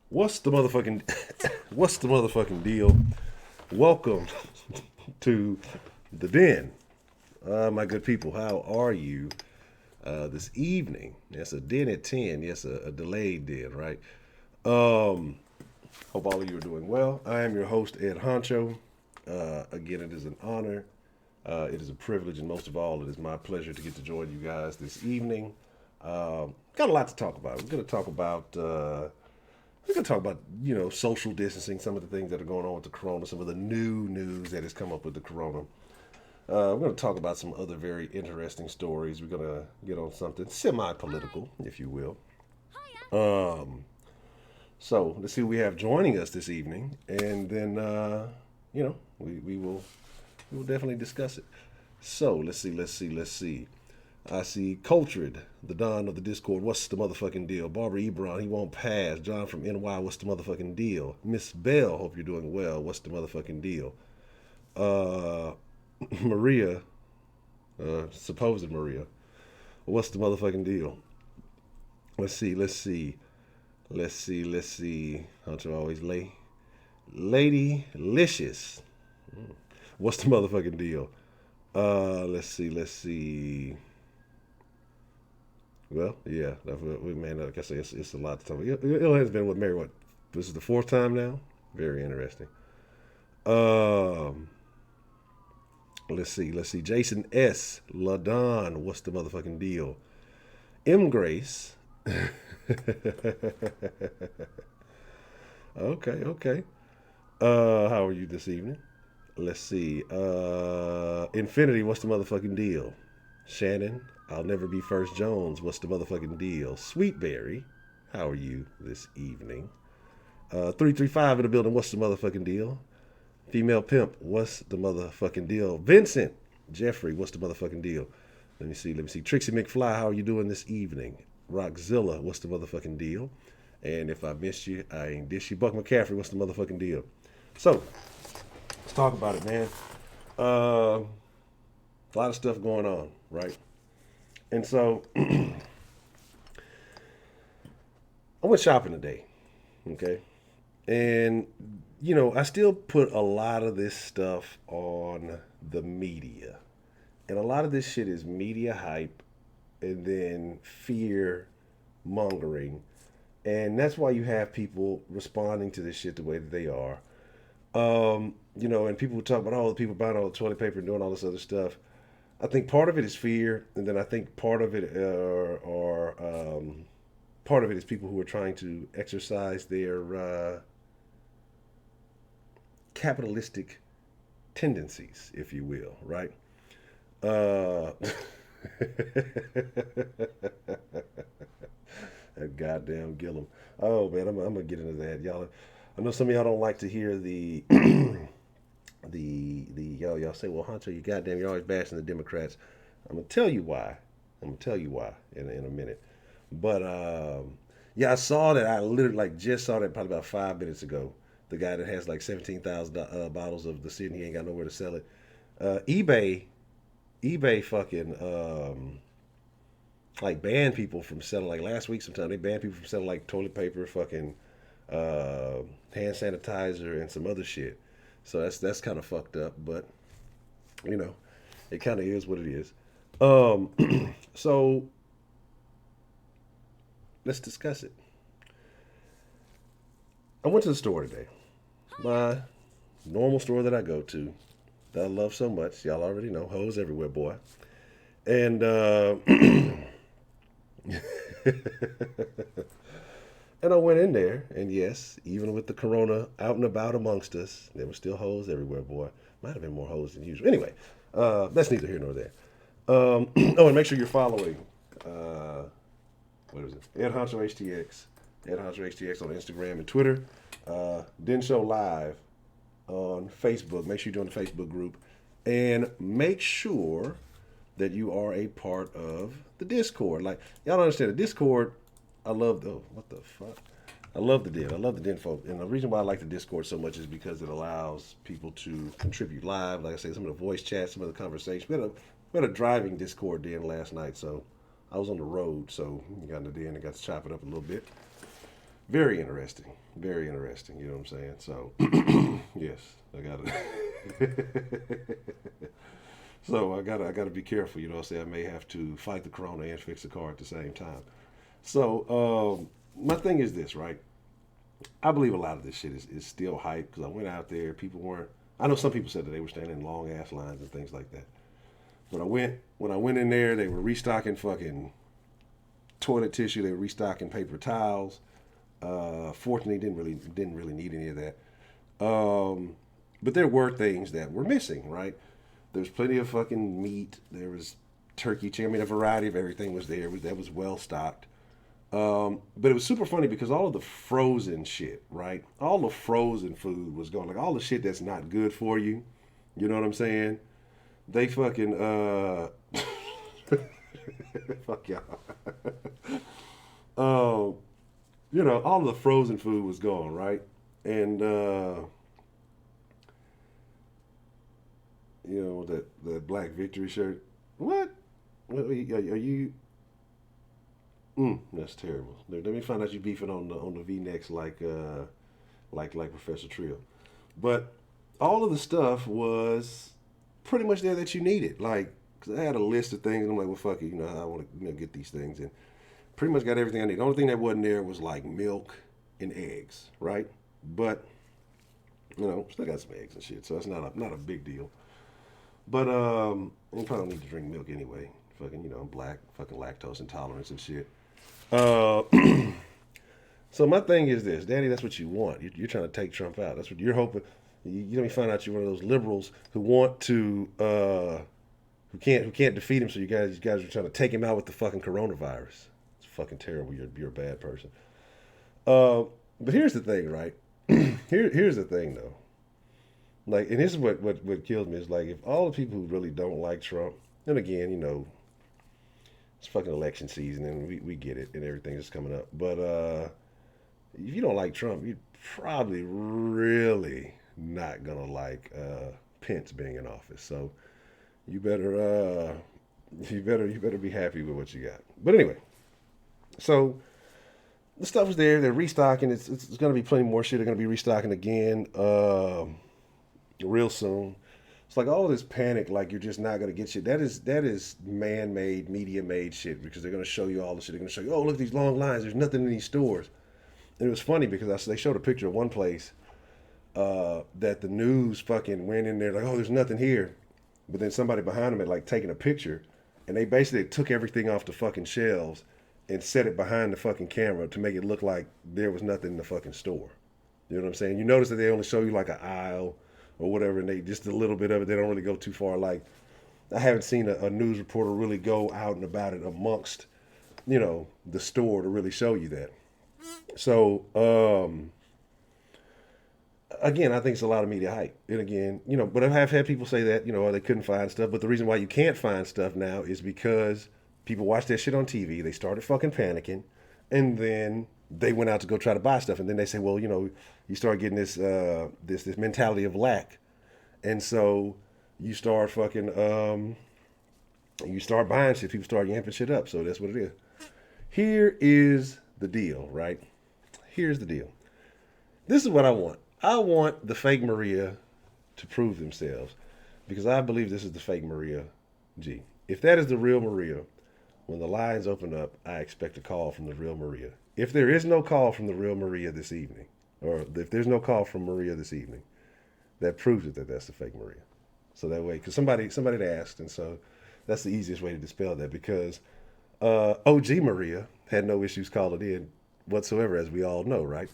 What's the motherfucking what's the motherfucking deal? Welcome to the den. My good people, how are you this evening? Yes, a den at 10. Yes, a delayed den, right? Um, Hope all of you are doing well. I am your host, Ed Honcho. Again, it is an honor. It is a privilege, and most of all, it is my pleasure to get to join you guys this evening. Got a lot to talk about. We're going to talk about, social distancing, some of the things that are going on with the corona, some of the new news that has come up with the corona. We're going to talk about some other very interesting stories. We're going to get on something semi-political, if you will. Um, so let's see who we have joining us this evening, and then we will definitely discuss it. So let's see. I see Cultured, the Don of the Discord. What's the motherfucking deal? Barbara Ebron, he won't pass. John from NY, what's the motherfucking deal? Miss Bell, hope you're doing well. What's the motherfucking deal? Uh, Maria, supposed Maria, what's the motherfucking deal? Let's see. Hunter always lay. Lady Licious, what's the motherfucking deal? Let's see. Well, yeah, man, like I say, it's a lot to talk about. It has been what, Mary, what? This is the fourth time now? Very interesting. Um, let's see. Jason S. LaDon, what's the motherfucking deal? M. Grace. Okay. How are you this evening? Let's see. Infinity, what's the motherfucking deal? Shannon, I'll never be First Jones. What's the motherfucking deal? Sweetberry, how are you this evening? 335 in the building. What's the motherfucking deal? Female pimp, what's the motherfucking deal? Vincent, Jeffrey, what's the motherfucking deal? Let me see. Trixie McFly, how are you doing this evening? Rockzilla, what's the motherfucking deal? And if I missed you, I ain't dish you. Buck McCaffrey, what's the motherfucking deal? So, let's talk about it, man. A lot of stuff going on, right? And so, I went shopping today, okay? And, I still put a lot of this stuff on the media. And a lot of this shit is media hype and then fear mongering. And that's why you have people responding to this shit the way that they are. And people talk about all the people buying all the toilet paper and doing all this other stuff. I think part of it is fear, and then I think part of it is people who are trying to exercise their capitalistic tendencies, if you will, right? Uh, that goddamn Gillum. Oh man, I'm gonna get into that, y'all. I know some of y'all don't like to hear the y'all say, well, Hunter, you're always bashing the Democrats. I'm gonna tell you why. In a minute. But yeah, I saw that. I literally like just saw that probably about 5 minutes ago. The guy that has like 17,000 bottles of the shit and he ain't got nowhere to sell it. eBay fucking like banned people from selling, like last week sometime they banned people from selling like toilet paper, fucking uh, hand sanitizer, and some other shit. So that's kind of fucked up, but you know, it kind of is what it is. Um, so let's discuss it. I went to the store today, my normal store that I go to, that I love so much. Y'all already know, hoes everywhere, boy. And and I went in there, and yes, even with the corona out and about amongst us, there were still hoes everywhere, boy. Might have been more hoes than usual. Anyway, that's neither here nor there. Oh, and make sure you're following. Uh, what is it? Ed Honcho HTX. Ed Honcho HTX on Instagram and Twitter. Den Show Live on Facebook. Make sure you join the Facebook group, and make sure that you are a part of the Discord. Like, y'all don't understand the Discord. I love the what the fuck. I love the Den. I love the Den folk. And the reason why I like the Discord so much is because it allows people to contribute live. Like I said, some of the voice chat, some of the conversation. We had a driving Discord Den last night, so I was on the road, so we got in the Den and got to chop it up a little bit. Very interesting. Very interesting. You know what I'm saying? So, yes, I got to. So I gotta be careful. You know what I'm saying? I may have to fight the corona and fix the car at the same time. So, my thing is this, right? I believe a lot of this shit is still hype because I went out there. People weren't. I know some people said that they were standing in long ass lines and things like that. But when I went in there, they were restocking fucking toilet tissue. They were restocking paper towels. Fortunately, didn't really need any of that. But there were things that were missing, right? There's plenty of fucking meat. There was turkey, chicken. I mean, a variety of everything was there. That was well stocked. But it was super funny because all of the frozen shit, right? All the frozen food was gone. Like all the shit that's not good for you. You know what I'm saying? They fucking fuck y'all. Um, all of the frozen food was gone, right? And that Black Victory shirt. What? Are you? That's terrible. Let me find out you beefing on the V necks like Professor Trill. But all of the stuff was pretty much there that you needed. Like, cause I had a list of things, and I'm like, well, fuck it, I want to get these things, and pretty much got everything I need. The only thing that wasn't there was like milk and eggs, right? But still got some eggs and shit, so it's not a big deal. But you probably don't need to drink milk anyway. Fucking, I'm black, fucking lactose intolerance and shit. Uh, so my thing is this, Daddy. That's what you want. You're trying to take Trump out. That's what you're hoping. You let me find out you're one of those liberals who want to, who can't defeat him. So you guys are trying to take him out with the fucking coronavirus. It's fucking terrible. You're a bad person. But here's the thing, right? Here's the thing, though. Like, and this is what kills me is like if all the people who really don't like Trump, and again, it's fucking election season and we get it and everything is coming up. But if you don't like Trump, you're probably really not gonna like Pence being in office. So you better you better be happy with what you got. But anyway, so the stuff is there. They're restocking. It's going to be plenty more shit. They're going to be restocking again real soon. It's like all this panic, like you're just not going to get shit. That is man-made, media-made shit because they're going to show you all the shit. They're going to show you, oh, look at these long lines. There's nothing in these stores. And it was funny because they showed a picture of one place that the news fucking went in there like, oh, there's nothing here. But then somebody behind them had like taken a picture and they basically took everything off the fucking shelves and set it behind the fucking camera to make it look like there was nothing in the fucking store. You know what I'm saying? You notice that they only show you like an aisle or whatever, and they just a little bit of it. They don't really go too far. Like I haven't seen a news reporter really go out and about it amongst, the store to really show you that. So again, I think it's a lot of media hype. And again, but I have had people say that, they couldn't find stuff. But the reason why you can't find stuff now is because people watch that shit on TV. They started fucking panicking, and then they went out to go try to buy stuff. And then they say, well, you start getting this mentality of lack, and so you start fucking you start buying shit. People start yamping shit up. So that's what it is. Here is the deal, right? Here's the deal. This is what I want. I want the fake Maria to prove themselves because I believe this is the fake Maria G. If that is the real Maria, when the lines open up, I expect a call from the real Maria. If there is no call from the real Maria this evening, or if there's no call from Maria this evening, that proves it that that's the fake Maria. So that way, because somebody had asked, and so that's the easiest way to dispel that because OG Maria had no issues calling in whatsoever, as we all know, right?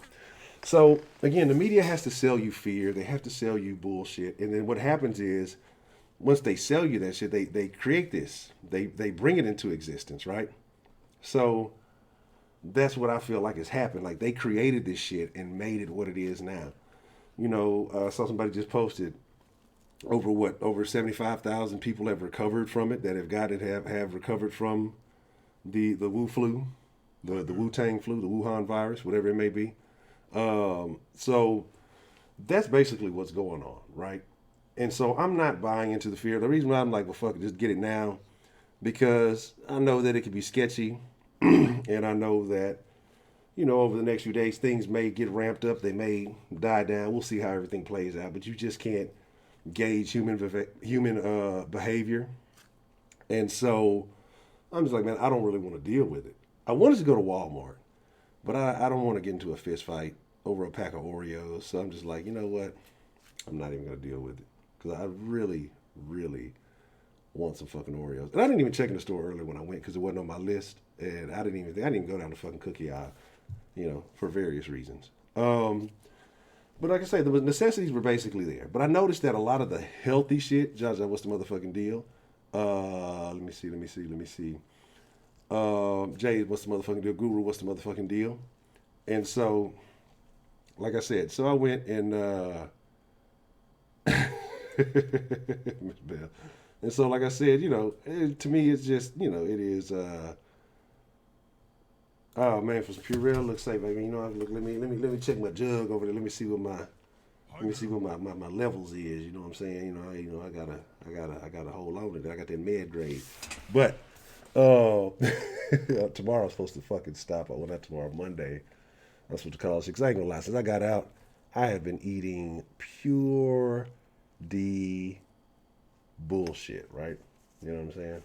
So again, the media has to sell you fear. They have to sell you bullshit. And then what happens is, once they sell you that shit, they create this. They bring it into existence, right? So that's what I feel like has happened. Like they created this shit and made it what it is now. I saw somebody just posted over 75,000 people have recovered from it that have recovered from the Wu flu, the Wu Tang flu, the Wuhan virus, whatever it may be. So that's basically what's going on, right? And so I'm not buying into the fear. The reason why I'm like, well, fuck it, just get it now, because I know that it could be sketchy, and I know that over the next few days, things may get ramped up. They may die down. We'll see how everything plays out. But you just can't gauge human behavior. And so I'm just like, man, I don't really want to deal with it. I wanted to go to Walmart, but I don't want to get into a fist fight over a pack of Oreos. So I'm just like, you know what? I'm not even going to deal with it because I really, really want some fucking Oreos. And I didn't even check in the store earlier when I went because it wasn't on my list. And I didn't even go down the fucking cookie aisle, for various reasons. But like I say, the necessities were basically there. But I noticed that a lot of the healthy shit, Josh, what's the motherfucking deal? Let me see. Jay, what's the motherfucking deal? Guru, what's the motherfucking deal? And so, like I said, so I went and Miss Bell. And so, like I said, to me, it's just, it is. Oh man, for some Purell, looks like, baby. Look, let me check my jug over there. Let me see what my levels is. You know what I'm saying? I gotta hold on to that. I got that med grade, but tomorrow I'm supposed to fucking stop. Well, not tomorrow, Monday. I'm supposed to call it 6. I ain't gonna lie. Since I got out, I have been eating pure D bullshit. Right? You know what I'm saying?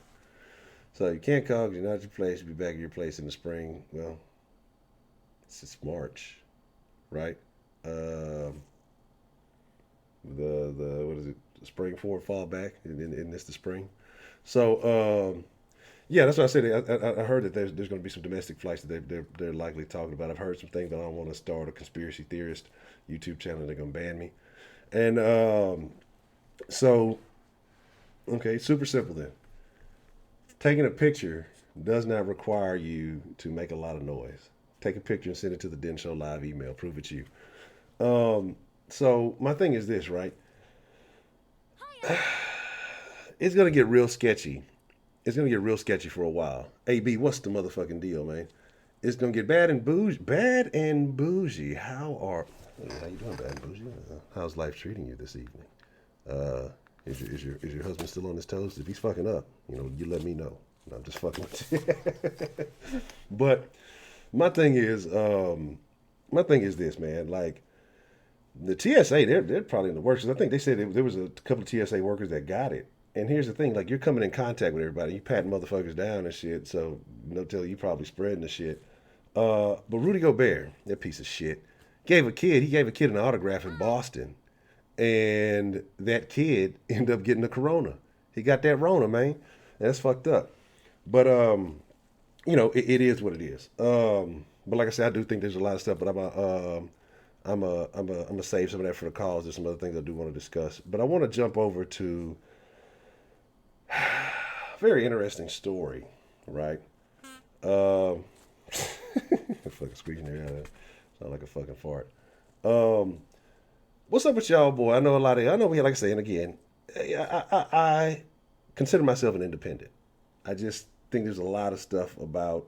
So you can't call because you're not at your place. You'll be back at your place in the spring. Well, it's March, right? The what is it? Spring forward, fall back, and this the spring. So yeah, that's what I said. I heard that there's going to be some domestic flights that they're likely talking about. I've heard some things, but I don't want to start a conspiracy theorist YouTube channel. They're going to ban me. And so okay, super simple then. Taking a picture does not require you to make a lot of noise. Take a picture and send it to the Den Show Live email. Prove it's you. So my thing is this, right? It's gonna get real sketchy. It's gonna get real sketchy for a while. AB, what's the motherfucking deal, man? It's gonna get bad and bougie. Bad and bougie. How you doing, bad and bougie? How's life treating you this evening? Uh, is your husband still on his toes? If he's fucking up, you let me know. No, I'm just fucking with you. But my thing is, this, man. Like the TSA, they're probably in the works. I think they said there was a couple of TSA workers that got it. And here's the thing, like you're coming in contact with everybody, you patting motherfuckers down and shit. So no tell you probably spreading the shit. But Rudy Gobert, that piece of shit, he gave a kid an autograph in Boston, and that kid ended up getting the corona. He got that rona, man. And that's fucked up. But it is what it is. But like I said, I do think there's a lot of stuff. But I'm gonna save some of that for the calls. There's some other things I do want to discuss. But I want to jump over to a very interesting story, right? Um, fucking squeezing there. Sound like a fucking fart. Um, what's up with y'all, boy? I know we, like I say, and again, I consider myself an independent. I just think there's a lot of stuff about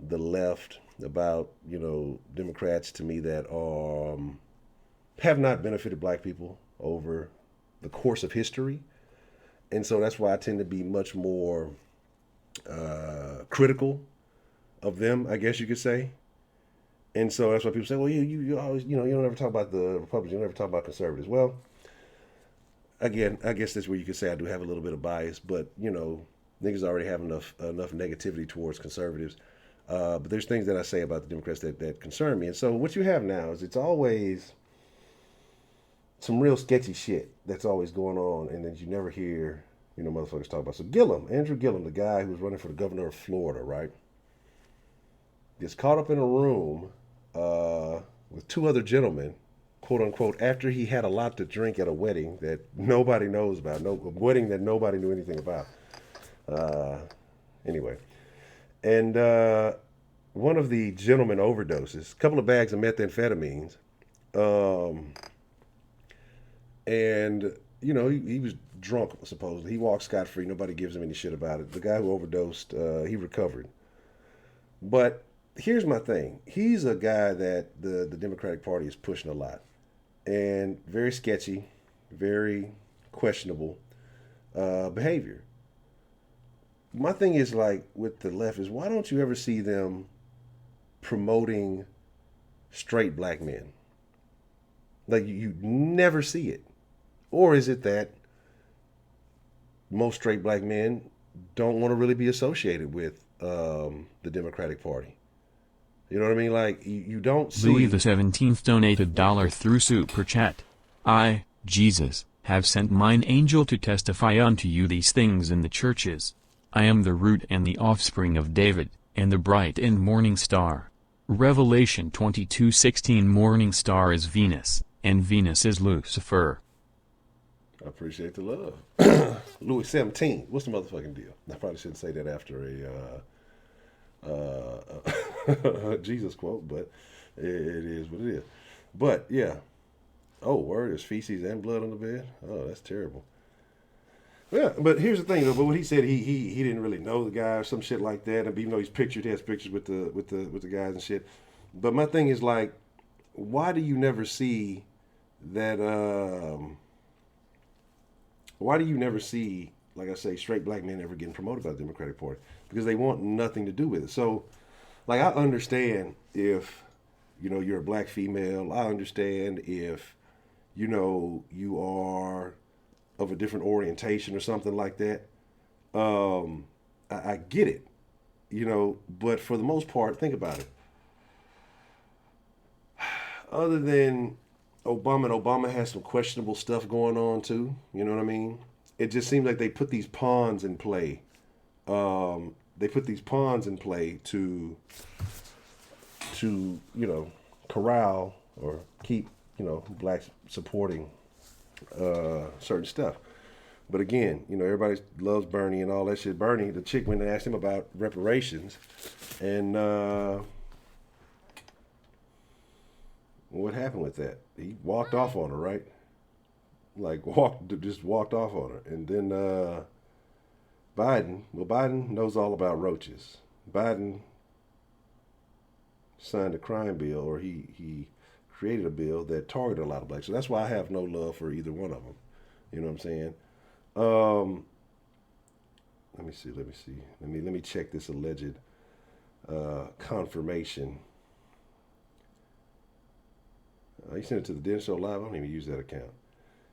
the left, about, Democrats to me that have not benefited black people over the course of history. And so that's why I tend to be much more critical of them, I guess you could say. And so that's why people say, well, you always, you don't ever talk about the Republicans, you don't ever talk about conservatives. Well, again, I guess that's where you could say I do have a little bit of bias, but, niggas already have enough negativity towards conservatives. But there's things that I say about the Democrats that concern me. And so what you have now is it's always some real sketchy shit that's always going on, and that you never hear, motherfuckers talk about. So Andrew Gillum, the guy who was running for the governor of Florida, right, gets caught up in a room with 2 other gentlemen, quote unquote, after he had a lot to drink at a wedding that nobody knows about, a wedding that nobody knew anything about. Anyway, and one of the gentlemen overdoses, a couple of bags of methamphetamines, um, and he was drunk supposedly. He walked scot free. Nobody gives him any shit about it. The guy who overdosed, he recovered. But here's my thing. He's a guy that the Democratic Party is pushing a lot, and very sketchy, very questionable behavior. My thing is, like, with the left is, why don't you ever see them promoting straight black men. Like you never see it. Or is it that most straight black men don't want to really be associated with the Democratic Party? You know what I mean? Like you don't Louis see. the 17th donated $1 through Super Chat. I, Jesus, have sent mine angel to testify unto you these things in the churches. I am the root and the offspring of David, and the bright and morning star. Revelation 22:16. Morning star is Venus, and Venus is Lucifer. I appreciate the love. Louis 17. What's the motherfucking deal? I probably shouldn't say that after a Jesus quote, but it is what it is. But yeah. Oh, word, there's feces and blood on the bed. Oh, that's terrible. Yeah, but here's the thing though. But what he said, he didn't really know the guy or some shit like that. And even though he has pictures with the guys and shit. But my thing is like, why do you never see that? Why do you never see, like I say, straight black men ever getting promoted by the Democratic Party? Because they want nothing to do with it. So, like, I understand if you're a black female. I understand if you are of a different orientation or something like that. I get it, but for the most part, think about it. Other than Obama has some questionable stuff going on too. You know what I mean? It just seems like they put these pawns in play. They put these pawns in play to corral or keep blacks supporting certain stuff. But again, everybody loves Bernie and all that shit. Bernie, the chick went and asked him about reparations, and what happened with that? He walked off on her, right? Like just walked off on her, and then Biden knows all about roaches. Biden signed a crime bill, or he created a bill that targeted a lot of blacks. So that's why I have no love for either one of them. You know what I'm saying? Let me see. Let me check this alleged confirmation. You sent it to the Den Show Live. I don't even use that account.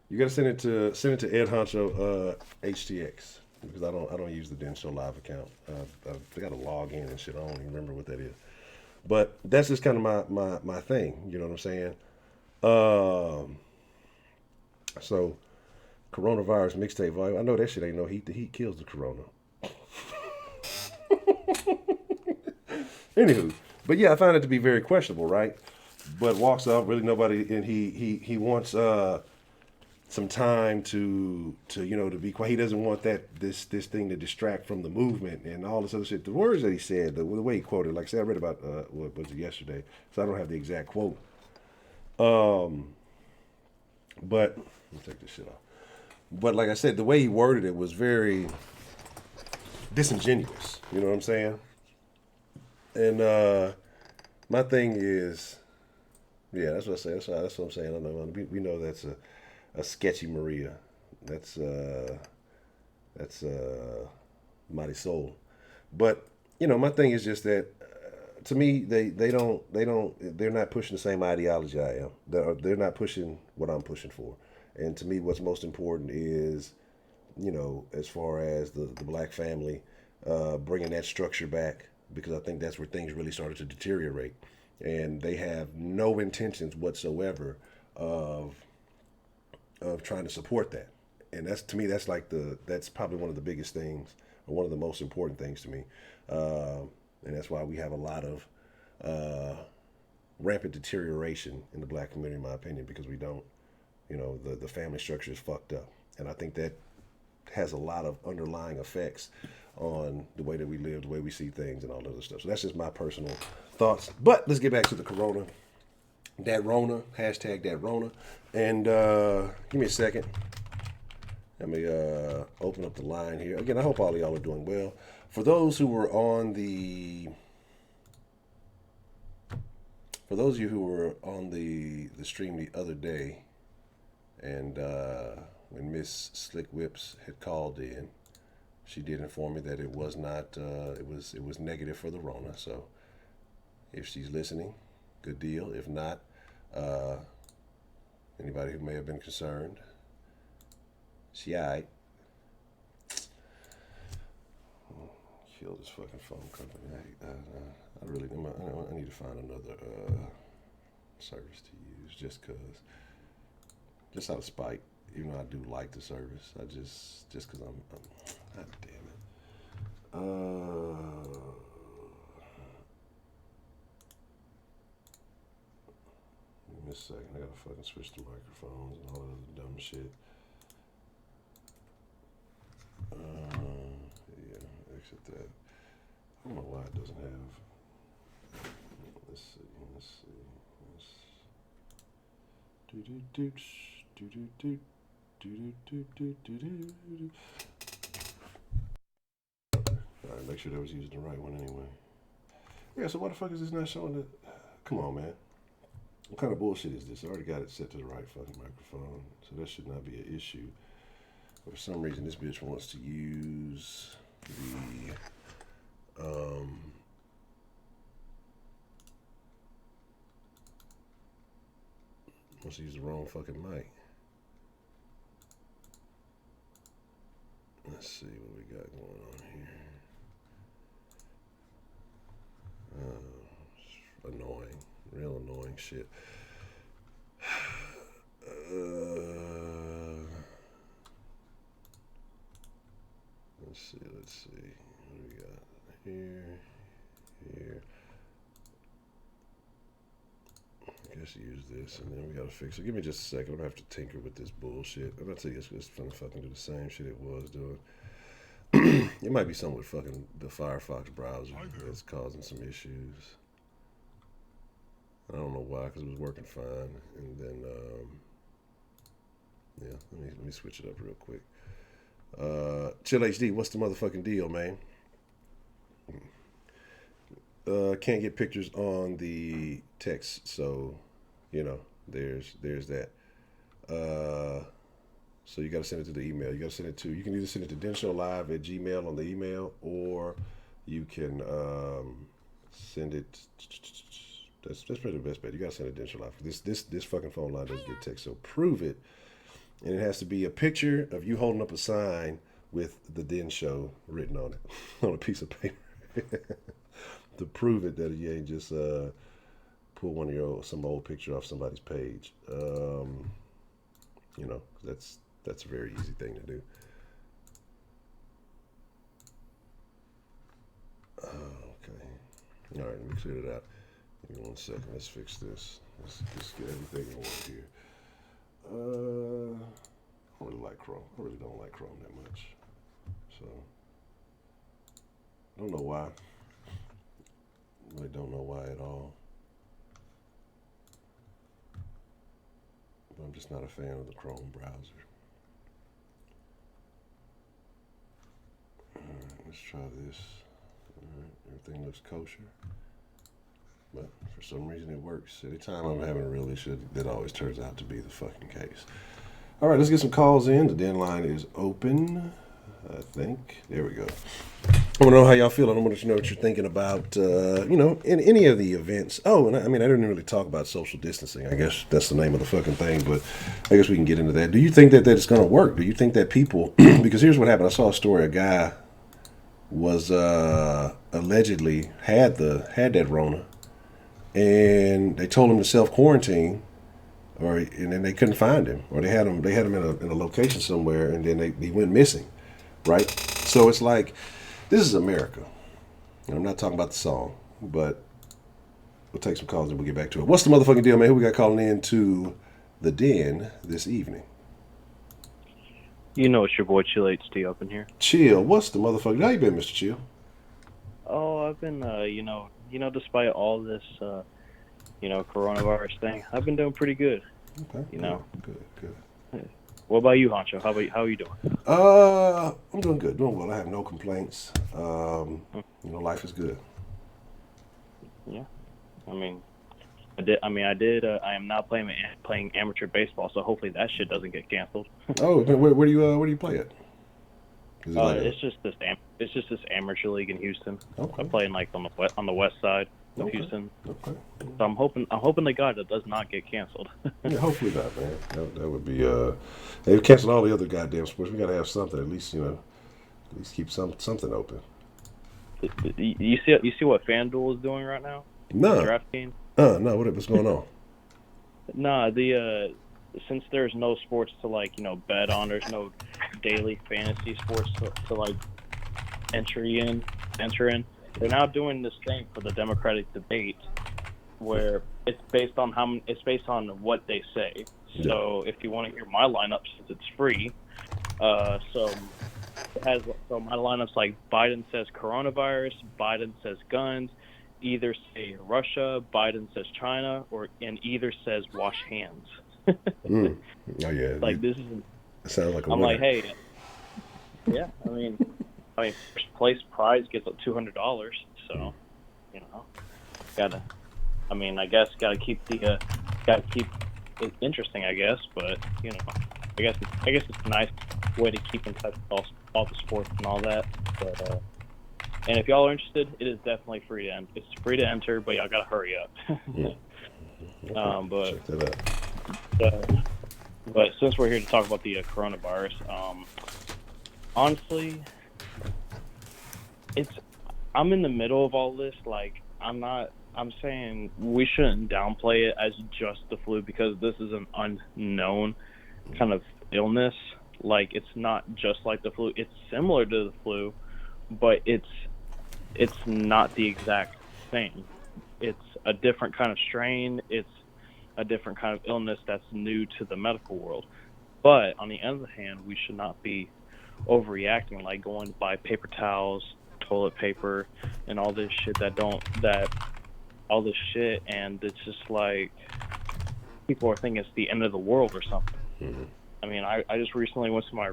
You got to send it to Ed Honcho HTX, because I don't use the Den Show Live account. I got to log in and shit. I don't even remember what that is. But that's just kind of my thing. You know what I'm saying? So coronavirus mixtape volume. I know that shit ain't no heat. The heat kills the corona. Anywho, but yeah, I find it to be very questionable, right? But walks off, really nobody, and he wants some time to be quiet. He doesn't want this thing to distract from the movement and all this other shit. The words that he said, the way he quoted, like I said, I read about what was it yesterday, so I don't have the exact quote. But let me take this shit off. But like I said, the way he worded it was very disingenuous. You know what I'm saying? And my thing is, yeah, that's what I say. That's what I'm saying. I don't know. We know that's a sketchy Maria. That's Mighty Soul. But my thing is just that to me they're not pushing the same ideology I am. They're not pushing what I'm pushing for. And to me, what's most important is, as far as the black family, bringing that structure back, because I think that's where things really started to deteriorate. And they have no intentions whatsoever of trying to support that. And that's, to me, that's probably one of the biggest things, or one of the most important things to me. And that's why we have a lot of rampant deterioration in the black community, in my opinion, because we don't, the family structure is fucked up. And I think that has a lot of underlying effects on the way that we live, the way we see things, and all that other stuff. So that's just my personal thoughts. But let's get back to the corona. That Rona, hashtag that Rona. And give me a second. Let me open up the line here. Again, I hope all of y'all are doing well. For those of you who were on the stream the other day, and when Miss Slick Whips had called in, she did inform me that it was not, it was negative for the Rona. So, If she's listening, good deal. If not, anybody who may have been concerned, she alright. Kill this fucking phone company. I really, I need to find another service to use just out of spite. Even though I do like the service, I just because I'm God damn it. Give me a second. I gotta fucking switch the microphones and all that other dumb shit. Yeah, exit that. I don't know why it doesn't have. Let's see. Alright, make sure that was using the right one anyway. Yeah, so why the fuck is this not showing it? Come on, man. What kind of bullshit is this? I already got it set to the right fucking microphone, so that should not be an issue. But for some reason, this bitch wants to use the wants to use the wrong fucking mic. Let's see what we got going on here. Annoying, real annoying shit. Let's see. What do we got here? I guess use this, and then we gotta fix it. Give me just a second. I'm gonna have to tinker with this bullshit. I'm gonna tell you it's gonna fucking do the same shit it was doing. It might be something with fucking the Firefox browser that's causing some issues. I don't know why, because it was working fine. And then, yeah, let me switch it up real quick. Chill HD, what's the motherfucking deal, man? Can't get pictures on the text, so there's that. So you gotta send it to the email. You can either send it to denshowlive@gmail on the email, or you can send it. That's probably the best bet. You gotta send it to denshowlive. This fucking phone line doesn't get text, so prove it. And it has to be a picture of you holding up a sign with the Den Show written on it on a piece of paper to prove it that you ain't just pull some old picture off somebody's page. That's a very easy thing to do. Okay. All right, let me clear it out. Give me 1 second. Let's fix this. Let's get everything in order here. I don't really like Chrome. I really don't like Chrome that much. So, I don't know why. I really don't know why at all. But I'm just not a fan of the Chrome browser. Alright, let's try this. Alright, everything looks kosher. But for some reason it works. Anytime I'm having a real issue, that always turns out to be the fucking case. All right, let's get some calls in. The Denline is open, I think. There we go. I want to know how y'all feel. I want to know what you're thinking about, in any of the events. Oh, and I didn't really talk about social distancing. I guess that's the name of the fucking thing, but I guess we can get into that. Do you think that it's going to work? Do you think that people, because here's what happened. I saw a story. A guy was allegedly had that Rona, and they told him to self-quarantine, and then they couldn't find him, or they had him in a location somewhere, and then he went missing, right? So it's like, this is America. And I'm not talking about the song, but we'll take some calls and we'll get back to it. What's the motherfucking deal, man? Who we got calling in to the Den this evening? You know it's your boy Chill HD up in here. Chill, what's the motherfucker? How you been, Mr. Chill? Oh, I've been, despite all this, coronavirus thing, I've been doing pretty good. Okay. Good. What about you, Honcho? How are you doing? I'm doing good, doing well. I have no complaints. Life is good. Yeah, I am now playing amateur baseball, so hopefully that shit doesn't get canceled. Oh, where do you play at? It's just this amateur league in Houston. Okay. I play in on the west side. of Okay. Houston. Okay. So I'm hoping to God it does not get canceled. Yeah, hopefully not, man. That would be. They've canceled all the other goddamn sports. We gotta have something. At least at least keep something open. You see what FanDuel is doing right now with Nah. DraftKings? No. What's going on? Nah, the since there's no sports to bet on, there's no daily fantasy sports to entry in enter in. They're now doing this thing for the Democratic debate where it's based on what they say. Yeah. So if you want to hear my lineup, since it's free, so it has so my lineup's like Biden says coronavirus, Biden says guns, either say Russia, Biden says China, and either says wash hands. Mm. Oh yeah. Like this is, It sounds like a I'm like, winner. hey, yeah, I mean, first place prize gets $200, so you know, gotta, I guess gotta keep it interesting, I guess, but I guess it's a nice way to keep in touch with all the sports and all that, but. And if y'all are interested, it is definitely free to enter. It's free to enter, but y'all gotta hurry up. Mm. Okay. But Check that out. but since we're here to talk about the coronavirus, honestly, I'm in the middle of all this. Like I'm saying we shouldn't downplay it as just the flu because this is an unknown kind of illness. Like it's not just like the flu. It's similar to the flu, but it's not the exact same. It's a different kind of strain. It's a different kind of illness that's new to the medical world. But on the other hand, we should not be overreacting, like going to buy paper towels, toilet paper, and all this shit all this shit, and it's just like people are thinking it's the end of the world or something. Mm-hmm. I mean, I just recently went to my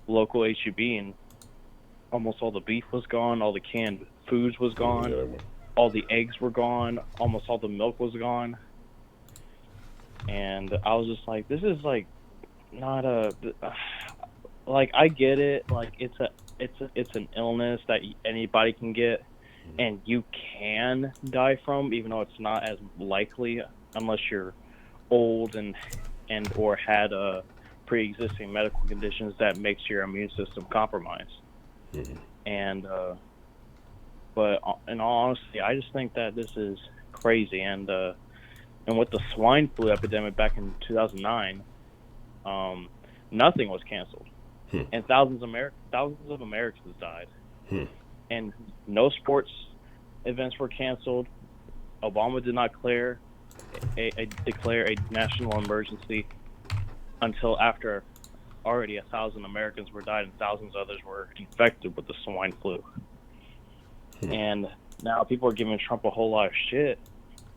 local HEB and almost all the beef was gone, all the canned foods was gone, Yeah. all the eggs were gone, almost all the milk was gone. And I was just like, this is like not like I get it, like it's an illness that anybody can get and you can die from, even though it's not as likely unless you're old and or had pre-existing medical conditions that makes your immune system compromised. Mm-hmm. And but in all honesty, I just think that this is crazy. And with the swine flu epidemic back in 2009, nothing was canceled, and thousands of Americans died, and no sports events were canceled. Obama did not declare a national emergency until after already 1,000 Americans were died and thousands others were infected with the swine flu. And now people are giving Trump a whole lot of shit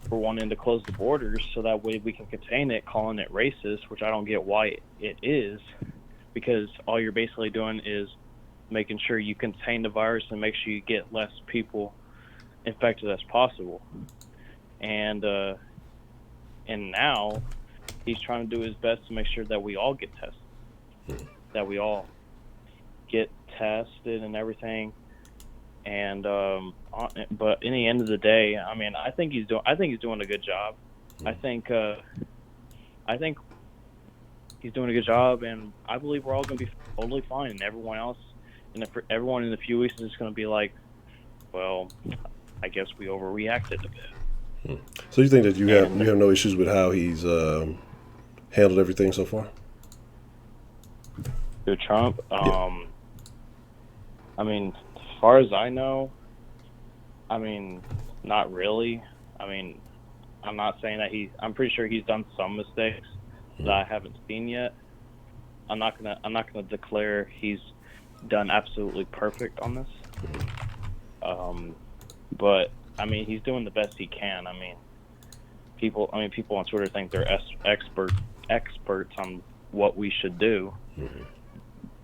for wanting to close the borders so that way we can contain it, calling it racist, which I don't get why it is, because all you're basically doing is making sure you contain the virus and make sure you get less people infected as possible. And now he's trying to do his best to make sure that we all get tested, that we all get tested and everything. And but in the end of the day, I mean, I think he's doing a good job. I think he's doing a good job, and I believe we're all going to be totally fine. And everyone else, everyone in a few weeks is just going to be like, well, I guess we overreacted a bit. So you think that you have no issues with how he's handled everything so far? To Trump, Yeah. I mean, as far as I know, I mean, not really. I mean, I'm not saying that I'm pretty sure he's done some mistakes that I haven't seen yet. I'm not gonna declare he's done absolutely perfect on this. But I mean, he's doing the best he can. I mean, people on Twitter think they're experts on what we should do.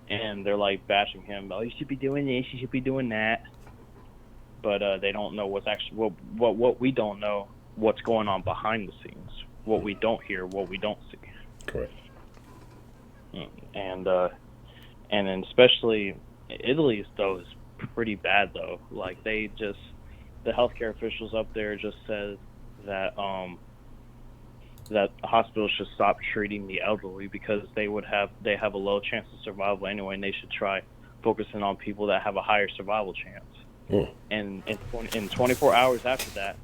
And they're like bashing him. Oh, you should be doing this. You should be doing that. But they don't know what's actually what we don't know. What's going on behind the scenes? What we don't hear. What we don't see. Correct. And especially Italy though is pretty bad though. Like they the healthcare officials up there just said that that hospitals should stop treating the elderly because they have a low chance of survival anyway, and they should try focusing on people that have a higher survival chance. Mm. And in 24 hours after that,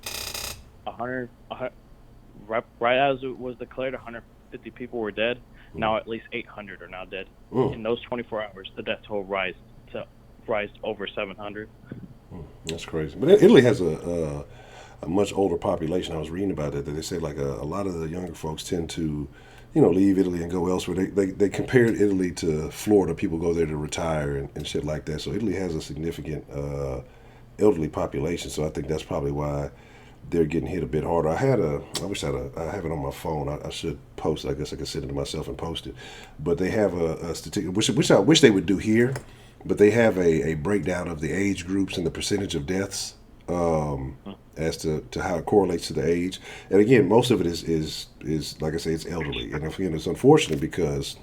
100, right as it was declared, 150 people were dead. Now at least 800 are now dead. In those 24 hours, the death toll rise over 700. That's crazy. But Italy has a much older population. I was reading about that they say like a lot of the younger folks tend to, leave Italy and go elsewhere. They compared Italy to Florida. People go there to retire and shit like that. So Italy has a significant elderly population. So I think that's probably why they're getting hit a bit harder. I wish I have it on my phone. I should post it. I guess I could send it to myself and post it. But they have a statistic, which I wish they would do here. But they have a breakdown of the age groups and the percentage of deaths as to how it correlates to the age. And again, most of it is like I say, it's elderly. And again, it's unfortunate because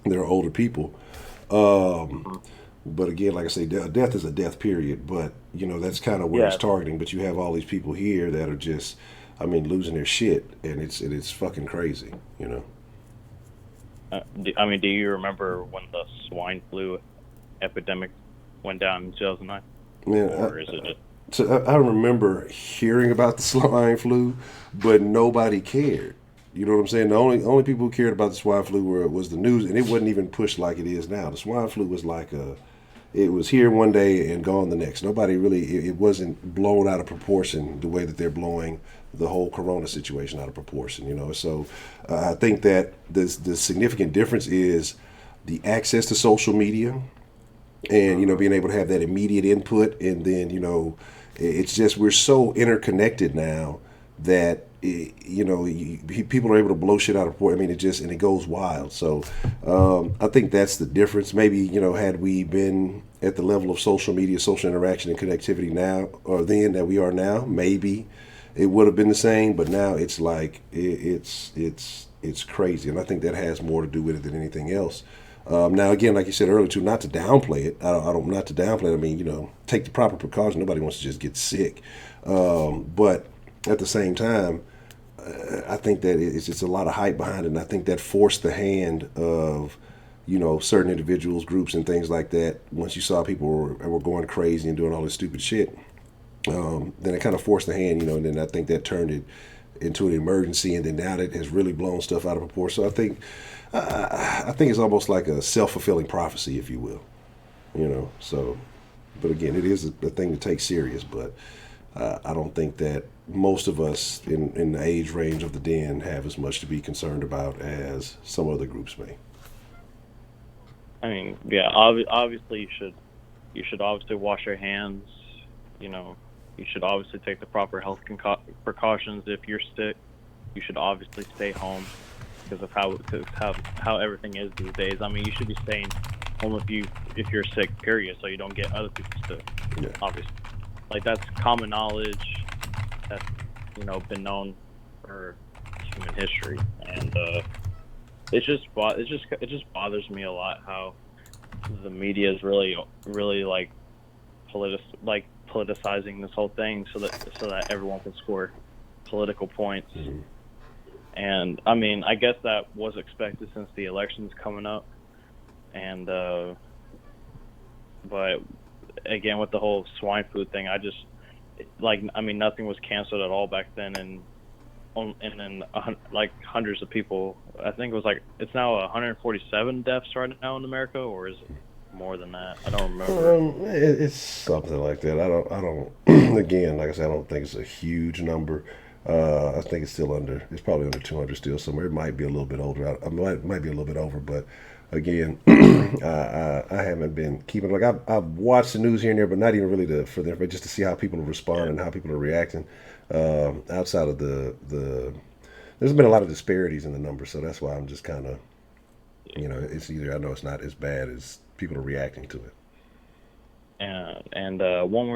they're older people. But again, like I say, death is a death, period. But that's kind of where it's targeting. But you have all these people here that are just, losing their shit, and it's fucking crazy. Do you remember when the swine flu epidemic went down in 2009? Man, or is it? So I remember hearing about the swine flu, but nobody cared. You know what I'm saying? The only people who cared about the swine flu was the news, and it wasn't even pushed like it is now. The swine flu was it was here one day and gone the next. Nobody really, it wasn't blown out of proportion the way that they're blowing the whole corona situation out of proportion, So I think that the significant difference is the access to social media and, being able to have that immediate input. And then, it's just, we're so interconnected now that people are able to blow shit out of proportion. It goes wild. So I think that's the difference. Maybe had we been at the level of social media, social interaction, and connectivity now or then that we are now, maybe it would have been the same. But now it's like it's crazy, and I think that has more to do with it than anything else. Now again, like you said earlier, too, not to downplay it. I don't not to downplay it. Take the proper precaution. Nobody wants to just get sick, but at the same time, I think that it's just a lot of hype behind it, and I think that forced the hand of, certain individuals, groups, and things like that. Once you saw people were going crazy and doing all this stupid shit, then it kind of forced the hand, and then I think that turned it into an emergency, and then now that has really blown stuff out of proportion. So I think it's almost like a self-fulfilling prophecy, if you will, So, but again, it is a thing to take serious, but I don't think that most of us in the age range of the den have as much to be concerned about as some other groups may. Obviously you should obviously wash your hands. You should obviously take the proper health precautions. If you're sick, you should obviously stay home because of how everything is these days. You should be staying home if you're sick, period, so you don't get other people sick. Yeah. Obviously, like that's common knowledge. That's been known for human history, and it just bothers me a lot how the media is really like politicizing this whole thing so that everyone can score political points. Mm-hmm. And I guess that was expected since the election's coming up, and but again with the whole swine flu thing, I just nothing was canceled at all back then, and then hundreds of people. I think it's now 147 deaths right now in America, or is it more than that? I don't remember. It's something like that. I don't. Again, like I said, I don't think it's a huge number. I think it's still it's probably under 200 still somewhere. It might be a little bit older. Might be a little bit over, but again, I haven't been keeping I've watched the news here and there, but not even really but just to see how people respond and how people are reacting. Outside of there's been a lot of disparities in the numbers, so that's why I'm just kind of, it's either I know it's not as bad as people are reacting to it. And one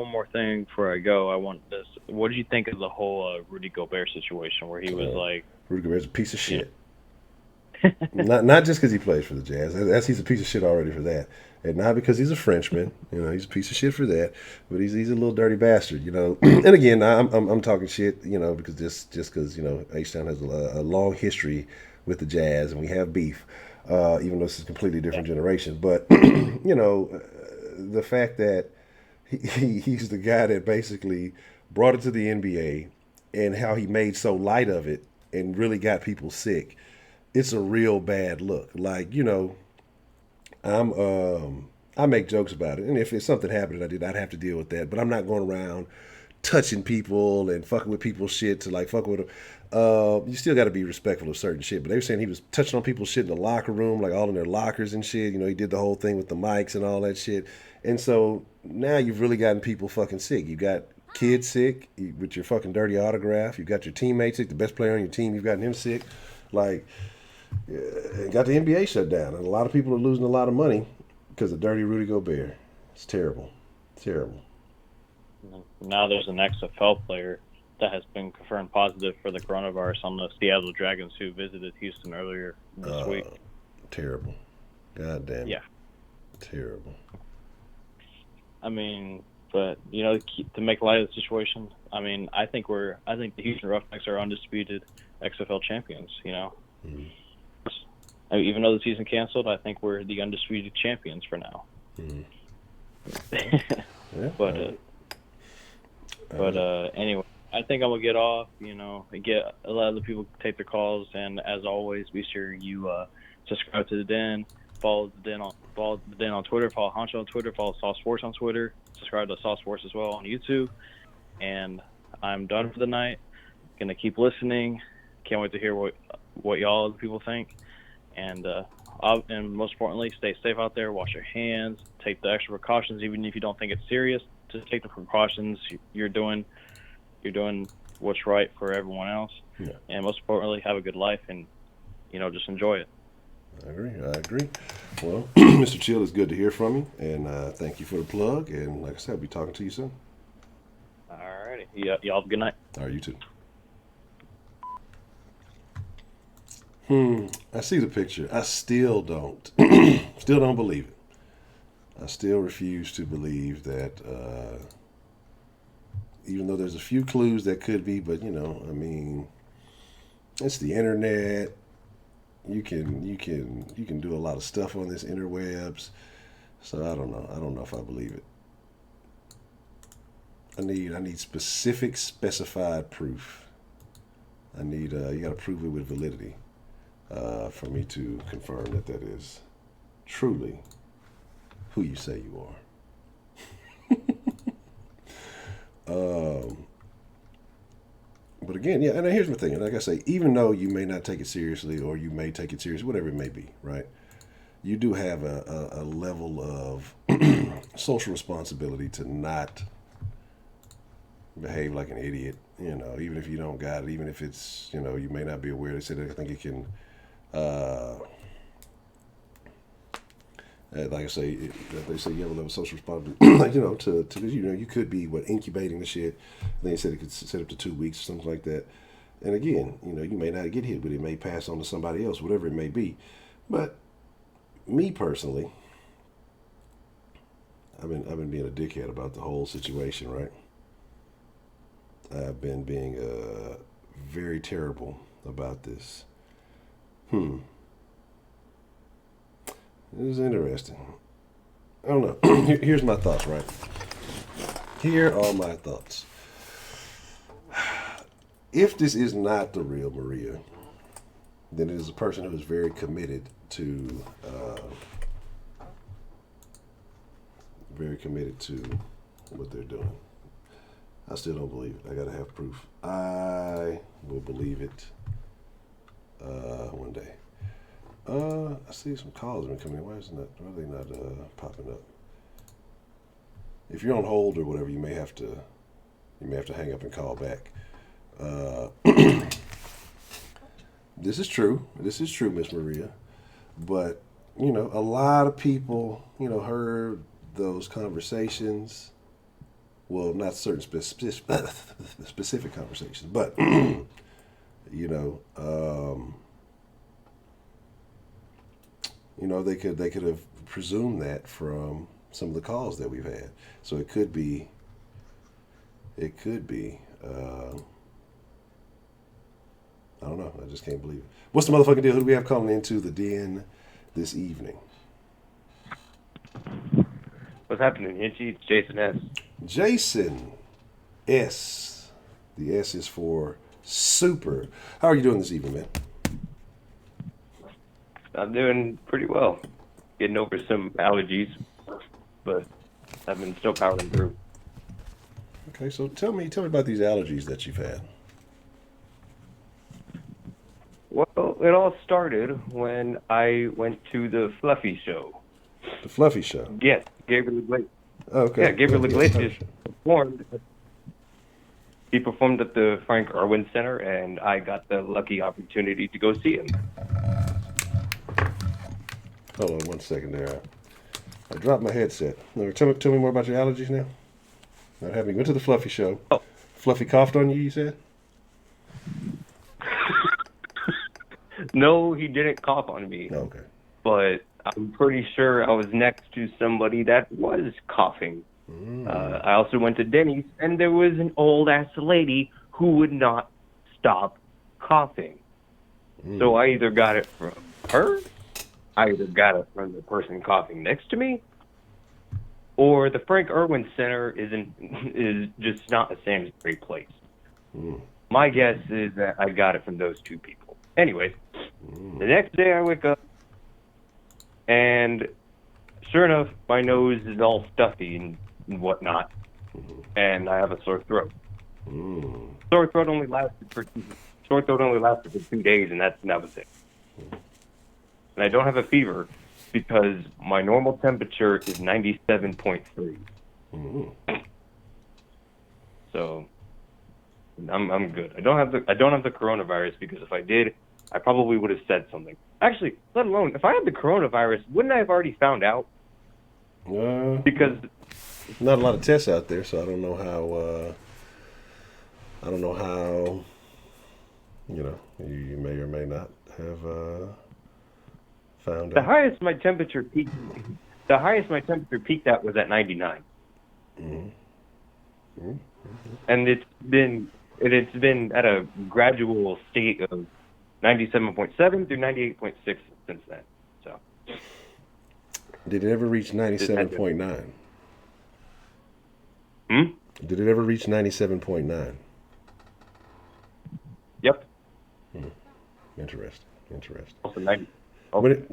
more thing before I go, I want this. What did you think of the whole Rudy Gobert situation where he was like? Rudy Gobert's a piece of shit. Not just because he plays for the Jazz. He's a piece of shit already for that, and not because he's a Frenchman. He's a piece of shit for that. But he's a little dirty bastard. And again, I'm talking shit. Because just because H-Town has a long history with the Jazz, and we have beef. Even though this is a completely different generation, but the fact that he's the guy that basically brought it to the NBA, and how he made so light of it and really got people sick. It's a real bad look. Like, I make jokes about it, and if it's something happened that I did, I'd have to deal with that. But I'm not going around touching people and fucking with people's shit to like fuck with them. You still got to be respectful of certain shit. But they were saying he was touching on people's shit in the locker room, like all in their lockers and shit. He did the whole thing with the mics and all that shit. And so now you've really gotten people fucking sick. You got kids sick with your fucking dirty autograph. You've got your teammates sick, the best player on your team. You've gotten him sick. Like, got the NBA shut down, and a lot of people are losing a lot of money because of dirty Rudy Gobert. It's terrible. Terrible. Now there's an XFL player that has been confirmed positive for the coronavirus on the Seattle Dragons, who visited Houston earlier this week. Terrible. God damn it. Yeah. Terrible. I mean, but to make light of the situation, I mean, I think the Houston Roughnecks are undisputed XFL champions. Mm-hmm. I mean, even though the season canceled, I think we're the undisputed champions for now. Mm-hmm. Yeah. But anyway, I think I'm gonna get off. And get a lot of the people take their calls, and as always, be sure you subscribe to the Den, follow the Den on Twitter, follow Honcho on Twitter, follow Sauce Sports on Twitter, subscribe to Sauce Sports as well on YouTube. And I'm done for the night. Gonna keep listening. Can't wait to hear what y'all other people think. And most importantly, stay safe out there. Wash your hands. Take the extra precautions, even if you don't think it's serious. Just take the precautions. You're doing what's right for everyone else. Yeah. And most importantly, have a good life and just enjoy it. I agree. Well, Mr. Chill, it's good to hear from you, and thank you for the plug. And like I said, I'll be talking to you soon. All righty. Y'all have a good night. All right, you too. I see the picture. I still don't believe it. I still refuse to believe that, even though there's a few clues that could be, but it's the internet. You can do a lot of stuff on this interwebs. So I don't know. I don't know if I believe it. I need specific, specified proof. You got to prove it with validity. For me to confirm that is truly who you say you are. But again, yeah, and here's my thing. Like I say, even though you may not take it seriously, or you may take it seriously, whatever it may be, right? You do have a level of social responsibility to not behave like an idiot, even if you don't got it, even if it's, you may not be aware. They said, I think it can, like I say, they say you have a level of social responsibility, like, you could be, incubating the shit. And they said it could set up to 2 weeks or something like that. And again, you may not get hit with it. It may pass on to somebody else, whatever it may be. But me personally, I've been being a dickhead about the whole situation, right? I've been being very terrible about this. This is interesting. I don't know. Here's my thoughts, right? Here are my thoughts. If this is not the real Maria, then it is a person who is very committed to what they're doing. I still don't believe it. I gotta have proof. I will believe it one day. I see some calls have been coming in. Why are they not popping up? If you're on hold or whatever, you may have to hang up and call back. This is true, Miss Maria. But a lot of people heard those conversations. Well, not certain specific conversations, but they could have presumed that from some of the calls that we've had. So it could be. I don't know. I just can't believe it. What's the motherfucking deal? Who do we have calling into the den this evening? What's happening, Hinchy? It's Jason S. Jason S. The S is for super. How are you doing this evening, man? I'm doing pretty well. Getting over some allergies, but I've been still powering through. Okay, so tell me about these allergies that you've had. Well, it all started when I went to the Fluffy show. The Fluffy Show. Yes, Gabriel Iglesias. Okay. Yeah, Gabriel Yes, Iglesias performed. He performed at the Frank Irwin Center, and I got the lucky opportunity to go see him. Hold on 1 second there. I dropped my headset. Now, tell me more about your allergies now. What happened? You went to the Fluffy Show. Oh. Fluffy coughed on you said? No, he didn't cough on me. Okay. But I'm pretty sure I was next to somebody that was coughing. I also went to Denny's, and there was an old-ass lady who would not stop coughing. So I either got it from her, I either got it from the person coughing next to me, or the Frank Irwin Center is just not a sanitary place. My guess is that I got it from those two people. Anyways, the next day I wake up, and sure enough, my nose is all stuffy and whatnot, and I have a sore throat. Sore throat only lasted for 2 days, and that was it. And I don't have a fever because my normal temperature is 97.3. So I'm good. I don't have the coronavirus because if I did, I probably would have said something. Actually, let alone if I had the coronavirus, wouldn't I have already found out? Because not a lot of tests out there, so I don't know how. You may or may not have found out. The highest my temperature peaked at was at 99. And it's been at a gradual state of 97.7 through 98.6 since then. So. Did it ever reach 97.9? Did it ever reach 97.9? Yep. Interesting. Also 90. When it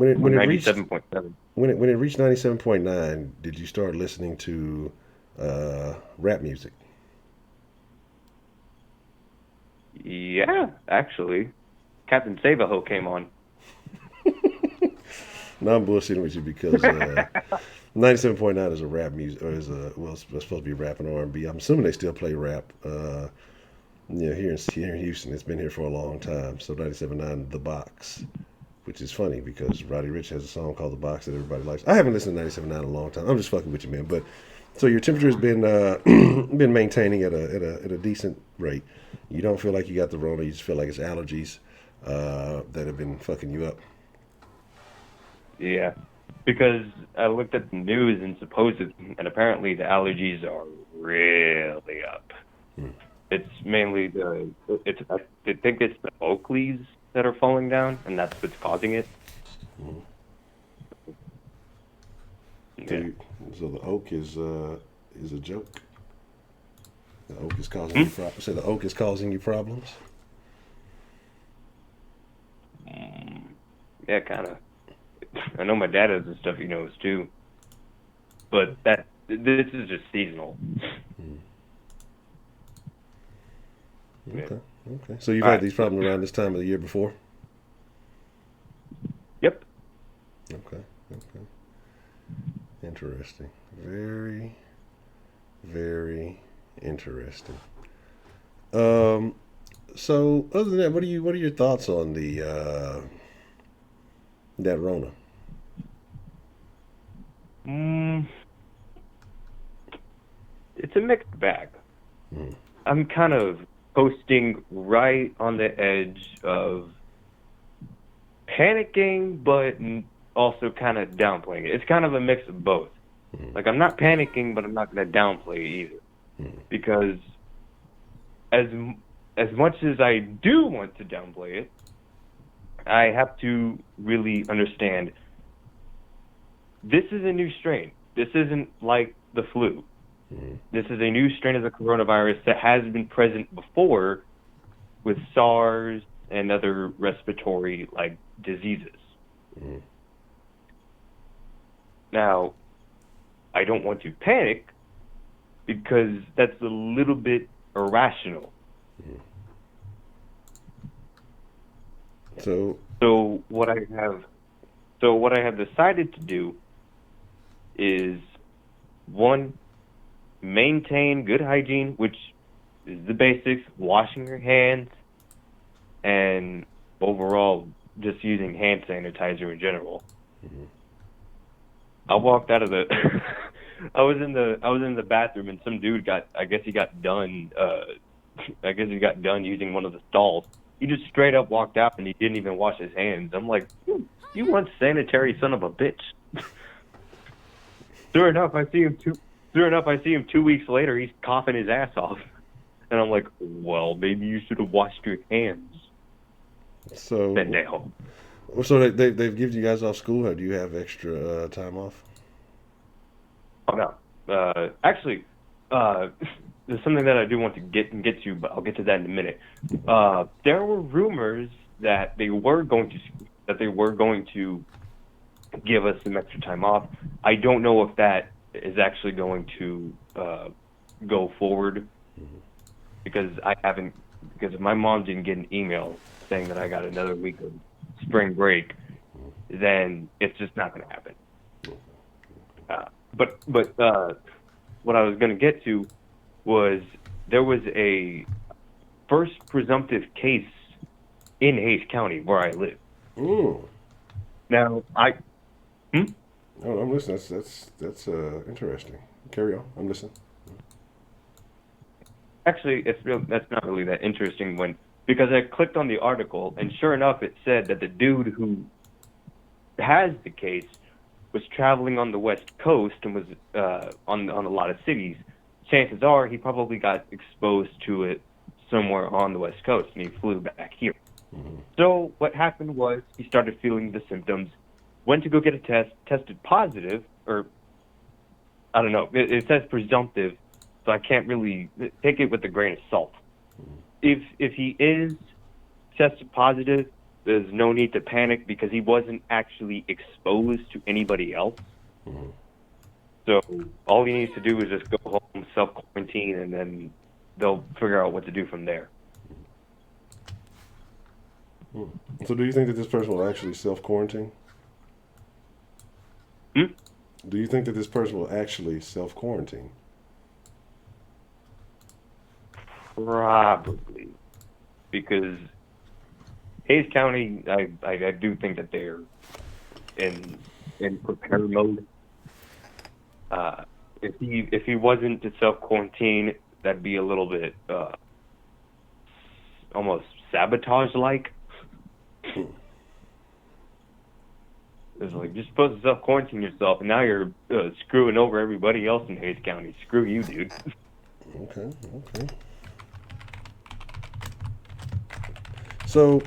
reached 97.7. when it reached 97.9, did you start listening to rap music? Yeah, actually, Captain Save-A-Ho came on. No, I'm bullshitting with you because 97.9 is a rap music, or it's supposed to be rap and R&B. I'm assuming they still play rap. Here in Houston, it's been here for a long time. So 97.9, The Box, which is funny because Roddy Ricch has a song called The Box that everybody likes. I haven't listened to 97.9 in a long time. I'm just fucking with you, man. But so your temperature has been been maintaining at a decent rate. You don't feel like you got the Rona. You just feel like it's allergies that have been fucking you up. Yeah, because I looked at the news and apparently the allergies are really up. It's mainly I think it's the oak leaves that are falling down, and that's what's causing it. Yeah. So the oak is a joke. The oak is causing you problems. So the oak is causing you problems. Yeah, kind of. I know my dad has the stuffy nose too, but this is just seasonal. Okay. So you've had these problems around this time of the year before? Yep. Okay. Interesting. Very, very interesting. So other than that, what are your thoughts on the that Rona? It's a mixed bag. I'm kind of posting right on the edge of panicking, but also kind of downplaying it. It's kind of a mix of both. Like, I'm not panicking, but I'm not going to downplay it either. Because as much as I do want to downplay it, I have to really understand this is a new strain. This isn't like the flu. This is a new strain of the coronavirus that has been present before with SARS and other respiratory like diseases. Now, I don't want to panic because that's a little bit irrational. So what I have decided to do is, one, maintain good hygiene, which is the basics, washing your hands, and overall just using hand sanitizer in general. I walked out of the I was in the bathroom and some dude he got done using one of the stalls. He just straight up walked out and he didn't even wash his hands. I'm like, you unsanitary son of a bitch. Sure enough, I see him 2 weeks later. He's coughing his ass off, and I'm like, well, maybe you should have washed your hands. So Pendejo. So they've given you guys off school, or do you have extra time off? Oh no, actually, there's something that I do want to get to, but I'll get to that in a minute. There were rumors that they were going to give us some extra time off. I don't know if that is actually going to go forward because my mom didn't get an email saying that I got another week of spring break, then it's just not going to happen. But what I was going to get to was there was a first presumptive case in Hayes County where I live. Ooh. Now Oh, I'm listening. That's interesting. Carry on. I'm listening. Actually, that's not really that interesting because I clicked on the article and sure enough it said that the dude who has the case was traveling on the West Coast and was on a lot of cities. Chances are he probably got exposed to it somewhere on the West Coast and he flew back here. So what happened was he started feeling the symptoms, went to go get a test, tested positive, or I don't know, it says presumptive, so I can't really take it with a grain of salt. If he is tested positive, there's no need to panic because he wasn't actually exposed to anybody else. So all he needs to do is just go home, self-quarantine, and then they'll figure out what to do from there. So do you think that this person will actually self-quarantine? Do you think that this person will actually self-quarantine? Probably. Because Hayes County, I do think that they're in prepare mode. If he wasn't to self-quarantine, that'd be a little bit almost sabotage-like. It's like, you're supposed to self-quarantine yourself, and now you're screwing over everybody else in Hayes County. Screw you, dude. Okay. So,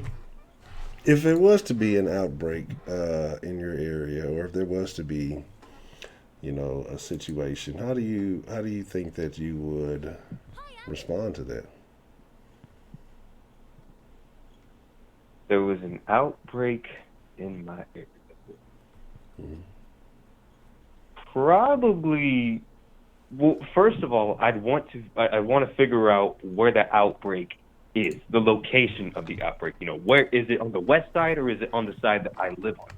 if there was to be an outbreak in your area, or if there was to be, a situation, how do you think that you would respond to that? There was an outbreak in my area. Probably. Well, first of all, I want to figure out where the outbreak is, the location of the outbreak. Where is it, on the west side or is it on the side that I live on?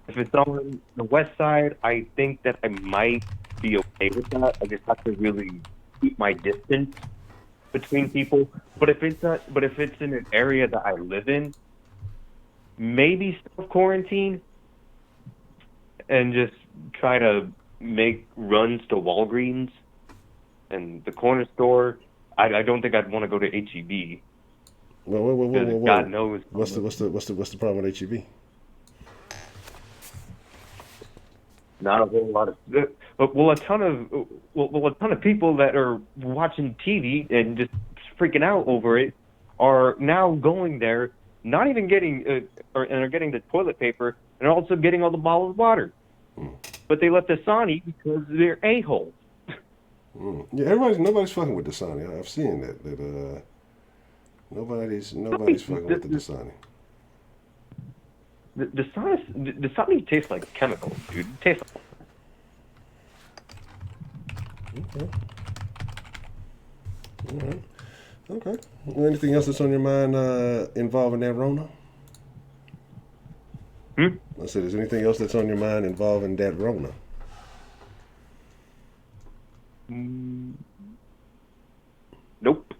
If it's on the west side, I think that I might be okay with that. I just have to really keep my distance between people. But if it's in an area that I live in, maybe self-quarantine and just try to make runs to Walgreens and the corner store. I don't think I'd want to go to HEB. Whoa. God knows. What's the problem with HEB? not a whole lot of a ton of people that are watching TV and just freaking out over it are now going there, not even getting and are getting the toilet paper and also getting all the bottled water. But they left Dasani because they're a-holes. Yeah, nobody's fucking with Dasani. I've seen that nobody's fucking with the Dasani. The Dasani tastes like chemicals, dude. It tastes like... Okay. All right. Okay. Well, anything else that's on your mind involving that Rona? I said, is there anything else that's on your mind involving that Rona? Nope.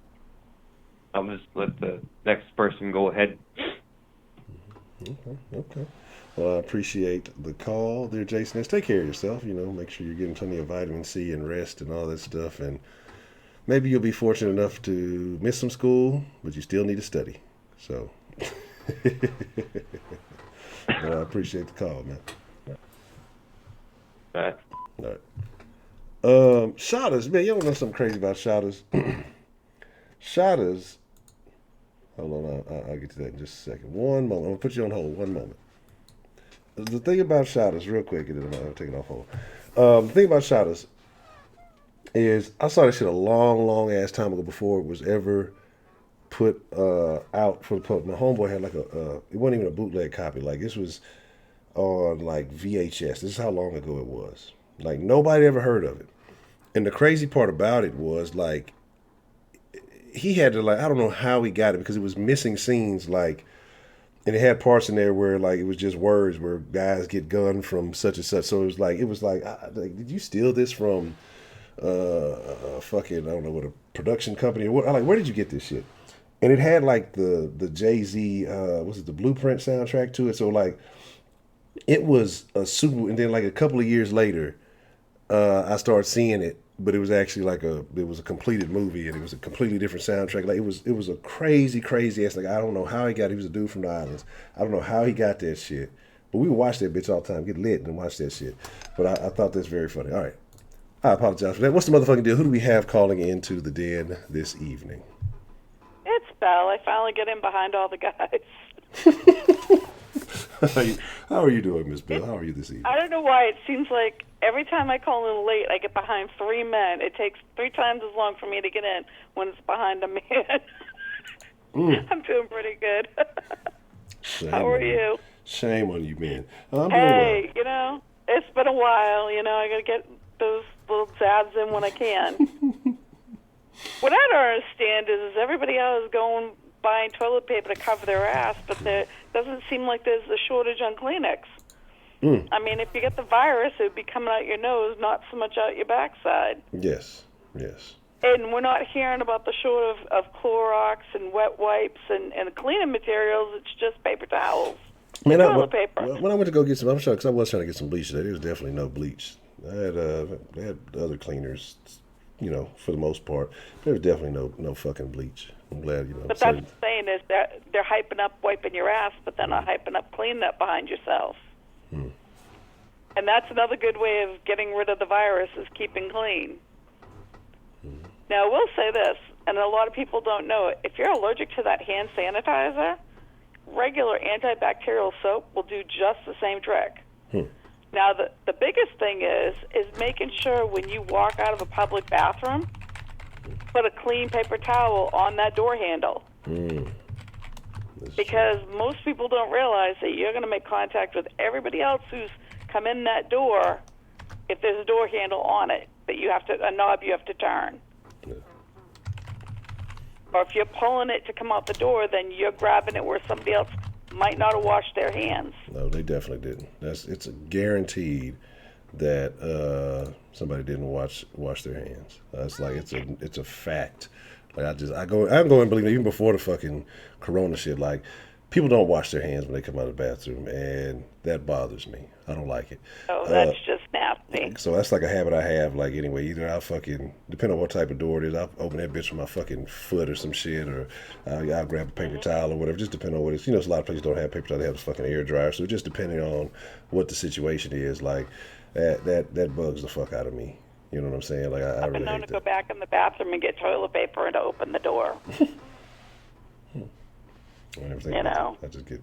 I'll just let the next person go ahead. Okay. Well, I appreciate the call there, Jason. Let's take care of yourself. Make sure you're getting plenty of vitamin C and rest and all that stuff. And maybe you'll be fortunate enough to miss some school, but you still need to study. So, I appreciate the call, man. All right. Shotters, man, you don't know something crazy about shotters. Shotters, hold on, I'll get to that in just a second. One moment, I'm going to put you on hold, one moment. The thing about shotters, real quick, and then I'll take it off hold. The thing about shotters is, I saw this shit a long ass time ago before it was ever put out for the public. My homeboy had like it wasn't even a bootleg copy, like this was on like VHS. This is how long ago it was. Like nobody ever heard of it. And the crazy part about it was like he had to I don't know how he got it because it was missing scenes and it had parts in there where like it was just words where guys get gunned from such and such. So it was like did you steal this from fucking I don't know what a production company or what? Where did you get this shit? And it had like the Jay-Z was it the Blueprint soundtrack to it? So like it was a super. And then like a couple of years later, I started seeing it, but it was actually it was a completed movie and it was a completely different soundtrack. Like it was a crazy ass. Like I don't know how he got it. He was a dude from the islands. I don't know how he got that shit. But we would watch that bitch all the time, get lit and watch that shit. But I thought that's very funny. All right. I apologize for that. What's the motherfucking deal? Who do we have calling into the den this evening? It's Belle. I finally get in behind all the guys. How are you doing, Miss Belle? How are you this evening? I don't know why. It seems like every time I call in late, I get behind three men. It takes 3 times as long for me to get in when it's behind a man. I'm doing pretty good. How are you? Shame on you, man. I'm hey, doing well. It's been a while. I got to get those little zabs in when I can. What I don't understand is everybody else is going buying toilet paper to cover their ass, but there doesn't seem like there's a shortage on Kleenex. I mean, if you get the virus, it would be coming out your nose, not so much out your backside. Yes. And we're not hearing about the short of Clorox and wet wipes and cleaning materials. It's just paper towels. Man, toilet paper. When I went to go get some, I'm sure because I was trying to get some bleach today. There was definitely no bleach. They had other cleaners, for the most part. There was definitely no fucking bleach. I'm glad, But that's what I'm saying is that they're hyping up wiping your ass, but they're not hyping up cleaning up behind yourself. And that's another good way of getting rid of the virus is keeping clean. Now, I will say this, and a lot of people don't know it. If you're allergic to that hand sanitizer, regular antibacterial soap will do just the same trick. Now, the biggest thing is making sure when you walk out of a public bathroom, put a clean paper towel on that door handle. Because most people don't realize that you're going to make contact with everybody else who's come in that door if there's a door handle on it that a knob you have to turn. Yeah. Or if you're pulling it to come out the door, then you're grabbing it where somebody else might not have washed their hands. No, they definitely didn't. It's guaranteed that somebody didn't wash their hands. It's like it's a fact. Like I'm going to believe it even before the fucking corona shit. Like people don't wash their hands when they come out of the bathroom, and that bothers me. I don't like it. Oh, that's just nasty. So that's like a habit I have. Like anyway, either I'll fucking, depending on what type of door it is, I'll open that bitch with my fucking foot or some shit, or I'll grab a paper towel or whatever. Just depending on what it's. You know, a lot of places don't have paper towel; they have a fucking air dryer. So just depending on what the situation is, like that bugs the fuck out of me. You know what I'm saying? Like I I've been really known hate to that. go back in the bathroom and get toilet paper and to open the door. And everything. You know. I just get.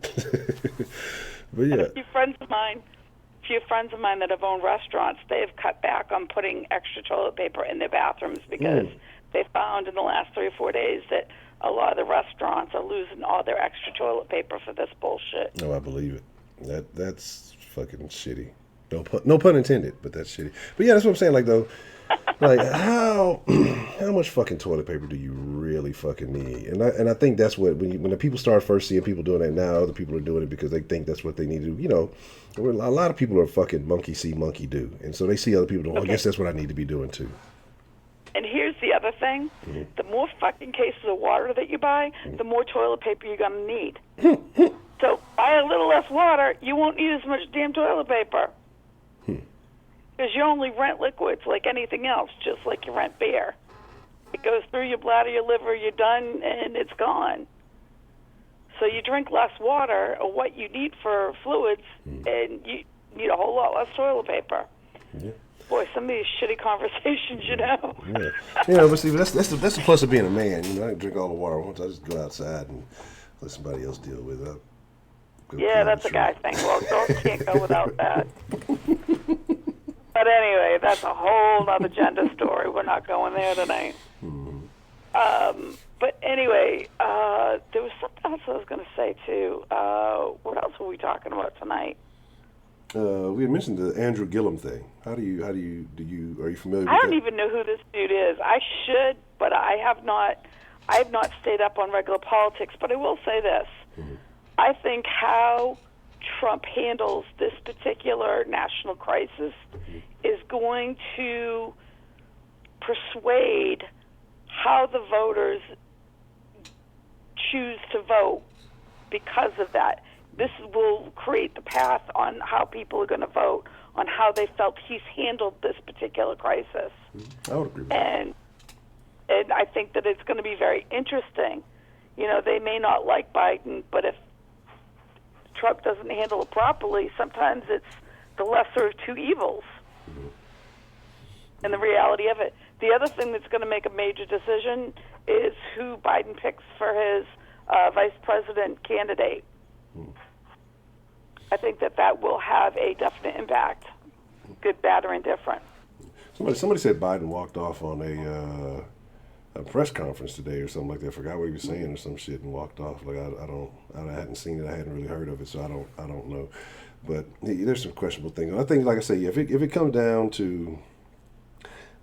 But yeah. And a few friends of mine that have owned restaurants, they've cut back on putting extra toilet paper in their bathrooms because they found in the last 3 or 4 days that a lot of the restaurants are losing all their extra toilet paper for this bullshit. No, I believe it. That's fucking shitty. No pun intended, but that's shitty. But yeah, that's what I'm saying. Like though, like how much fucking toilet paper do you really fucking need? And I think that's what when the people start first seeing people doing that now, other people are doing it because they think that's what they need to do. You know, a lot of people are fucking monkey see, monkey do, and so they see other people doing. Well, I guess that's what I need to be doing too. And here's the other thing: the more fucking cases of water that you buy, the more toilet paper you're gonna need. So buy a little less water, you won't need as much damn toilet paper. Because you only rent liquids like anything else, just like you rent beer. It goes through your bladder, your liver, you're done, and it's gone. So you drink less water, or what you need for fluids, and you need a whole lot less toilet paper. Yeah. Boy, some of these shitty conversations, you know. Yeah. You know, but see, that's the plus of being a man. You know, I can drink all the water once. I just go outside and let somebody else deal with it. Yeah, that's a guy thing. Well, girls can't go without that. But anyway, that's a whole other gender story. We're not going there tonight. But anyway, there was something else I was going to say too. What else were we talking about tonight? We had mentioned the Andrew Gillum thing. Are you familiar with I don't that? even know who this dude is. I should, but I have not stayed up on regular politics. But I will say this: I think how Trump handles this particular national crisis is going to persuade how the voters choose to vote because of that. This will create the path on how people are going to vote, on how they felt he's handled this particular crisis. I would agree with that. And I think that it's going to be very interesting. You know, they may not like Biden, but if Trump doesn't handle it properly, sometimes it's the lesser of two evils. And the reality of it. The other thing that's going to make a major decision is who Biden picks for his vice president candidate. I think that will have a definite impact, good, bad, or indifferent. Somebody said Biden walked off on a press conference today or something like that. I forgot what he was saying or some shit and walked off. Like I hadn't seen it. I hadn't really heard of it, so I don't know. But there's some questionable things. I think, like I say, if it comes down to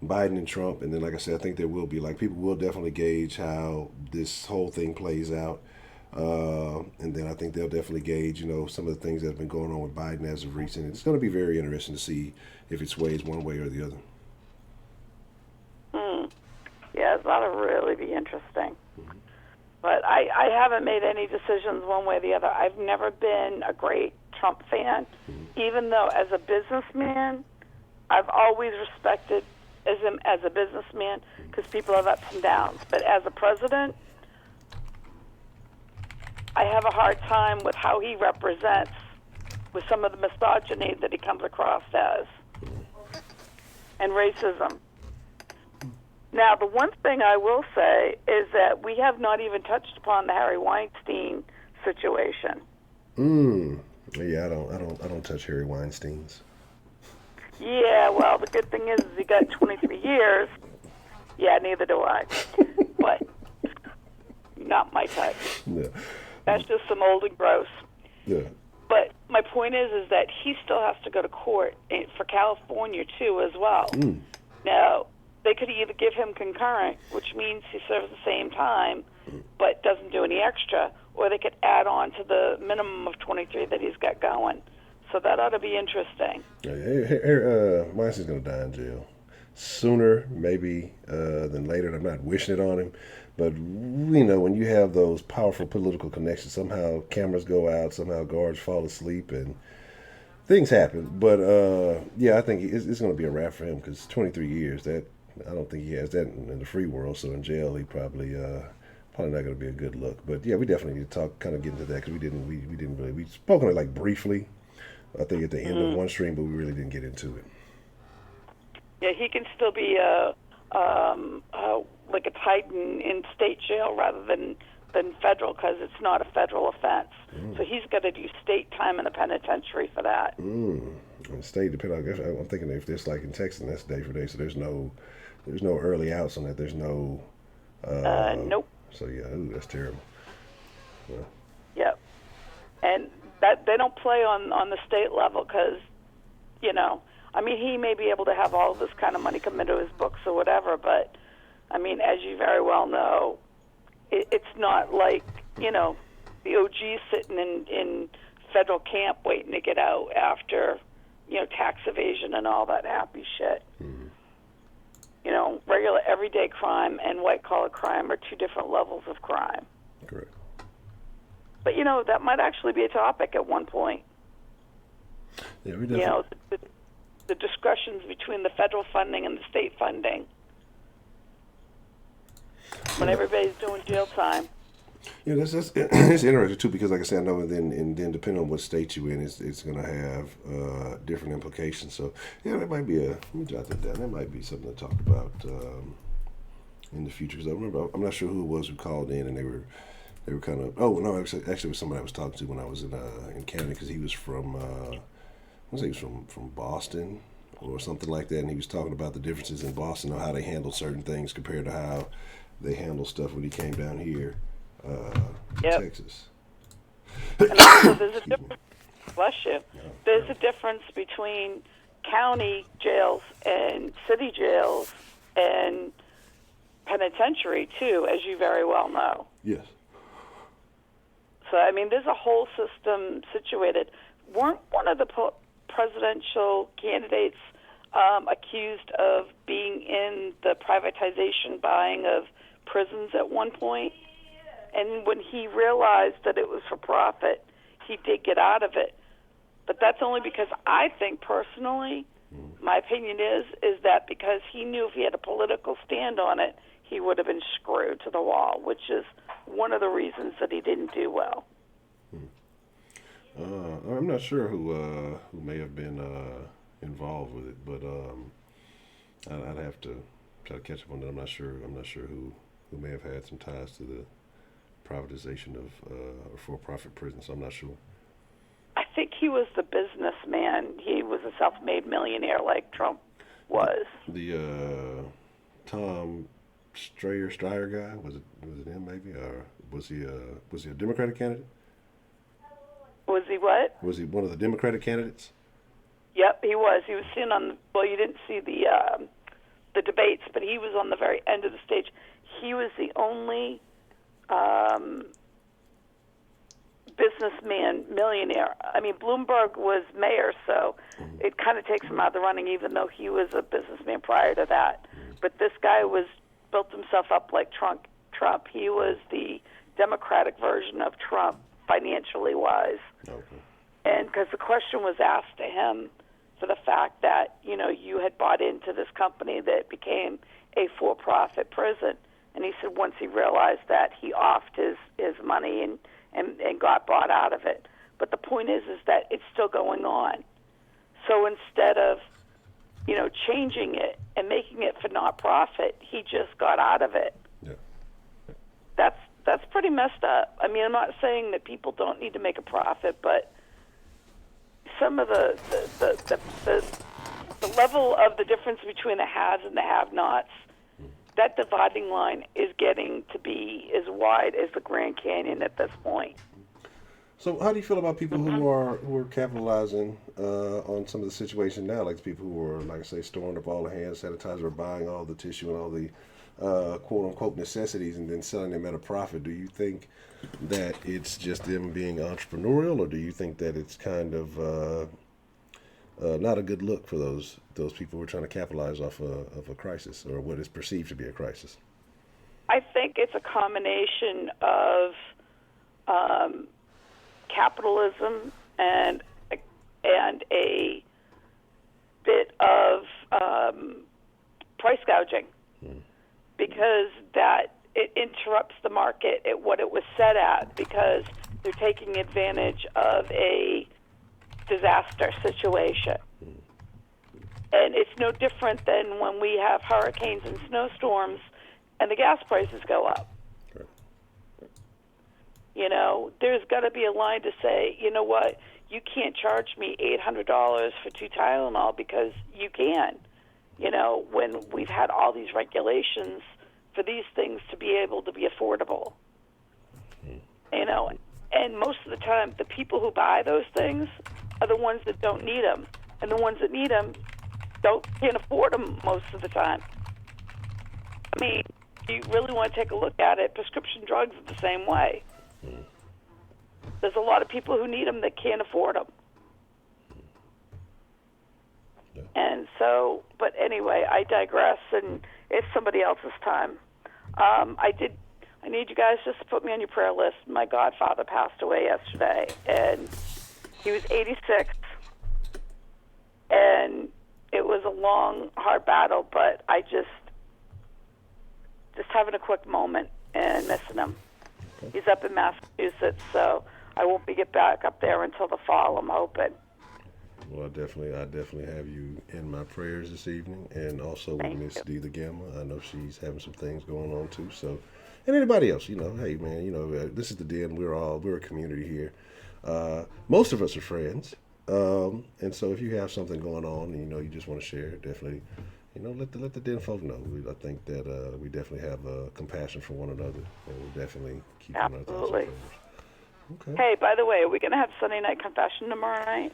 Biden and Trump, and then like I said, I think there will be people will definitely gauge how this whole thing plays out. And then I think they'll definitely gauge, some of the things that have been going on with Biden as of recent. It's going to be very interesting to see if it sways one way or the other. Yeah, that'll really be interesting. But I haven't made any decisions one way or the other. I've never been a great Trump fan, even though as a businessman, I've always respected him as a businessman because people have ups and downs. But as a president, I have a hard time with how he represents, with some of the misogyny that he comes across as, and racism. Now, the one thing I will say is that we have not even touched upon the Harry Weinstein situation. Yeah, I don't touch Harry Weinstein's. Yeah, well, the good thing is he got 23 years. Yeah, neither do I. But not my type. Yeah. That's just some old and gross. Yeah. But my point is that he still has to go to court for California, too, as well. Now, they could either give him concurrent, which means he serves the same time, but doesn't do any extra, or they could add on to the minimum of 23 that he's got going. So that ought to be interesting. Weinstein's going to die in jail. Sooner, maybe, than later. I'm not wishing it on him, But when you have those powerful political connections, somehow cameras go out, somehow guards fall asleep, and things happen. But yeah, I think it's going to be a wrap for him because 23 years. That I don't think he has that in the free world. So in jail, he probably not going to be a good look. But yeah, we definitely need to talk, kind of get into that because we didn't really, we spoke on it like briefly. I think at the end of one stream, but we really didn't get into it. Yeah, he can still be like a titan in state jail rather than federal because it's not a federal offense. So he's got to do state time in the penitentiary for that. And state depending. I guess I'm thinking if this like in Texas, that's day for day. So there's no early outs on that. There's no. Nope. So yeah, that's terrible. Yeah. Yep. And that they don't play on the state level because, I mean, he may be able to have all this kind of money come into his books or whatever, but I mean, as you very well know, it's not like, the OG sitting in federal camp waiting to get out after, tax evasion and all that happy shit. Regular everyday crime and white-collar crime are two different levels of crime. Correct. But, that might actually be a topic at one point. Yeah, we definitely. The discussions between the federal funding and the state funding when everybody's doing jail time. Yeah, that's it's interesting too because, like I said, I know, and then depending on what state you're in, it's going to have different implications. So yeah, that might be let me jot that down. That might be something to talk about in the future. Because I remember, I'm not sure who it was who called in, and they were kind of. Oh no, actually, it was somebody I was talking to when I was in Canada because he was from. I was he was from Boston or something like that, and he was talking about the differences in Boston or how they handle certain things compared to how they handle stuff when he came down here in Texas. And also, there's a difference. Bless you. There's a difference between county jails and city jails and penitentiary too, as you very well know. Yes. So I mean, there's a whole system situated. Weren't one of the presidential candidates accused of being in the privatization buying of prisons at one point? And when he realized that it was for profit, he did get out of it. But that's only because I think personally, my opinion is that because he knew if he had a political stand on it, he would have been screwed to the wall, which is one of the reasons that he didn't do well. I'm not sure who may have been involved with it, but I'd have to try to catch up on that. I'm not sure who may have had some ties to the privatization of a for-profit prison. So I'm not sure. I think he was the businessman. He was a self-made millionaire like Trump was. The Tom Steyer guy, was it him maybe, or was he a Democratic candidate? Was he what? Was he one of the Democratic candidates? Yep, he was. He was sitting on. Well, you didn't see the debates, but he was on the very end of the stage. He was the only businessman millionaire. I mean, Bloomberg was mayor, so it kind of takes him out of the running, even though he was a businessman prior to that. But this guy built himself up like Trump. He was the Democratic version of Trump, financially wise. Okay. And because the question was asked to him for the fact that, you had bought into this company that became a for-profit prison. And he said once he realized that, he offed his money and got bought out of it. But the point is that it's still going on. So instead of, changing it and making it for not-profit, he just got out of it. Yeah. That's pretty messed up. I mean, I'm not saying that people don't need to make a profit, but some of the level of the difference between the haves and the have-nots, that dividing line is getting to be as wide as the Grand Canyon at this point. So how do you feel about people who are capitalizing on some of the situation now, like the people who are, like I say, storing up all the hand sanitizer, buying all the tissue and all the quote-unquote necessities and then selling them at a profit? Do you think that it's just them being entrepreneurial, or do you think that it's kind of not a good look for those people who are trying to capitalize off of a crisis or what is perceived to be a crisis? I think it's a combination of capitalism and a bit of price gouging, because that it interrupts the market at what it was set at, because they're taking advantage of a disaster situation. And it's no different than when we have hurricanes and snowstorms and the gas prices go up. You know, there's got to be a line to say, you know what, you can't charge me $800 for 2 Tylenol because you can. You know, when we've had all these regulations for these things to be able to be affordable. You know, and most of the time, the people who buy those things are the ones that don't need them. And the ones that need them can't afford them most of the time. I mean, if you really want to take a look at it, prescription drugs are the same way. There's a lot of people who need them that can't afford them. And so, but anyway, I digress, and it's somebody else's time. I need you guys just to put me on your prayer list. My godfather passed away yesterday, and he was 86, and it was a long, hard battle, but I just having a quick moment and missing him. He's up in Massachusetts, so I won't get back up there until the fall, I'm hoping. Well, I definitely have you in my prayers this evening, and also with Miss D the Gamma. I know she's having some things going on too. So, and anybody else, you know, hey man, you know, this is the Den. We're a community here. Most of us are friends, and so if you have something going on, and you know, you just want to share, definitely, you know, let the Den folk know. I think that we definitely have compassion for one another, and we'll definitely keep our thoughts and prayers. Okay. Hey, by the way, are we gonna have Sunday night confession tomorrow night?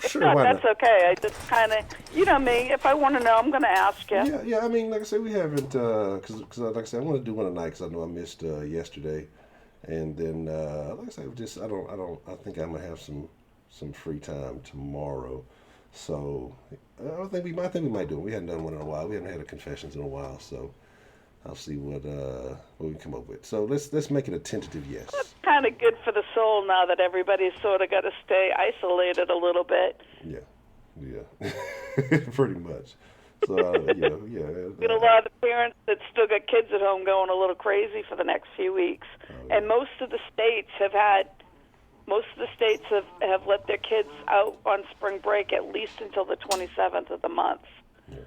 Sure, no, why that's not? okay. I just kind of, you know me, if I want to know, I'm going to ask you. Yeah, I mean, like I said, we haven't, because like I said, I want to do one tonight because I know I missed yesterday. And then, like I said, just, I think I'm going to have some free time tomorrow. So, I think we might do it. We hadn't done one in a while. We haven't had a confessions in a while, so I'll see what we can come up with. So let's make it a tentative yes. That's kind of good for the soul now that everybody's sort of got to stay isolated a little bit. Yeah, pretty much. So yeah. Get a lot of the parents that still got kids at home going a little crazy for the next few weeks, and most of the states have let their kids out on spring break at least until the 27th of the month. Yeah.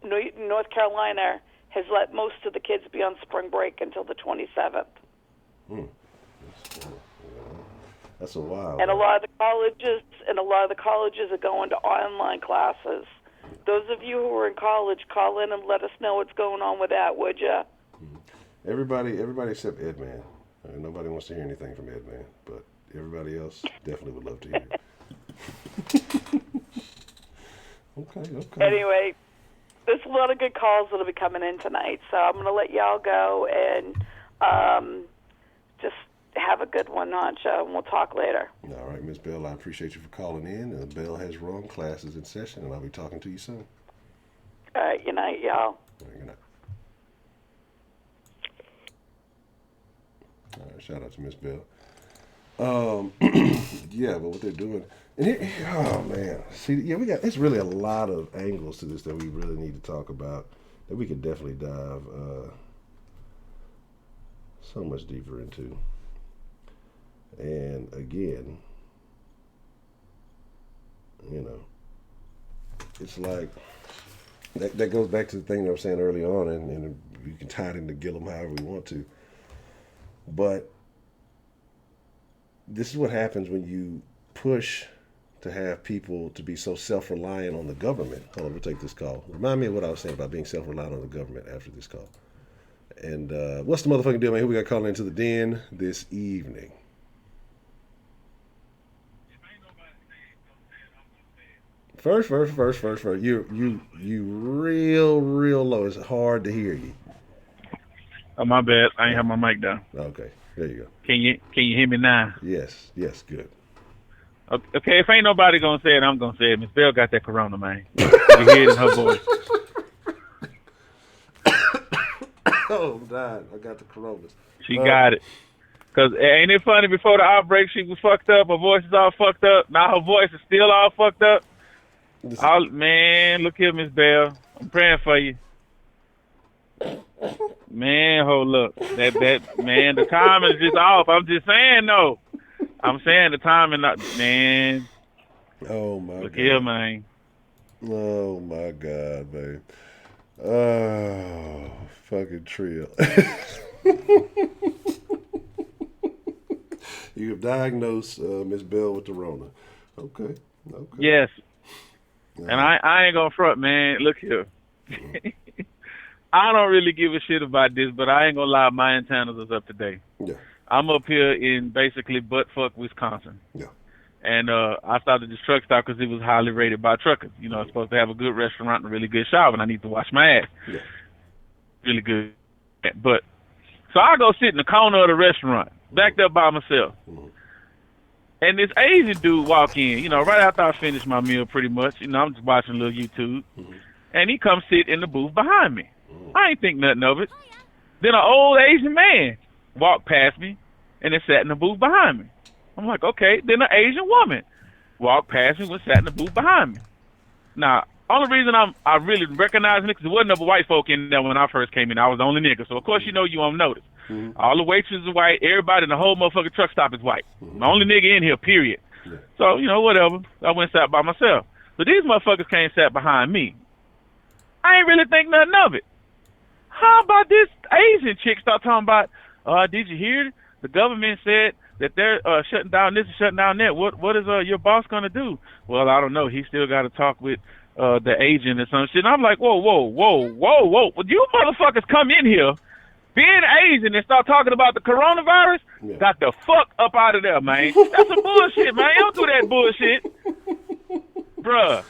North Carolina has let most of the kids be on spring break until the 27th. That's a while. And a lot of the colleges are going to online classes. Those of you who are in college, call in and let us know what's going on with that, would you? Everybody except Ed Man. Nobody wants to hear anything from Ed Man, but everybody else definitely would love to hear it. Okay. Anyway, there's a lot of good calls that'll be coming in tonight, so I'm going to let y'all go and just have a good one, Honcho, and we'll talk later. All right, Miss Bell, I appreciate you for calling in. The bell has rung, class is in session, and I'll be talking to you soon. All right, good night, y'all. All right, good night. All right, shout out to Miss Bell. Yeah, but what they're doing, and oh man, see, yeah, it's really a lot of angles to this that we really need to talk about that we could definitely dive so much deeper into. And again, you know, it's like that goes back to the thing that I was saying early on, and you can tie it into Gillum however we want to. But this is what happens when you push to have people to be so self-reliant on the government. Hold on, we'll take this call. Remind me of what I was saying about being self-reliant on the government after this call. And what's the motherfucking deal, man? Who we got calling into the Den this evening? First. You real low. It's hard to hear you. Oh, my bad. I ain't have my mic down. Okay, there you go. Can you hear me now? Yes, good. Okay, if ain't nobody gonna say it, I'm gonna say it. Miss Bell got that corona, man. You hear it in her voice. Oh, I'm dying. I got the coronas. She got it. Cause ain't it funny? Before the outbreak, she was fucked up. Her voice is all fucked up. Now her voice is still all fucked up. Man, look here, Miss Bell. I'm praying for you. Man, hold up. That man, the timing is just off. I'm just saying though. I'm saying the timing not man. Oh my Look God. here, man. Oh my God, man. Oh, fucking Trill. You have diagnosed Miss Bell with the Rona. Okay. Yes. And I ain't gonna front, man. Look here. I don't really give a shit about this, but I ain't gonna lie, my antennas is up today. Yeah. I'm up here in basically buttfuck Wisconsin. Yeah. And I started this truck stop because it was highly rated by truckers. You know, it's supposed to have a good restaurant and a really good shower, and I need to wash my ass. Yeah. Really good. But so I go sit in the corner of the restaurant, backed up by myself. Mm-hmm. And this Asian dude walk in, you know, right after I finish my meal pretty much. You know, I'm just watching a little YouTube. Mm-hmm. And he comes sit in the booth behind me. I ain't think nothing of it. Then an old Asian man walked past me and then sat in the booth behind me. I'm like, okay. Then an Asian woman walked past me and sat in the booth behind me. Now, only reason I really recognize him because there wasn't no white folk in there when I first came in. I was the only nigga. So, of course, you know you won't notice. Mm-hmm. All the waitresses are white. Everybody in the whole motherfucking truck stop is white. Mm-hmm. The only nigga in here, period. Yeah. So, you know, whatever. I went and sat by myself. But these motherfuckers came and sat behind me. I ain't really think nothing of it. How about this Asian chick start talking about, did you hear it? The government said that they're shutting down this and shutting down that. What is your boss going to do? Well, I don't know. He still got to talk with the agent or some shit. And I'm like, whoa. Well, you motherfuckers come in here being Asian and start talking about the coronavirus? Yeah. Got the fuck up out of there, man. That's some bullshit, man. Don't do that bullshit. Bruh.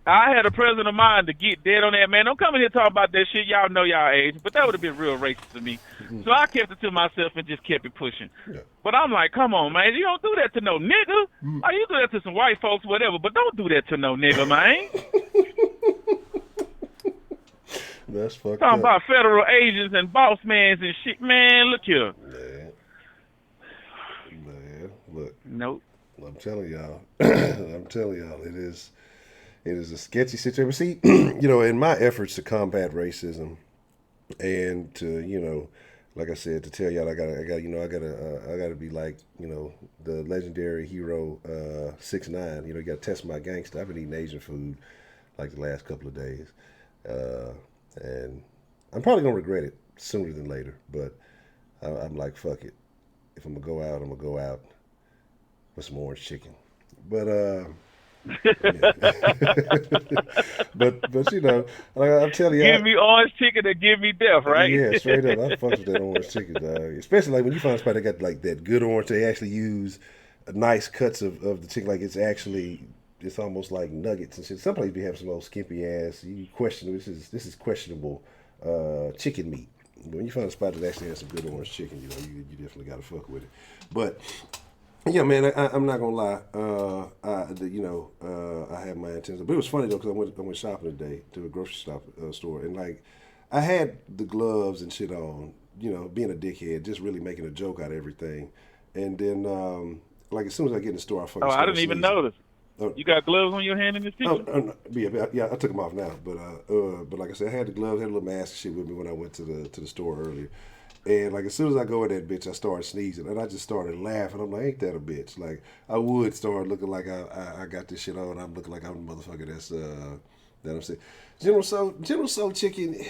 I had a president of mine to get dead on that, man. Don't come in here talking about that shit. Y'all know y'all age, but that would have been real racist to me. Mm-hmm. So I kept it to myself and just kept it pushing. Yeah. But I'm like, come on, man. You don't do that to no nigga. Mm-hmm. Or you do that to some white folks, whatever, but don't do that to no nigga, man. That's fucked talking up. About federal agents and boss mans and shit. Man, look here. Man, look. Nope. I'm telling y'all. It is a sketchy situation. See, you know, in my efforts to combat racism and to, you know, like I said, to tell y'all I gotta be like, you know, the legendary hero 6ix9ine. You know, you gotta test my gangster. I've been eating Asian food like the last couple of days, and I'm probably gonna regret it sooner than later. But I'm like, fuck it. If I'm gonna go out, I'm gonna go out with some orange chicken. But but you know, I'm telling you, give me orange chicken or give me death, right? Yeah, straight up. I fucks with that orange chicken, dog. Especially like when you find a spot that got like that good orange. They actually use nice cuts of the chicken. Like it's almost like nuggets and shit. Some places be having some old skimpy ass. You question this is questionable chicken meat. But when you find a spot that actually has some good orange chicken, you know, you definitely got to fuck with it. But yeah, man, I'm not gonna lie. I had my intentions, but it was funny though because I went shopping today to a grocery store, and like I had the gloves and shit on, you know, being a dickhead, just really making a joke out of everything, and then like as soon as I get in the store, I didn't even notice. You got gloves on your hand in this picture? Yeah, I took them off now, but like I said, I had the gloves, had a little mask and shit with me when I went to the store earlier. And like as soon as I go in that bitch, I started sneezing, and I just started laughing. I'm like, ain't that a bitch? Like I would start looking like I got this shit on. I'm looking like I'm the motherfucker that's that I'm saying. General Soul Chicken,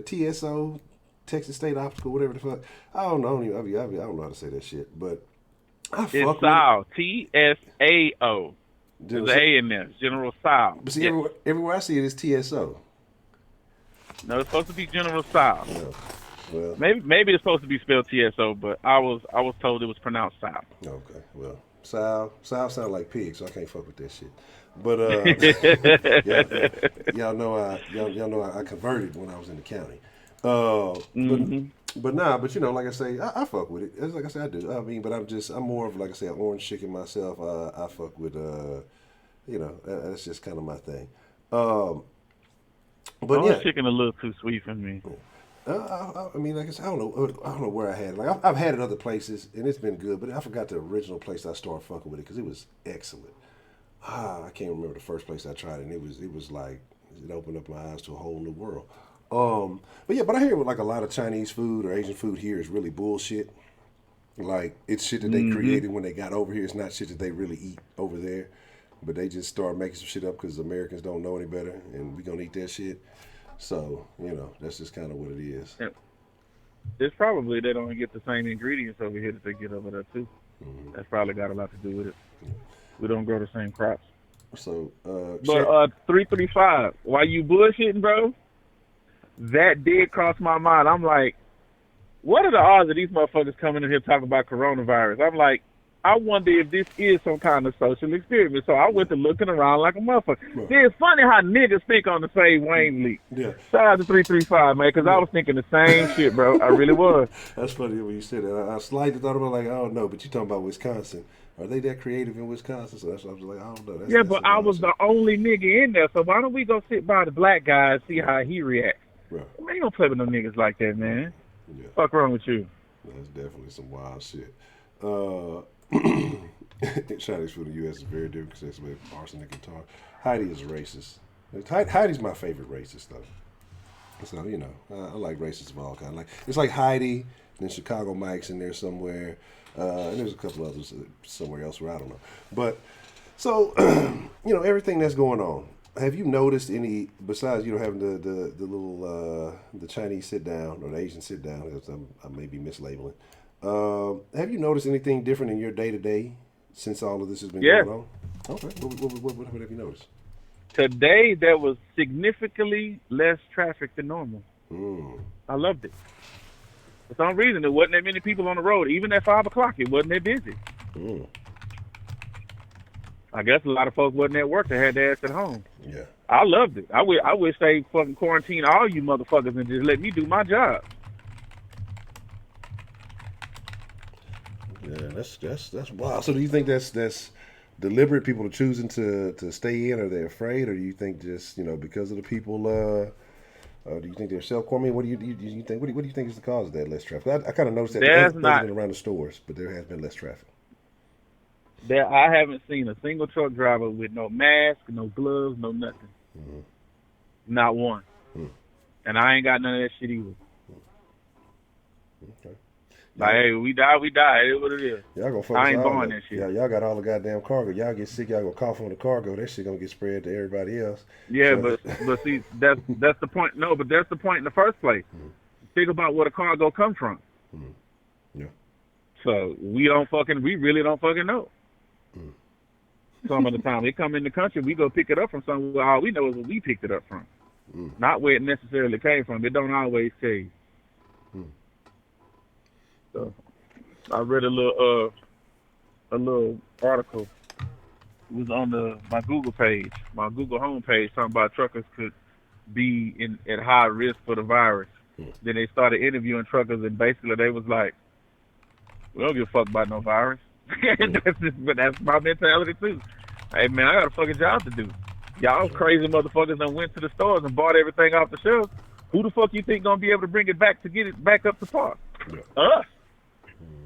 TSO, Texas State Optical, whatever the fuck. I don't know. I don't know how to say that shit, but I fuck it's with Sao. TSAO. There's an A in there. General Sao. But see, everywhere I see it is TSO. No, it's supposed to be General Sao. Yeah. Well, maybe it's supposed to be spelled TSO, but I was told it was pronounced Sao. Okay, well, Sao sounds like pig, so I can't fuck with that shit. But y'all know I converted when I was in the county. But you know, like I say, I fuck with it. It's like I say, I do. I mean, but I'm more of like I say, an orange chicken myself. I fuck with you know, that's just kind of my thing. But Oh, yeah, chicken a little too sweet for me. I mean, like I said, I don't know where I had it. Like I've had it other places, and it's been good. But I forgot the original place I started fucking with it because it was excellent. I can't remember the first place I tried it, and it was like it opened up my eyes to a whole new world. But yeah, but I hear with like a lot of Chinese food or Asian food here is really bullshit. Like it's shit that they created when they got over here. It's not shit that they really eat over there, but they just start making some shit up because Americans don't know any better, and we gonna eat that shit. So that's just kind of what it is. Yeah. It's probably they don't get the same ingredients over here that they get over there too. That's probably got a lot to do with it. We don't grow the same crops. So, but 335. While you bullshitting, bro, that did cross my mind. I'm like, what are the odds of these motherfuckers coming in here talking about coronavirus? I'm like, I wonder if this is some kind of social experiment. So I went to looking around like a motherfucker. Right. It's funny how niggas think on the same wavelength. Yeah. Shout out to 335, man, because I was thinking the same shit, bro. I really was. That's funny when you said that. I slightly thought about like, I don't know, but you talking about Wisconsin. Are they that creative in Wisconsin? So that's what I was like, I don't know. That's but I was the only nigga in there, so why don't we go sit by the black guy and see how he reacts? Right. Man, you don't play with no niggas like that, man. Yeah. Fuck wrong with you? That's definitely some wild shit. Chinese food in the U.S. is very different because that's with arsenic and tar. Heidi is racist. Heidi's my favorite racist, though. So, I like racists of all kinds. Like it's like Heidi, then Chicago Mike's in there somewhere. And there's a couple others somewhere else where I don't know. But, so, everything that's going on. Have you noticed any, besides, having the little, the Chinese sit down or the Asian sit down, because I may be mislabeling. Have you noticed anything different in your day-to-day since all of this has been going on? Okay. What have you noticed? Today, there was significantly less traffic than normal. I loved it. For some reason, there wasn't that many people on the road. Even at 5 o'clock, it wasn't that busy. I guess a lot of folks wasn't at work. They had their ass at home. Yeah. I loved it. I wish they fucking quarantine all you motherfuckers and just let me do my job. Yeah, that's wild. So do you think that's deliberate? People are choosing to stay in, or they're afraid, or do you think just because of the people? Do you think they're self-quarantining? What do you think? What do you think is the cause of that less traffic? I kind of noticed that there's been around the stores, but there has been less traffic. I haven't seen a single truck driver with no mask, no gloves, no nothing. Not one. And I ain't got none of that shit either. Okay. Like, hey, we die. It is what it is. Y'all gonna focus. I ain't buying that shit. Y'all got all the goddamn cargo. Y'all get sick, y'all gonna cough on the cargo. That shit gonna get spread to everybody else. Yeah, so. but see, that's the point. No, but that's the point in the first place. Think about where the cargo comes from. Yeah. So we really don't fucking know. Some of the time they come in the country, we go pick it up from somewhere. All we know is where we picked it up from, not where it necessarily came from. It don't always say. So I read a little article. It was on my Google page, my Google homepage, talking about truckers could be at high risk for the virus. Then they started interviewing truckers, and basically they was like, "We don't give a fuck about no virus." But that's my mentality too. Hey man, I got a fucking job to do. Y'all crazy motherfuckers done went to the stores and bought everything off the shelves. Who the fuck you think gonna be able to bring it back to get it back up to par? Us.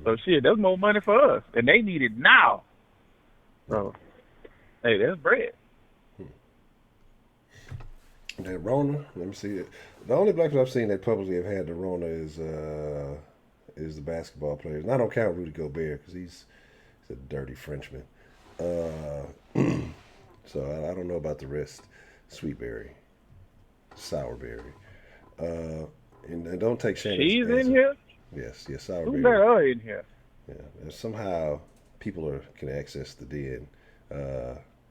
So shit, that's more money for us, and they need it now. So, hey, that's bread. That Rona, let me see it. The only black people I've seen that publicly have had the Rona is the basketball players. And I don't count Rudy Gobert because he's a dirty Frenchman. So I don't know about the rest. Sweetberry, Sourberry, and don't take Shannon. She's in here. Yes, Sourberry. Who's that in here? Yeah, somehow people can access the den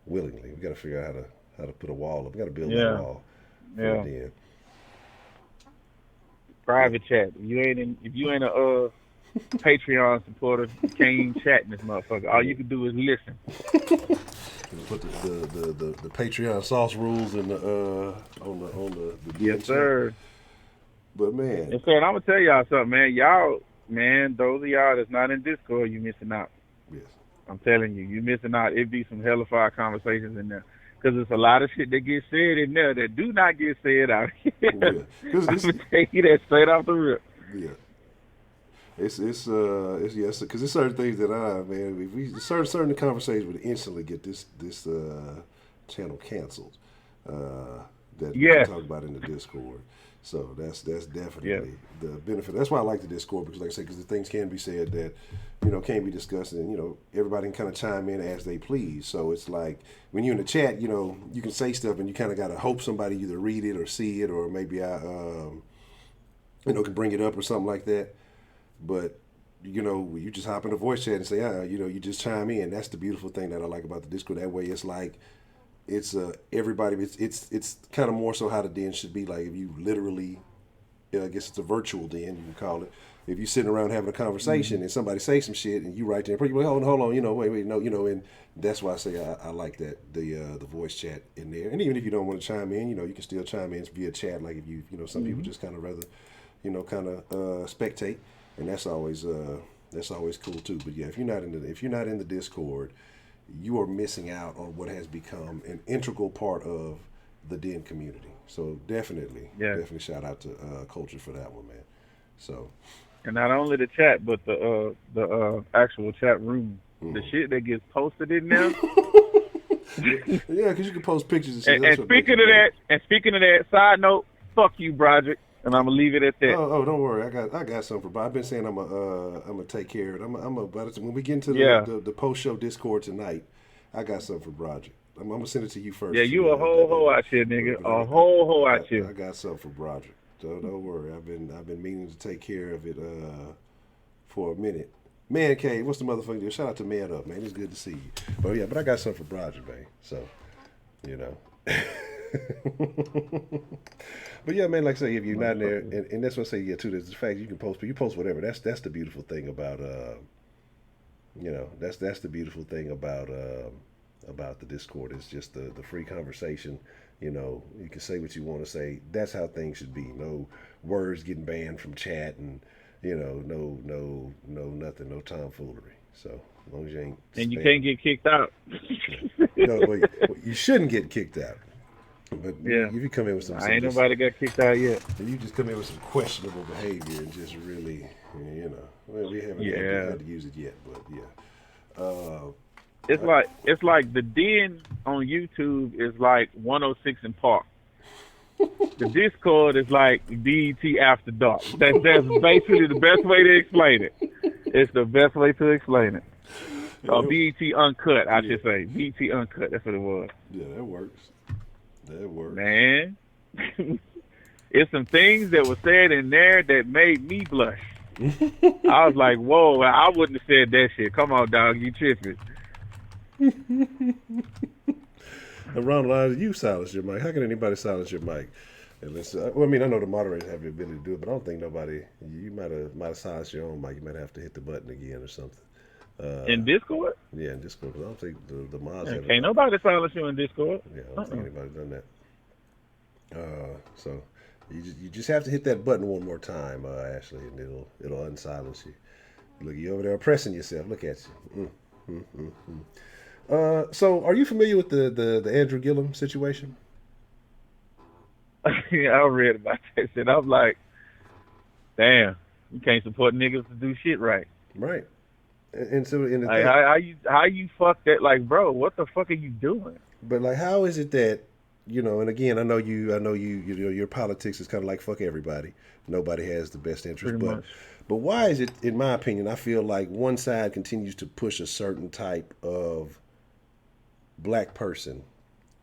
willingly. We got to figure out how to put a wall up. We got to build a wall for the den. Private chat. If you ain't a Patreon supporter, you can't even chat in this motherfucker. All you can do is listen. Put the Patreon sauce rules in on the yes sir. But man, and so I'm gonna tell y'all something, man. Those of y'all that's not in Discord, you missing out. Yes, I'm telling you, you missing out. It'd be some hellified conversations in there. Because there's a lot of shit that gets said in there that do not get said out here. Yeah. I'm going to tell you that straight off the rip. Yeah. It's yes, because there's certain things that if we certain conversations would instantly get this channel canceled. That we can talk about in the Discord. So that's definitely the benefit. That's why I like the Discord, because, like I said, because the things can be said that can't be discussed, and everybody can kind of chime in as they please. So it's like when you're in the chat, you can say stuff, and you kind of got to hope somebody either read it or see it, or maybe I can bring it up or something like that. But you just hop in the voice chat and say, you just chime in. That's the beautiful thing that I like about the Discord. That way, it's like it's everybody. It's kind of more so how the den should be. Like if you literally, I guess it's a virtual den, you can call it. If you're sitting around having a conversation and somebody say some shit and you right there, you're like, hold on, wait, no, and that's why I say I like that the voice chat in there. And even if you don't want to chime in, you can still chime in via chat. Like if some people just kind of rather, spectate. And that's always cool too. But yeah, if you're not in the Discord, you are missing out on what has become an integral part of the Den community. So definitely shout out to Culture for that one, man. So, and not only the chat, but the actual chat room, the shit that gets posted in there. Yeah, because you can post pictures and shit. And speaking of that, side note, fuck you, Broderick. And I'm gonna leave it at that. Oh, don't worry. I got something for Bob. I've been saying I'm gonna take care of it. When we get into the post show Discord tonight, I got something for Broderick. I'm gonna send it to you first. Yeah, you a whole hoe out here, nigga. A whole hoe out here. I got something for Broderick. Don't worry. I've been meaning to take care of it for a minute. Man Cave, what's the motherfucker deal? Shout out to Man Up, man. It's good to see you. But I got something for Broderick, man. So, But yeah, man, like I say, if you're not in there, and that's what I say, too, there's the fact you can post, but you post whatever. That's the beautiful thing about, that's the beautiful thing about the Discord. It's just the free conversation. You can say what you want to say. That's how things should be. No words getting banned from chat, and no nothing, no tomfoolery. So as long as you ain't. And you can't get kicked out. You shouldn't get kicked out. But if you come in with ain't nobody got kicked out yet. You just come in with some questionable behavior and just really, we haven't had to use it yet, but yeah. It's like the Den on YouTube is like 106 in Park. The Discord is like BET After Dark. That's basically the best way to explain it. It's the best way to explain it. Or BET Uncut, I should say. BET Uncut, that's what it was. Yeah, that works. Man, it's some things that were said in there that made me blush. I was like, whoa, I wouldn't have said that shit. Come on, dog, you tripping. Around the lines, you silence your mic. How can anybody silence your mic? Unless, I know the moderators have the ability to do it, but I don't think nobody. You might have silenced your own mic. You might have to hit the button again or something. In Discord? Yeah, in Discord. Because I don't think the mods have. Can't nobody silence you in Discord. Yeah, I don't think anybody's done that. So you just have to hit that button one more time, Ashley, and it'll unsilence you. Look, you over there oppressing yourself. Look at you. So are you familiar with the Andrew Gillum situation? Yeah, I read about that shit. I'm like, damn, you can't support niggas to do shit right. Right. And so like, how you fuck that? Like, bro, what the fuck are you doing? But like, how is it that and again, I know your politics is kind of like fuck everybody. Nobody has the best interest, but why is it? In my opinion, I feel like one side continues to push a certain type of black person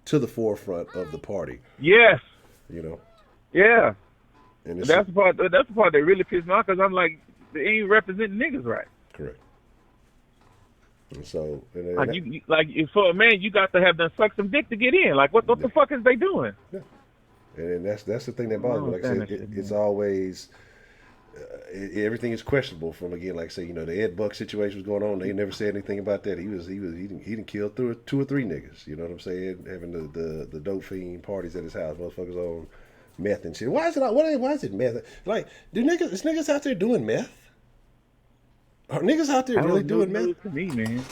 to the forefront of the party. Yes. Yeah. And that's the part that really pissed me off, because I'm like, they ain't representing niggas right. Correct. And so, for a man, you got to have them suck some dick to get in. Like, what the fuck is they doing? Yeah. And that's the thing that bothers me. Like I said, it's always everything is questionable. From again, like I say, the Ed Buck situation was going on. They never said anything about that. He didn't kill 2 or 3 niggas. You know what I'm saying? Having the dope fiend parties at his house, motherfuckers on meth and shit. Why is it meth? Like, is niggas out there doing meth? Are niggas out there really doing meth? To me, man.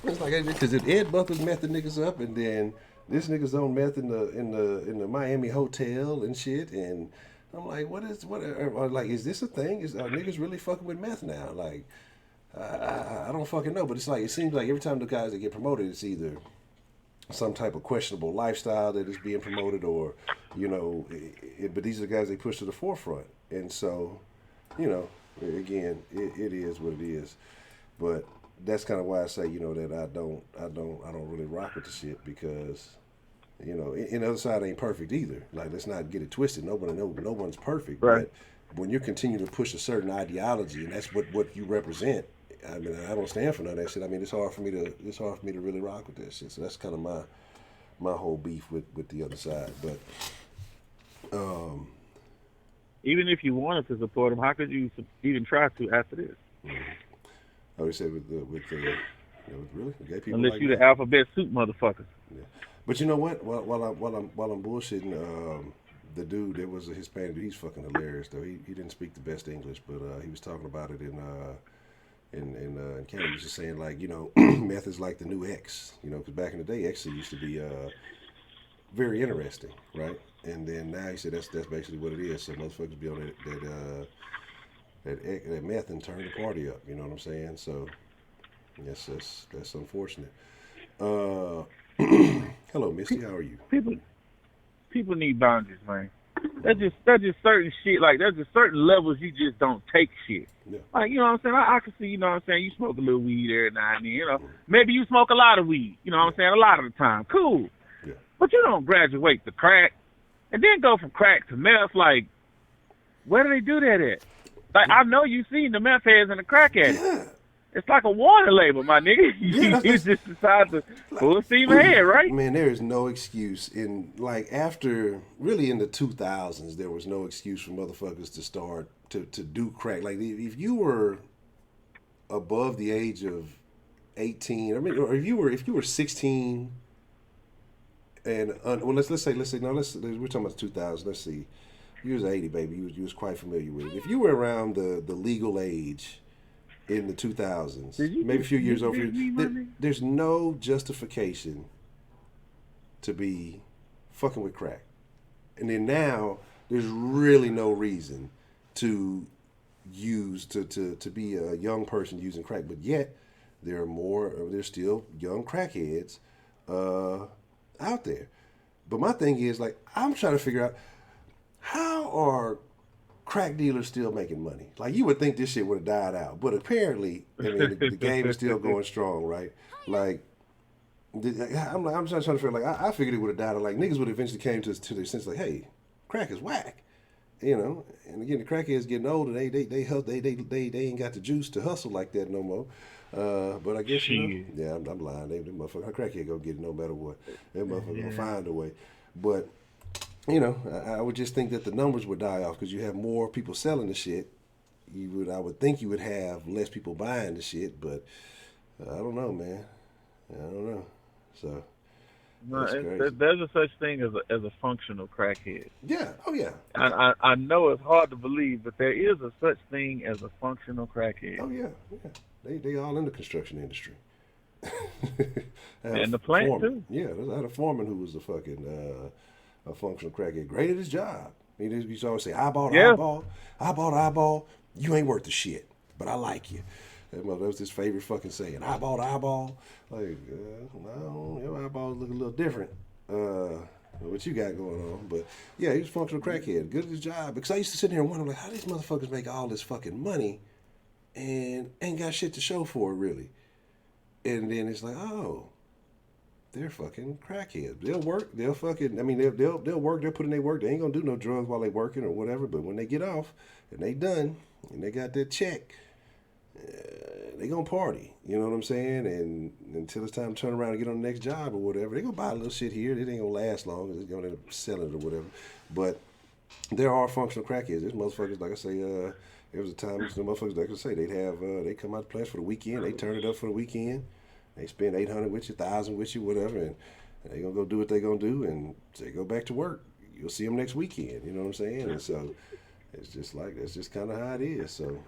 It's like, because Ed Buck was mething niggas up, and then This nigga's on meth in the Miami hotel and shit, and I'm like, like, is this a thing? Are niggas really fucking with meth now? Like, I don't fucking know, but it's like, it seems like every time the guys that get promoted, it's either some type of questionable lifestyle that is being promoted, or, you know, but these are the guys they push to the forefront, and so, you know, again, it is what it is, but that's kind of why I say, you know, that I don't really rock with the shit, because, you know, and the other side ain't perfect either. Like, let's not get it twisted. No one's perfect, Right. but when you're continuing to push a certain ideology, and that's what you represent. I mean, I don't stand for none of that shit. I mean, it's hard for me to really rock with that shit. So that's kind of my whole beef with the other side. But Even if you wanted to support him, how could you even try to after this? I always said with really the gay people. Unless like you that. the alphabet soup motherfuckers. Yeah. But you know what? While I'm bullshitting, the dude that was a Hispanic dude, he's fucking hilarious though. He didn't speak the best English, but he was talking about it in Canada. He was just saying, like, you know, meth is like the new X, you know, because back in the day, X used to be very interesting, right? And then now he said that's basically what it is. So motherfuckers be on that meth and turn the party up. You know what I'm saying? So yes, that's unfortunate. Hello, Misty. How are you? People need boundaries, man. That's just certain shit. Like, there's just certain levels you just don't take shit. Yeah. Like, you know what I'm saying? I can see, you know what I'm saying, you smoke a little weed every now and then, you know. Maybe you smoke a lot of weed, you know what I'm saying, a lot of the time. Cool. Yeah. But you don't graduate to crack and then go from crack to meth. Like, where do they do that at? Like, I know you've seen the meth heads and the crack addicts. Yeah. It's like a warning label, my nigga. Yeah, You just decide to full steam ahead, right? Man, there is no excuse like, after really in the 2000s, there was no excuse for motherfuckers to start to do crack. Like, if you were above the age of 18, I mean, or if you were 16, and well, let's say no, we're talking about 2000. Let's see, you was 80, baby. You was quite familiar with it. If you were around the legal age in the 2000s, maybe a few years over, there's no justification to be fucking with crack. And then now there's really no reason to be a young person using crack, but yet there's still young crackheads out there. But my thing is, like, I'm trying to figure out, how are crack dealers still making money? Like, you would think this shit would have died out, but apparently, I mean, the game is still going strong, right? Like, I'm just trying to figure, like, I figured it would have died out. Like, niggas would eventually came to their sense, like, hey, crack is whack, you know. And again, the crackheads getting older, they ain't got the juice to hustle like that no more. But I guess, you know, yeah, I'm lying. They motherfucker, crackhead gonna get it no matter what. That motherfucker gonna find a way. But, you know, I would just think that the numbers would die off because you have more people selling the shit. I would think you would have less people buying the shit, but I don't know, man. I don't know. So no, there's a such thing as a functional crackhead. Yeah. Oh yeah. I know it's hard to believe, but there is a such thing as a functional crackhead. Oh yeah. Yeah. They all in the construction industry. And the plant too. Yeah, I had a foreman who was a fucking a functional crackhead, great at his job. He used to always say, I bought eyeball, you ain't worth the shit, but I like you. That was his favorite fucking saying. I bought eyeball. Like, no, your eyeballs look a little different. What you got going on? But yeah, he was a functional crackhead, good at his job. Because I used to sit here and wonder, like, how these motherfuckers make all this fucking money and ain't got shit to show for it, really. And then it's like, oh, they're fucking crackheads. They'll work. They'll fucking. I mean, they'll work. They'll put in their work. They ain't gonna do no drugs while they working or whatever. But when they get off and they done and they got that check, they gonna party. You know what I'm saying? And until it's time to turn around and get on the next job or whatever, they gonna buy a little shit here. It ain't gonna last long. It's gonna end up selling it or whatever. But there are functional crackheads. There's motherfuckers, like I say. There was a time some motherfuckers, like I say, they'd have they come out to plants for the weekend. They turn it up for the weekend. They spend 800 with you, 1,000 with you, whatever, and they gonna go do what they gonna do, and they go back to work. You'll see them next weekend. You know what I'm saying? And so it's just like that's just kind of how it is. So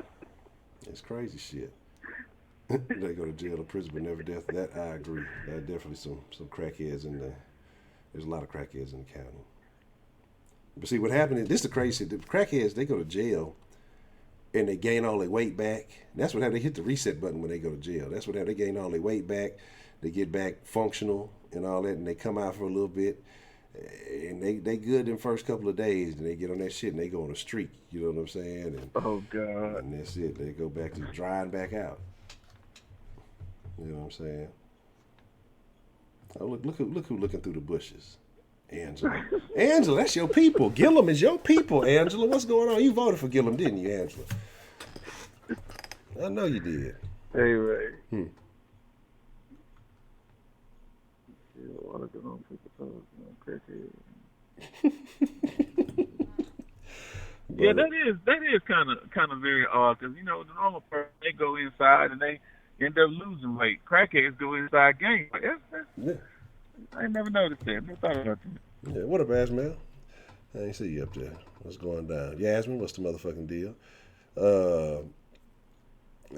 it's crazy shit. They go to jail or prison, but never death. That I agree. There are definitely some crackheads in there. There's a lot of crackheads in the county. But see, what happened is, this is the crazy shit. The crackheads, they go to jail and they gain all their weight back. That's what happens. They hit the reset button when they go to jail. That's what happens. They gain all their weight back. They get back functional and all that, and they come out for a little bit. And they good in the first couple of days, and they get on that shit and they go on a streak. You know what I'm saying? And, Oh God. and that's it. They go back to drying back out. You know what I'm saying? Oh, look who looking through the bushes. Angela. Angela, that's your people. Gillum is your people, Angela. What's going on? You voted for Gillum, didn't you, Angela? I know you did. Hey, Ray. You want to go home Yeah, that is kind of very odd, because the normal person, they go inside and they end up losing weight. Crackheads go inside gain weight. Yeah. I ain't never noticed that. Never thought about that. Yeah, what up, Asmel? I ain't see you up there. What's going down? Yasmin, what's the motherfucking deal?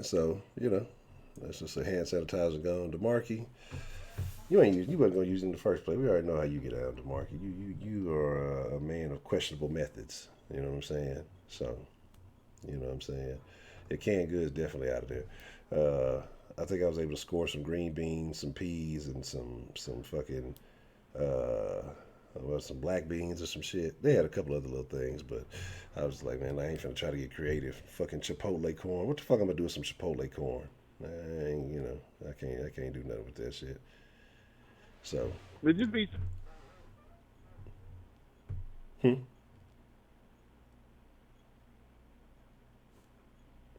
So, that's just a hand sanitizer gone. DeMarkey, you wasn't gonna use it in the first place. We already know how you get out, DeMarkey. You are a man of questionable methods. You know what I'm saying? So, you know what I'm saying? Your canned goods definitely out of there. I think I was able to score some green beans, some peas, and some fucking some black beans or some shit. They had a couple other little things, but I was like, man, I ain't finna try to get creative. Fucking Chipotle corn. What the fuck I'm gonna do with some Chipotle corn? I can't do nothing with that shit. So. Would you be?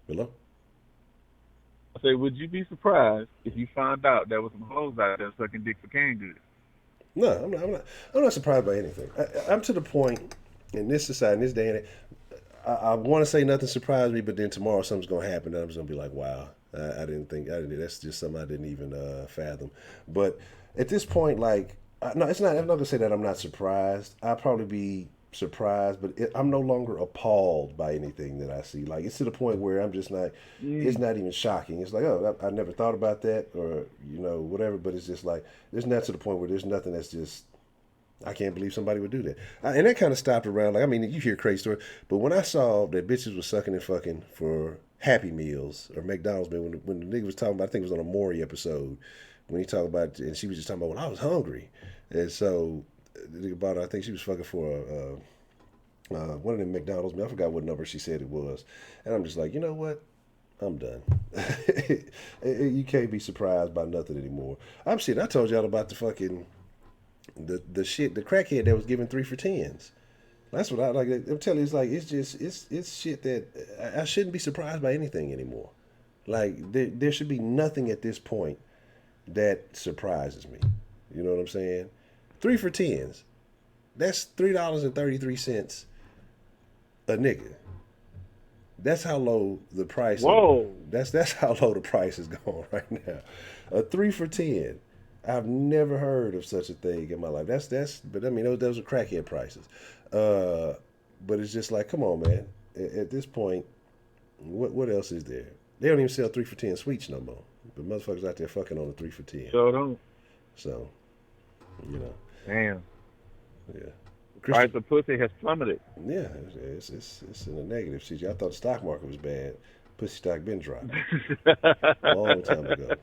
Hello? I say, would you be surprised if you found out there was some hoes out there sucking dick for canned goods? No, I'm not surprised by anything. I'm to the point in this society, in this day and age, I want to say nothing surprised me, but then tomorrow something's gonna happen, and I'm just gonna be like, wow, I didn't. That's just something I didn't even fathom. But at this point, like, no, it's not. I'm not gonna say that I'm not surprised. I'll probably be surprised, but I'm no longer appalled by anything that I see. Like, it's to the point where I'm just not. It's not even shocking. It's like, oh, I never thought about that, or whatever. But it's just like, it's not to the point where there's nothing that's just. I can't believe somebody would do that. And that kind of stopped around. Like, I mean, you hear crazy stories, but when I saw that bitches was sucking and fucking for Happy Meals or McDonald's, man, when the nigga was talking about, I think it was on a Maury episode, when he talked about, and she was just talking about, well, I was hungry, and so the nigga bought her, I think she was fucking for one of them McDonald's, man, I forgot what number she said it was, and I'm just like, you know what? I'm done. You can't be surprised by nothing anymore. I told y'all about the fucking. The shit, the crackhead that was giving 3 for $10s. That's what I like. I'm telling you, it's like, it's shit that I shouldn't be surprised by anything anymore. Like, there should be nothing at this point that surprises me. You know what I'm saying? 3 for $10s. That's $3.33 a nigga. That's how low the price. Whoa. That's how low the price is going right now. A 3 for $10. I've never heard of such a thing in my life. But I mean, those are crackhead prices. But it's just like, come on, man. At this point, what else is there? They don't even sell 3 for $10 sweets no more. But motherfuckers out there fucking on a 3 for $10. Sure don't. So, Damn. Yeah. Price of pussy has plummeted. Yeah, it's in the negative. See, I thought the stock market was bad. Pussy stock been dropped a long time ago.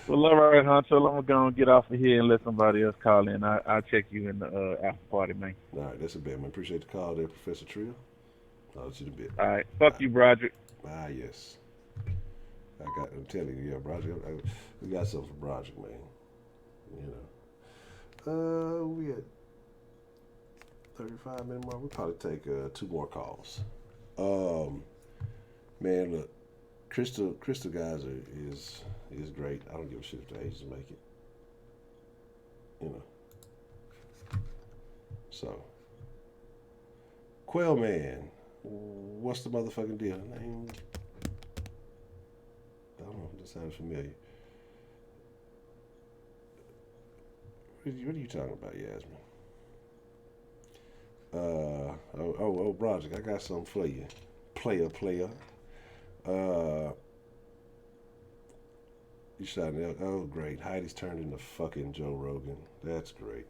Well, all right, Honcho, I'm going to get off of here and let somebody else call in. I'll check you in the after party, man. All right, that's a bit, man. Appreciate the call there, Professor Trill. I'll let you in a bit. All right. Fuck you, Broderick. Ah, yes. I'm telling you, yeah, Broderick. We got something for Broderick, man. We at 35 minute mark. We'll probably take 2 more calls. Man, look, Crystal Geyser is great. I don't give a shit if the ages make it. So, Quail Man, what's the motherfucking deal? Name? I don't know. That sounds familiar. What are you talking about, Yasmin? Broderick, I got something for you. Player. You shot an oh great. Heidi's turned into fucking Joe Rogan. That's great.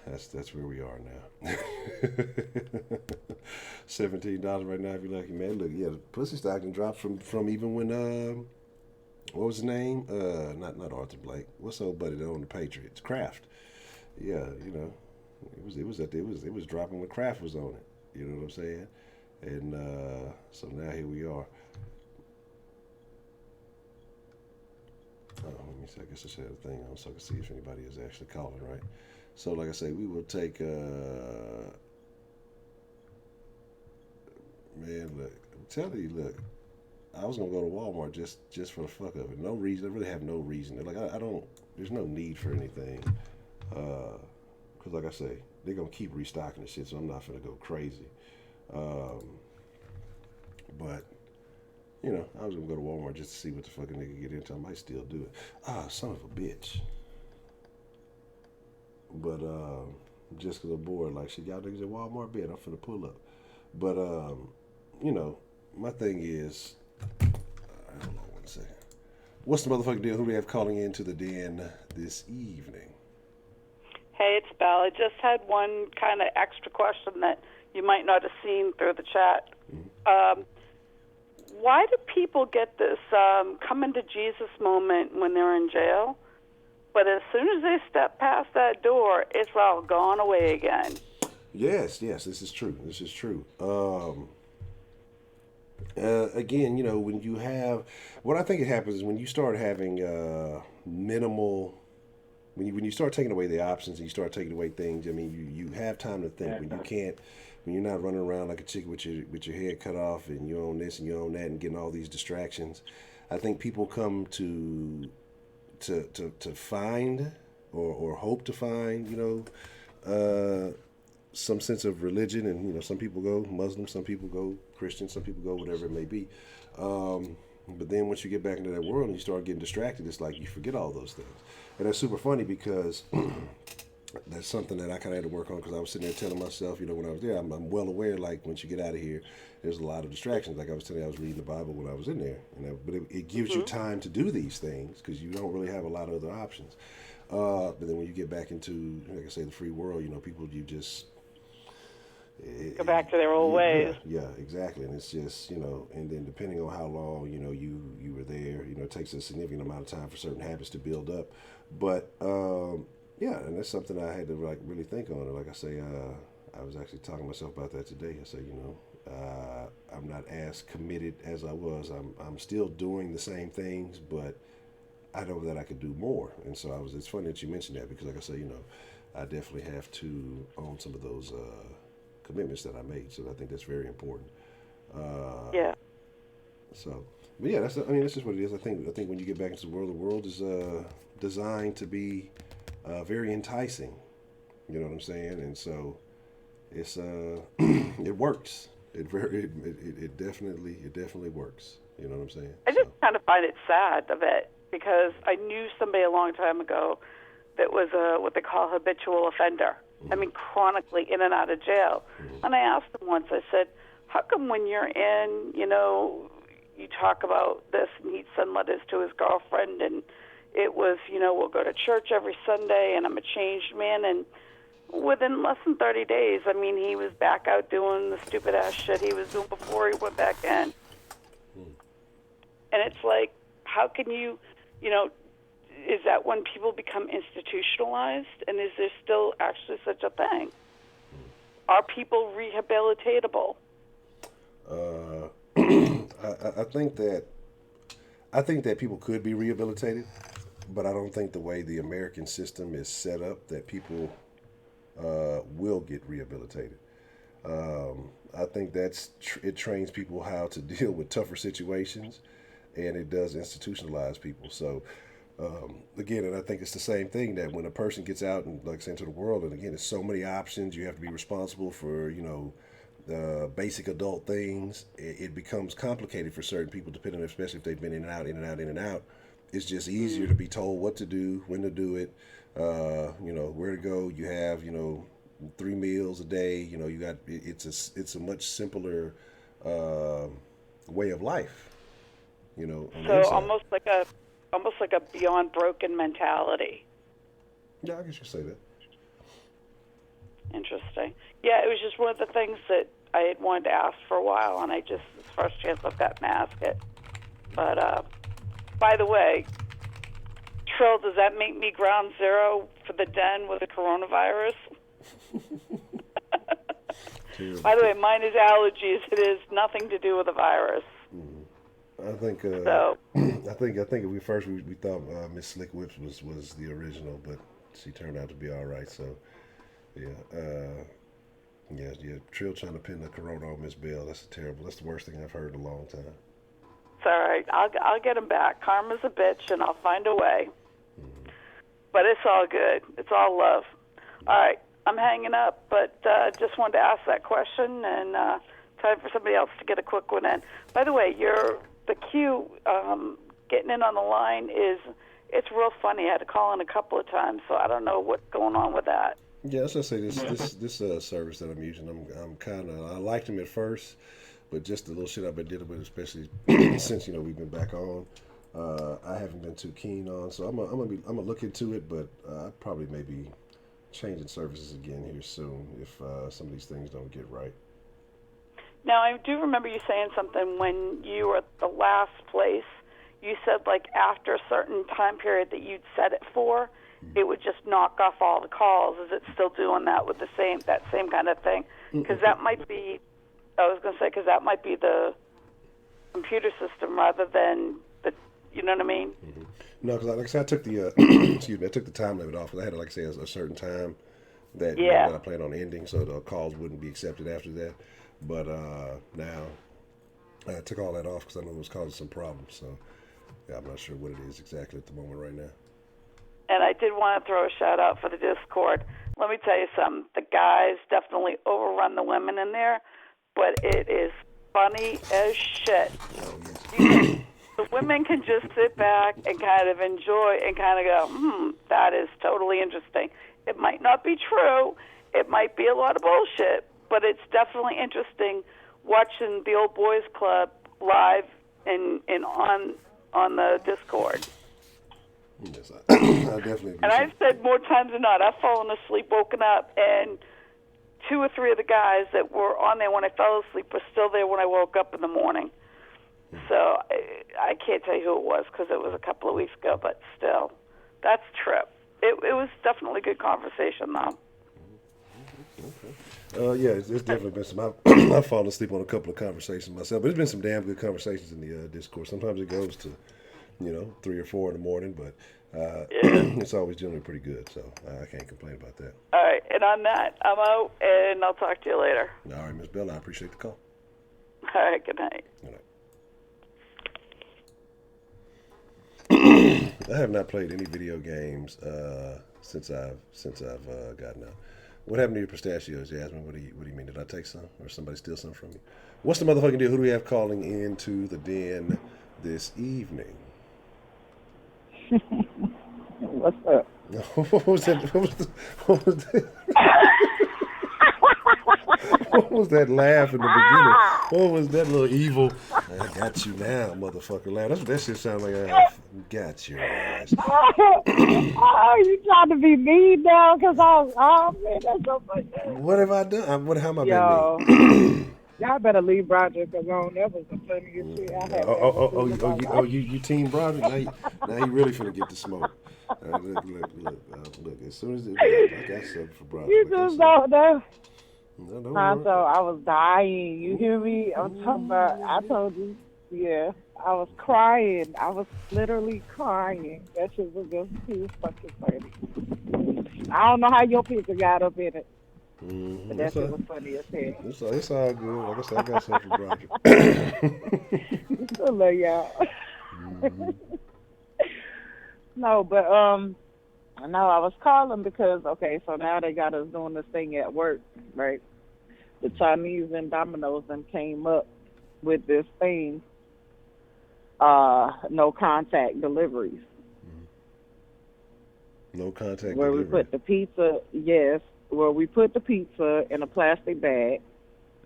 That's where we are now. $17 right now if you're lucky, man. Look, yeah, the pussy stock done dropped from even when what was his name? Not Arthur Blank. What's old buddy that owned the Patriots? Kraft. Yeah, you know, it was dropping when Kraft was on it. You know what I'm saying? And so now here we are. Let me see. I guess I should have a thing on so I can see if anybody is actually calling, right? So, like I say, we will take. Man, look, I'm telling you, look, I was gonna go to Walmart just for the fuck of it. No reason. I really have no reason. Like I don't. There's no need for anything. Cause like I say, they're gonna keep restocking the shit, so I'm not gonna go crazy. But you know, I was gonna go to Walmart just to see what the fucking nigga get into. I might still do it. Ah, son of a bitch. But just cause I'm bored, like shit, y'all niggas at Walmart bed, I'm finna pull up. But you know, my thing is, hold on 1 second. What's the motherfucking deal? Who do we have calling into the den this evening? Hey, it's Belle. I just had one kind of extra question that you might not have seen through the chat. Mm-hmm. Why do people get this come into Jesus moment when they're in jail, but as soon as they step past that door, it's all gone away again? Yes, this is true. This is true. Again, you know, when you have, what I think it happens is when you start having minimal, when you start taking away the options and you start taking away things, I mean, you have time to think. When you're not running around like a chicken with your head cut off and you own this and you own that and getting all these distractions, I think people come to find or hope to find, you know, some sense of religion, and you know, some people go Muslim, some people go Christian, some people go whatever it may be. But then once you get back into that world and you start getting distracted, it's like you forget all those things, and that's super funny because that's something that I kind of had to work on because I was sitting there telling myself, you know, when I was there, I'm well aware, like once you get out of here, there's a lot of distractions. Like I was telling you, I was reading the Bible when I was in there, but it gives you time to do these things because you don't really have a lot of other options. But then when you get back into, like I say, the free world, you know, people you just go back to their old ways. Yeah, exactly. And it's just, you know, and then depending on how long, you know, you were there, you know, it takes a significant amount of time for certain habits to build up. But yeah, and that's something I had to like really think on. And like I say, I was actually talking to myself about that today. I say, you know, I'm not as committed as I was. I'm still doing the same things, but I know that I could do more. And so it's funny that you mentioned that because like I say, you know, I definitely have to own some of those commitments that I made. So I think that's very important. Yeah. So, but yeah, that's just what it is. I think when you get back into the world is designed to be very enticing. You know what I'm saying? And so it's it works. It definitely works. You know what I'm saying? I just kind of find it sad of it because I knew somebody a long time ago that was what they call habitual offender. I mean, chronically in and out of jail. And I asked him once, I said, how come when you're in, you know, you talk about this, and he'd send letters to his girlfriend, and it was, you know, we'll go to church every Sunday, and I'm a changed man. And within less than 30 days, I mean, he was back out doing the stupid-ass shit he was doing before he went back in. And it's like, how can you, you know, is that when people become institutionalized? And is there still actually such a thing? Are people rehabilitatable? I think that people could be rehabilitated, but I don't think the way the American system is set up that people will get rehabilitated. I think it trains people how to deal with tougher situations, and it does institutionalize people. So again, and I think it's the same thing that when a person gets out and like into the world, and again, there's so many options. You have to be responsible for, you know, the basic adult things. It becomes complicated for certain people, depending, especially if they've been in and out, in and out, in and out. It's just easier to be told what to do, when to do it, you know, where to go. You have, you know, 3 meals a day. You know, you got it's a much simpler way of life. you know, on the So inside. almost like a beyond broken mentality. Yeah, I guess you say that. Interesting. Yeah, it was just one of the things that I had wanted to ask for a while, and it's the first chance I've gotten to ask it. But by the way, Trill, does that make me ground zero for the den with the coronavirus? By the way, mine is allergies. It is nothing to do with the virus. I think So, I think we thought Miss Slick Whips was the original, but she turned out to be all right. So yeah, Trill trying to pin the corona on Miss Bell. That's terrible. That's the worst thing I've heard in a long time. it's all right. I'll get him back. Karma's a bitch, and I'll find a way. But it's all good. It's all love. All right, I'm hanging up, but just wanted to ask that question, and time for somebody else to get a quick one in. By the way, the queue getting in on the line it's real funny. I had to call in a couple of times, so I don't know what's going on with that. Yeah, let's just say this service that I'm using. I'm kind of I liked him at first, but just the little shit I've been dealing with, especially since we've been back on. I haven't been too keen on, so I'm gonna look into it, but I probably maybe changing services again here soon if some of these things don't get right. Now, I do remember you saying something when you were at the last place. You said like after a certain time period that you'd set it for, it would just knock off all the calls. Is it still doing that with that same kind of thing? Because that might be. I was going to say because that might be the computer system rather than the. You know what I mean? Mm-hmm. No, because like I said, I took the I took the time limit off because I had like I say a certain time that that I planned on ending, so the calls wouldn't be accepted after that. But now I took all that off because I knew it was causing some problems. So yeah, I'm not sure what it is exactly at the moment right now. And I did want to throw a shout out for the Discord. Let me tell you something. The guys definitely overrun the women in there, but it is funny as shit. The women can just sit back and kind of enjoy and kind of go, that is totally interesting. It might not be true. It might be a lot of bullshit, but it's definitely interesting watching the Old Boys Club live and on the Discord. Yes, I definitely. And I've said more times than not, I've fallen asleep, woken up, and 2 or 3 of the guys that were on there when I fell asleep were still there when I woke up in the morning. So I can't tell you who it was because it was a couple of weeks ago, but still, that's a trip. It was definitely a good conversation, though. Yeah, it's definitely been some. I've fallen asleep on a couple of conversations myself, but it's been some damn good conversations in the Discord. Sometimes it goes to, 3 or 4 in the morning, but it's always generally pretty good, so I can't complain about that. All right, and on that, I'm out, and I'll talk to you later. All right, Miss Bell, I appreciate the call. All right, good night. Good night. I have not played any video games since I've gotten out. What happened to your pistachios, Jasmine? What do you mean? Did I take some, or somebody steal some from you? What's the motherfucking deal? Who do we have calling into the den this evening? What's up? What was that? What was that laugh in the beginning? What was that little evil? I got you now, motherfucker laugh. That's what that shit sound like. I got your ass. Oh, you trying to be mean now? Cause man, that's so funny. What have I done? How am I being mean? Y'all better leave Broderick alone. That was the funniest shit I had. You team Broderick? Now you really finna get the smoke. Look. As soon as I got something for Broderick. You just don't know. No, Honcho, I was dying. You hear me? I'm talking about. I told you. Yeah, I was crying. I was literally crying. That shit was just too fucking funny. I don't know how your picture got up in it. But that shit was funny as hell. It's all good. Like I said, I got something for Broderick. Still love y'all. No, but no, I was calling because so now they got us doing this thing at work, right? The Chinese and Domino's then came up with this thing, no contact deliveries. No contact where delivery. We put the pizza, yes, where we put the pizza in a plastic bag,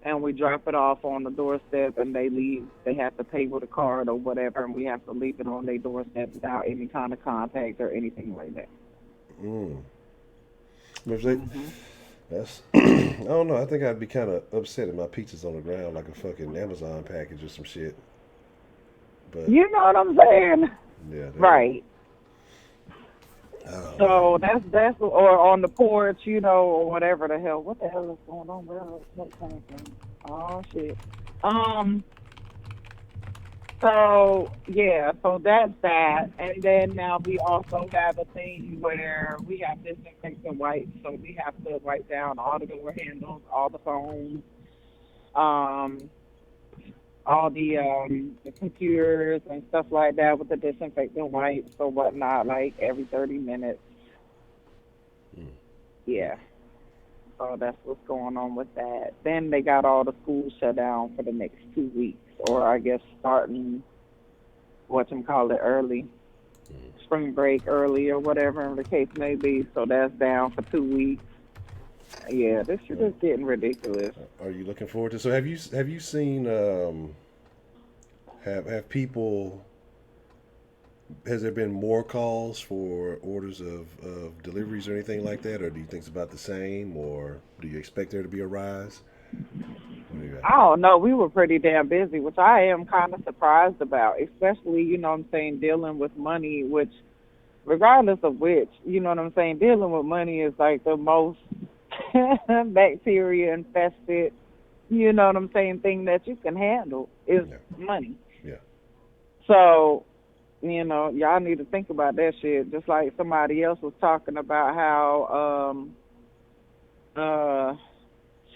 and we drop it off on the doorstep, and they leave. They have to pay with a card or whatever, and we have to leave it on their doorstep without any kind of contact or anything like that. If they, that's, I don't know. I think I'd be kind of upset if my pizza's on the ground like a fucking Amazon package or some shit. But You know what I'm saying? yeah, Right. Oh, So that's or on the porch, you know, or whatever the hell. What the hell is going on? What kind of thing? Oh shit. So yeah, so that's that, and then now we also have a thing where we have disinfectant wipes, so we have to wipe down all the door handles, all the phones, all the computers and stuff like that with the disinfectant wipes or whatnot, like every 30 minutes. Yeah. So that's what's going on with that. Then they got all the schools shut down for the next 2 weeks, or I guess starting early, spring break early or whatever the case may be. So that's down for 2 weeks. Yeah, this shit is getting ridiculous. Are you looking forward to? So have you seen have people? Has there been more calls for orders of deliveries or anything like that, or do you think it's about the same, or do you expect there to be a rise? What do you got? I don't know. We were pretty damn busy, which I am kind of surprised about, especially, you know what I'm saying, dealing with money, which, regardless of which, you know what I'm saying, dealing with money is like the most bacteria infested, you know what I'm saying, thing that you can handle is money. Yeah. So, you know, y'all need to think about that shit. Just like somebody else was talking about how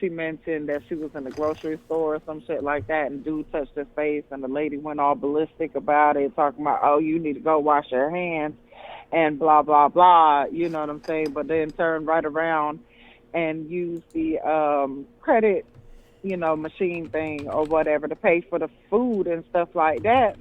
she mentioned that she was in the grocery store or some shit like that, and dude touched her face, and the lady went all ballistic about it, talking about, oh, you need to go wash your hands and blah, blah, blah, you know what I'm saying, but then turned right around and used the credit, you know, machine thing or whatever to pay for the food and stuff like that.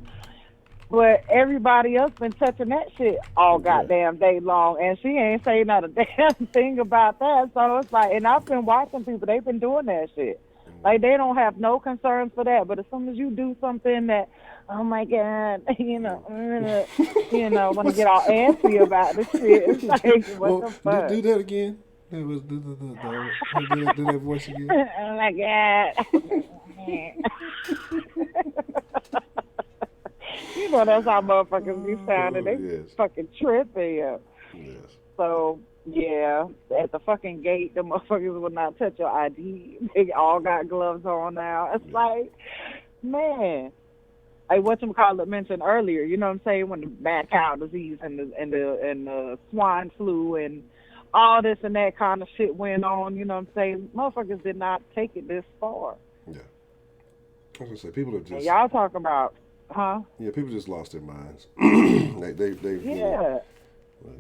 But everybody else been touching that shit all goddamn day long, and she ain't saying not a damn thing about that. So it's like, and I've been watching people, they've been doing that shit. Like, they don't have no concerns for that. But as soon as you do something that, oh my God, you know, want to get all antsy about this shit, it's like, what the fuck? Do that again. Do that voice again. Oh my God. You know, that's how motherfuckers be sounding. They fucking tripping. Yes. So, yeah, at the fucking gate, the motherfuckers will not touch your ID. They all got gloves on now. It's like, man. Like whatchamacallit mentioned earlier, you know what I'm saying, when the mad cow disease and the swine flu and all this and that kind of shit went on, you know what I'm saying, motherfuckers did not take it this far. Yeah. I was going to say, people are just... And y'all talking about... Huh? Yeah, people just lost their minds. they've yeah.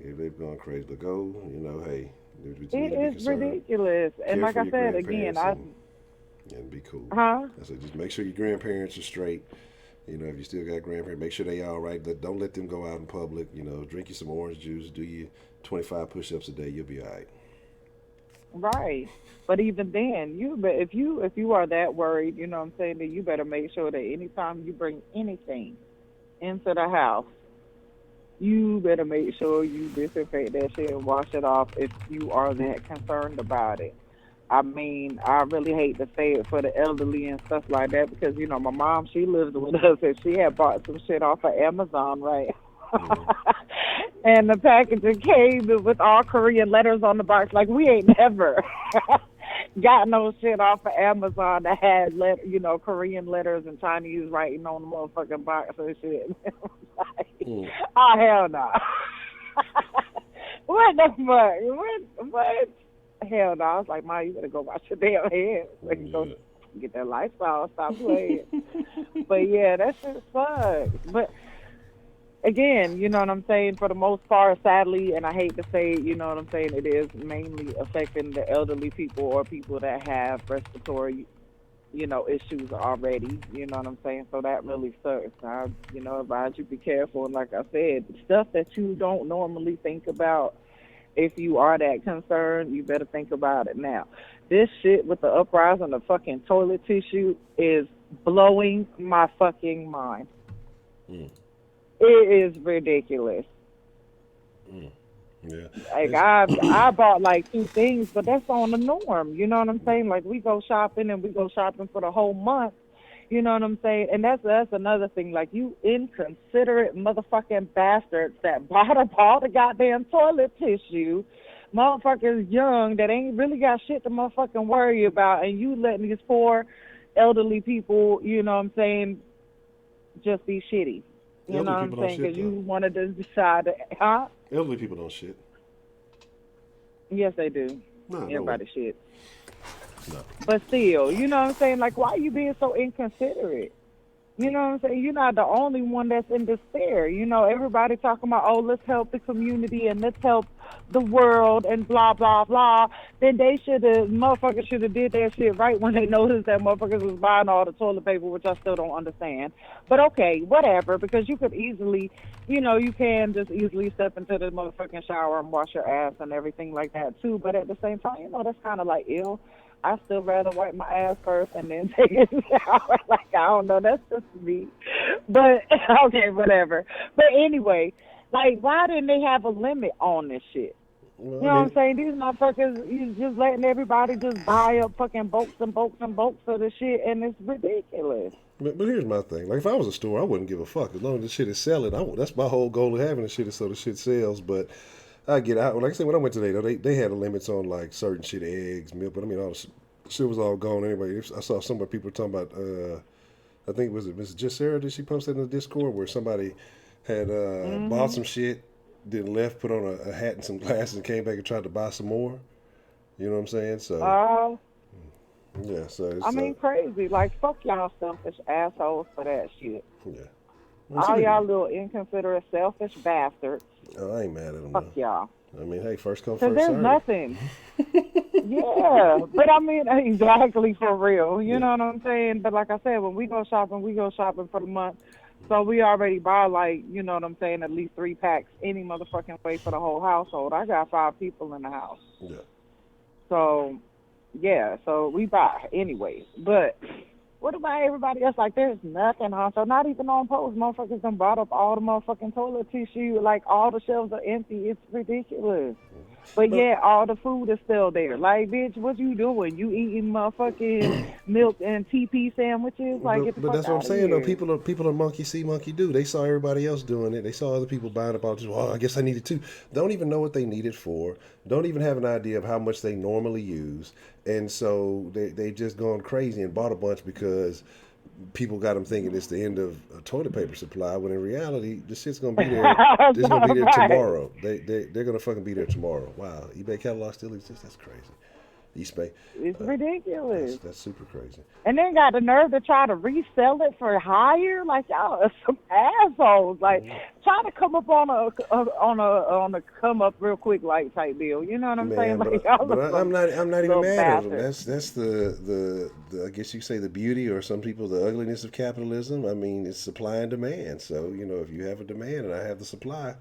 They've gone crazy. But go, you know, hey. It is ridiculous. And like I said, again, and be cool. Huh? I said, just make sure your grandparents are straight. You know, if you still got grandparents, make sure they all right. Don't let them go out in public. You know, drink you some orange juice. Do you 25 push-ups a day. You'll be all right. Right. But even then, if you are that worried, you know what I'm saying, then you better make sure that anytime you bring anything into the house, you better make sure you disinfect that shit and wash it off if you are that concerned about it. I mean, I really hate to say it for the elderly and stuff like that because, you know, my mom, she lived with us and she had bought some shit off of Amazon, right? And the packaging came with all Korean letters on the box. Like, we ain't never got no shit off of Amazon that had, Korean letters and Chinese writing on the motherfucking box and shit. Like, oh, hell no. What the fuck? What? Hell no. I was like, Ma, you better go wash your damn hands. Like, go get that lifestyle, stop playing. But, yeah, that shit sucks. But... again, you know what I'm saying, for the most part, sadly, and I hate to say, you know what I'm saying, it is mainly affecting the elderly people or people that have respiratory, issues already, you know what I'm saying, so that really sucks. I, advise you be careful, and like I said, stuff that you don't normally think about, if you are that concerned, you better think about it now. This shit with the uprising of fucking toilet tissue is blowing my fucking mind. It is ridiculous. Yeah. Like I bought like 2 things, but that's on the norm. You know what I'm saying? Like we go shopping and we go shopping for the whole month. You know what I'm saying? And that's another thing. Like you inconsiderate motherfucking bastards that bought up all the goddamn toilet tissue. Motherfuckers young that ain't really got shit to motherfucking worry about, and you letting these poor elderly people, you know what I'm saying, just be shitty. You know what I'm saying? Because you wanted to decide, huh? Elderly people don't shit. Yes, they do. No, everybody shit. No. But still, you know what I'm saying? Like, why are you being so inconsiderate? You know what I'm saying? You're not the only one that's in despair. You know, everybody talking about, oh, let's help the community and let's help the world and blah, blah, blah. Then motherfuckers should have did that shit right when they noticed that motherfuckers was buying all the toilet paper, which I still don't understand. But okay, whatever, because you could easily, you know, you can just easily step into the motherfucking shower and wash your ass and everything like that too. But at the same time, you know, that's kind of like ill. I still rather wipe my ass first and then take a shower. Like, I don't know, that's just me. But, okay, whatever. But anyway, like, why didn't they have a limit on this shit? Well, you know what I'm saying? These motherfuckers, you just letting everybody just buy up fucking boats and boats and boats of the shit, and it's ridiculous. But here's my thing. Like, if I was a store, I wouldn't give a fuck. As long as the shit is selling, that's my whole goal of having the shit is so the shit sells. But I get out. Like I said, when I went today, though, they had limits on, like, certain shit, eggs, milk. But, I mean, all the shit was all gone anyway. I saw some of people talking about, I think, was it Miss Sarah, did she post that in the Discord, where somebody had bought some shit, then left, put on a hat and some glasses, and came back and tried to buy some more. You know what I'm saying? So, yeah, so it's, I mean, crazy. Like, fuck y'all selfish assholes for that shit. Yeah. All y'all little inconsiderate, selfish bastards. Oh, I ain't mad at them. Fuck y'all. I mean, hey, first come, first serve. Because there's nothing. Yeah, but I mean, exactly, for real. You know what I'm saying? But like I said, when we go shopping for the month. So we already buy, like, you know what I'm saying, at least 3 packs any motherfucking way for the whole household. I got 5 people in the house. Yeah. So, yeah, so we buy anyways. But what about everybody else? Like, there's nothing on. So not even on post. Motherfuckers done bought up all the motherfucking toilet tissue. Like, all the shelves are empty. It's ridiculous. But yeah, all the food is still there. Like, bitch, what you doing? You eating motherfucking milk and TP sandwiches? Like, get the fuck that's what I'm saying, here. though. People are monkey see, monkey do. They saw everybody else doing it. They saw other people buying up all this. Well, I guess I need it too. Don't even know what they need it for. Don't even have an idea of how much they normally use. And so they just gone crazy and bought a bunch because people got them thinking it's the end of a toilet paper supply, when in reality, this shit's gonna be there. It's gonna be there tomorrow. They're gonna fucking be there tomorrow. Wow, eBay catalog still exists. That's crazy. eBay. It's ridiculous. That's super crazy. And then got the nerve to try to resell it for higher. Like, y'all are some assholes. Like, try to come up on a come up real quick, like, type deal. You know what I'm saying? Like, I'm not even mad at them. bastards. That's the I guess you say the beauty, or some people the ugliness of capitalism. I mean, it's supply and demand. So, you know, if you have a demand and I have the supply,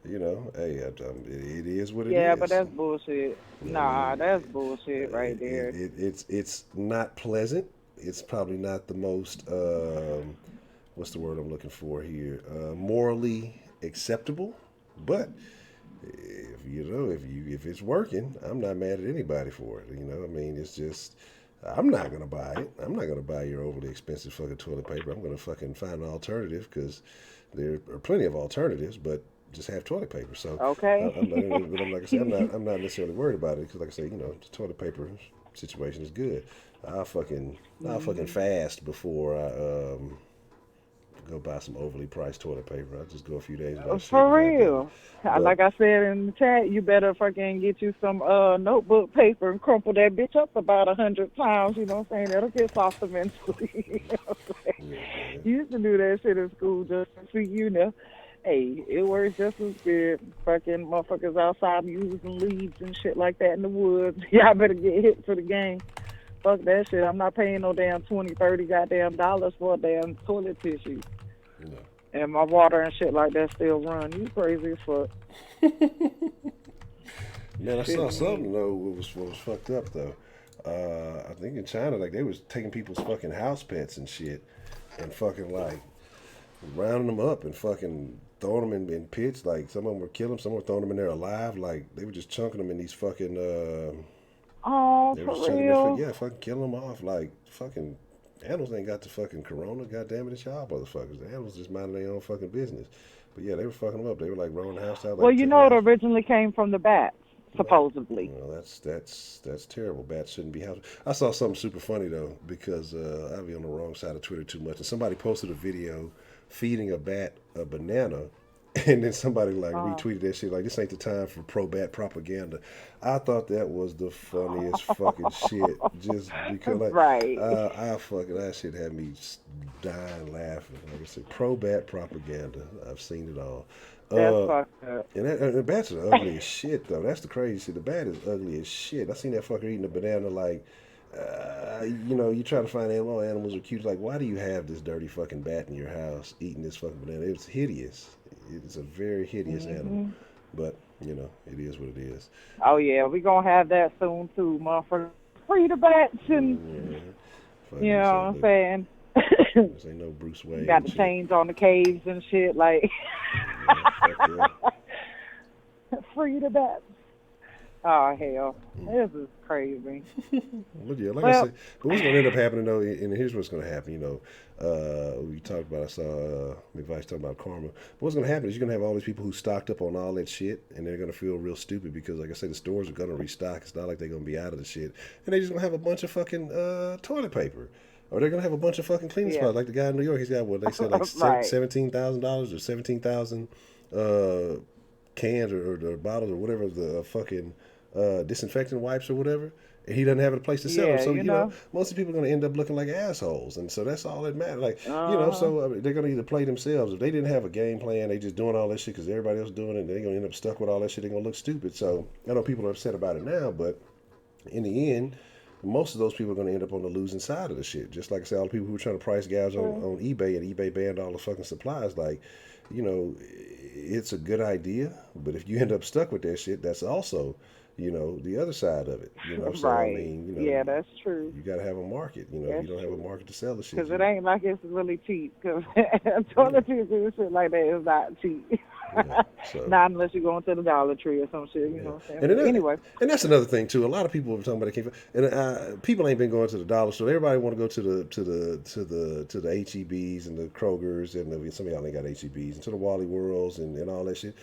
you know, hey, it is what it is. Yeah, but that's bullshit. Nah, that's bullshit right there. It's not pleasant. It's probably not the most what's the word I'm looking for here? Morally acceptable. But if it's working, I'm not mad at anybody for it. You know, I mean, it's just, I'm not gonna buy it. I'm not gonna buy your overly expensive fucking toilet paper. I'm gonna fucking find an alternative, because there are plenty of alternatives, but just have toilet paper. So okay. like I said, I'm not necessarily worried about it, because, like I say, you know, the toilet paper situation is good. I'll fucking fast before I go buy some overly priced toilet paper. I'll just go a few days without For real. Like I said in the chat, you better fucking get you some notebook paper and crumple that bitch up about 100 times. You know what I'm saying? That'll get softer mentally. You know what I'm saying? Yeah. You used to do that shit in school just to see, you know. Hey, it works just as good. Fucking motherfuckers outside using leaves and shit like that in the woods. Y'all better get hit for the game. Fuck that shit. I'm not paying no damn 20, 30 goddamn dollars for a damn toilet tissue. No. And my water and shit like that still run. You crazy as fuck. Man, I saw something though. What was fucked up though. I think in China, like they was taking people's fucking house pets and shit, and fucking like rounding them up and fucking throwing them in pits. Like some of them were killing them, some were throwing them in there alive. Like they were just chunking them in these fucking. Oh, They were for just chunking real? yeah, fucking killing them off. Like fucking animals ain't got the fucking corona. God damn it, it's y'all motherfuckers. The animals just minding their own fucking business. But yeah, they were fucking them up. They were like rolling the house out. Well, Like you taking know, it the house. originally came from the bats, supposedly. Well, that's terrible. Bats shouldn't be house. I saw something super funny though because I'd be on the wrong side of Twitter too much, and somebody posted a video feeding a bat a banana, and then somebody like retweeted that shit like this ain't the time for pro bat propaganda. I thought that was the funniest fucking shit, just because like Right. I fucking that shit had me dying laughing. Like I said, pro bat propaganda. I've seen it all. That's Uh, fucked up. and the bats are ugly as shit, though. That's the crazy shit. The bat is ugly as shit. I seen that fucker eating a banana like, you try to find animals are cute. Like, why do you have this dirty fucking bat in your house eating this fucking banana? It's hideous. It's a very hideous animal. But, it is what it is. Oh, yeah, we going to have that soon, too, motherfucker. Free the bats and, you know what I'm saying? This ain't no Bruce Wayne. Got the shit. chains on the caves and shit, like, Yeah, fuck free the bats. Oh, hell. This is crazy. But yeah, like I Well- said, but what's going to end up happening though, and here's what's going to happen. We talked about, I saw McVice talking about karma. But what's going to happen is you're going to have all these people who stocked up on all that shit, and they're going to feel real stupid because, like I said, the stores are going to restock. It's not like they're going to be out of the shit, and they're just going to have a bunch of fucking toilet paper. Or they're gonna have a bunch of fucking cleaning Yeah. spots, like the guy in New York. He's got what they said, like Right. $17,000 or 17,000 cans or bottles or whatever the fucking disinfectant wipes or whatever, and he doesn't have a place to sell them. Yeah, So you know. most of the people are going to end up looking like assholes, and so that's all that matters. Like so they're going to either play themselves. If they didn't have a game plan, they just doing all that shit because everybody else doing it, and they're going to end up stuck with all that shit. They're going to look stupid. So I know people are upset about it now, but in the end, most of those people are going to end up on the losing side of the shit. Just like I said, all the people who were trying to price gouge on eBay, and eBay banned all the fucking supplies. Like, it's a good idea, but if you end up stuck with that shit, that's also, the other side of it. So Right. I mean, Yeah, that's true. you got to have a market. If That's you don't have a market to sell the shit, Because it ain't like it's really cheap. Because toiletries and shit like that is not cheap. so. Not unless you go into the Dollar Tree or some shit, you know what I'm saying? And But anyway. and that's another thing too. A lot of people are talking about it. And people ain't been going to the dollar store. Everybody want to go to the HEBs and the Krogers and some of y'all ain't got HEBs and to the Wally Worlds and all that shit.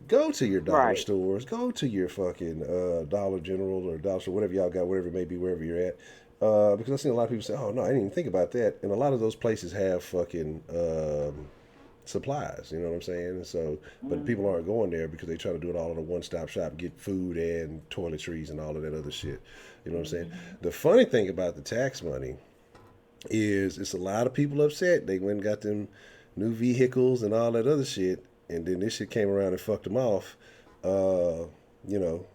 Go to your dollar Right. stores. Go to your fucking Dollar General or Dollar Store, whatever y'all got, whatever it may be, wherever you're at. Because I've seen a lot of people say, "Oh no, I didn't even think about that." And a lot of those places have fucking supplies, you know what I'm saying? And so, but people aren't going there because they try to do it all in a one-stop shop, get food and toiletries and all of that other shit. You know what I'm saying? The funny thing about the tax money is it's a lot of people upset. They went and got them new vehicles and all that other shit, and then this shit came around and fucked them off.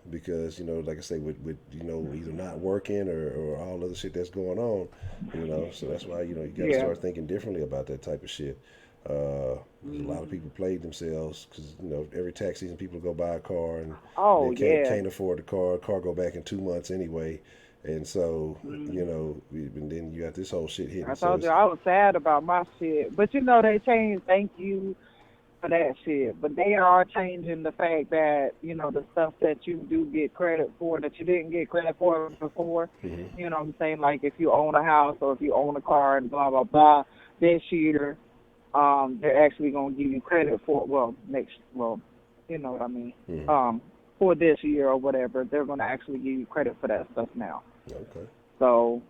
Because like I say, with either not working or all other shit that's going on, so that's why you got to Yeah. start thinking differently about that type of shit. A lot of people played themselves because every tax season people go buy a car and Oh, they yeah. can't afford the car go back in 2 months anyway, and so and then you got this whole shit hitting. I So told you it's- I was sad about my shit. But they changed, thank you for that shit. But they are changing the fact that, the stuff that you do get credit for that you didn't get credit for before. You know what I'm saying? Like if you own a house or if you own a car and blah, blah, blah, this year, they're actually going to give you credit for, you know what I mean? For this year or whatever, they're going to actually give you credit for that stuff now. okay. So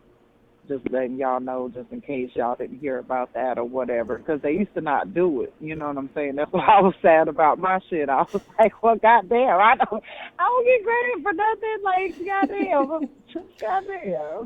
just letting y'all know, just in case y'all didn't hear about that or whatever, because they used to not do it. You know what I'm saying? That's why I was sad about my shit. I was like, well, goddamn, I don't get credit for nothing. Like, goddamn.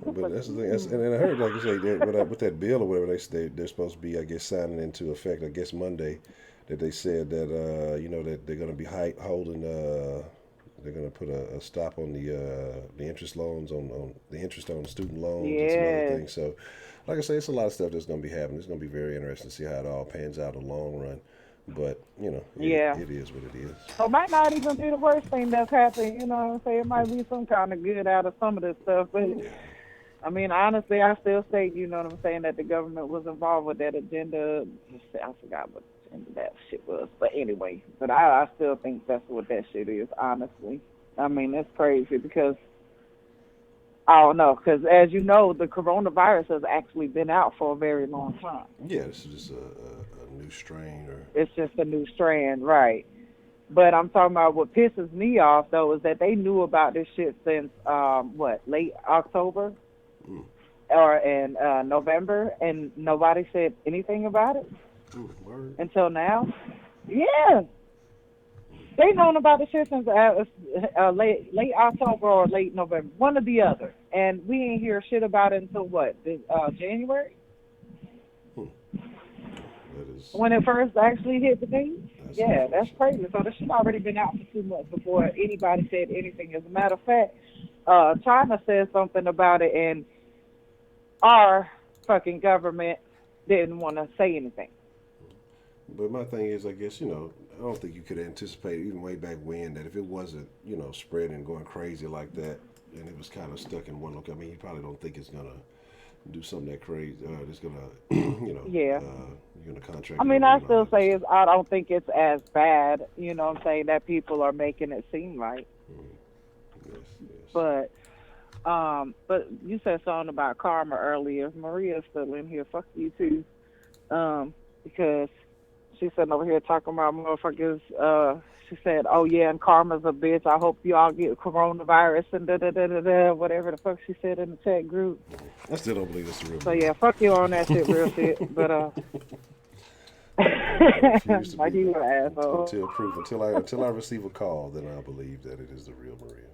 But that's the thing. And I heard, like you say, with that bill or whatever, they're supposed to be, I guess, signing into effect, I guess, Monday, that they said that, that they're going to be holding, they're going to put a stop on the interest loans, on the interest on student loans and some other Yeah. things. So, like I say, it's a lot of stuff that's going to be happening. It's going to be very interesting to see how it all pans out in the long run. But, Yeah. it is what it is. So it might not even be the worst thing that's happened. You know what I'm saying? It might be some kind of good out of some of this stuff. But I mean, honestly, I still say, you know what I'm saying, that the government was involved with that agenda. I forgot what agenda that shit was. But anyway, but I still think that's what that shit is, honestly. I mean, it's crazy because, I don't know, because as you know, the coronavirus has actually been out for a very long time. Yeah, this is just a new strain, or It's just a new strand, right? But I'm talking about what pisses me off, though, is that they knew about this shit since, late October? Or in November, and nobody said anything about it until now. Yeah, they known about the shit since late October or late November, one or the other, and we ain't hear shit about it until what? January, that is when it first actually hit the news. Yeah, that's crazy. So the shit already been out for 2 months before anybody said anything. As a matter of fact, China said something about it, and our fucking government didn't want to say anything. But my thing is, I guess, I don't think you could anticipate, even way back when, that if it wasn't, spreading, going crazy like that, and it was kind of stuck in one location, I mean, you probably don't think it's going to do something that crazy. It's going to, Yeah. you're going to contract. I mean, I still say I don't think it's as bad, you know what I'm saying, that people are making it seem like. Yes. But you said something about karma earlier. Maria's still in here. Fuck you too. Because she's sitting over here talking about motherfuckers. She said, "Oh yeah, and karma's a bitch. I hope you all get coronavirus and da da da da da." Whatever the fuck she said in the chat group. I still don't believe it's the real. So yeah, fuck you on that shit, real shit. But like you an asshole. Until I receive a call, then I believe that it is the real Maria.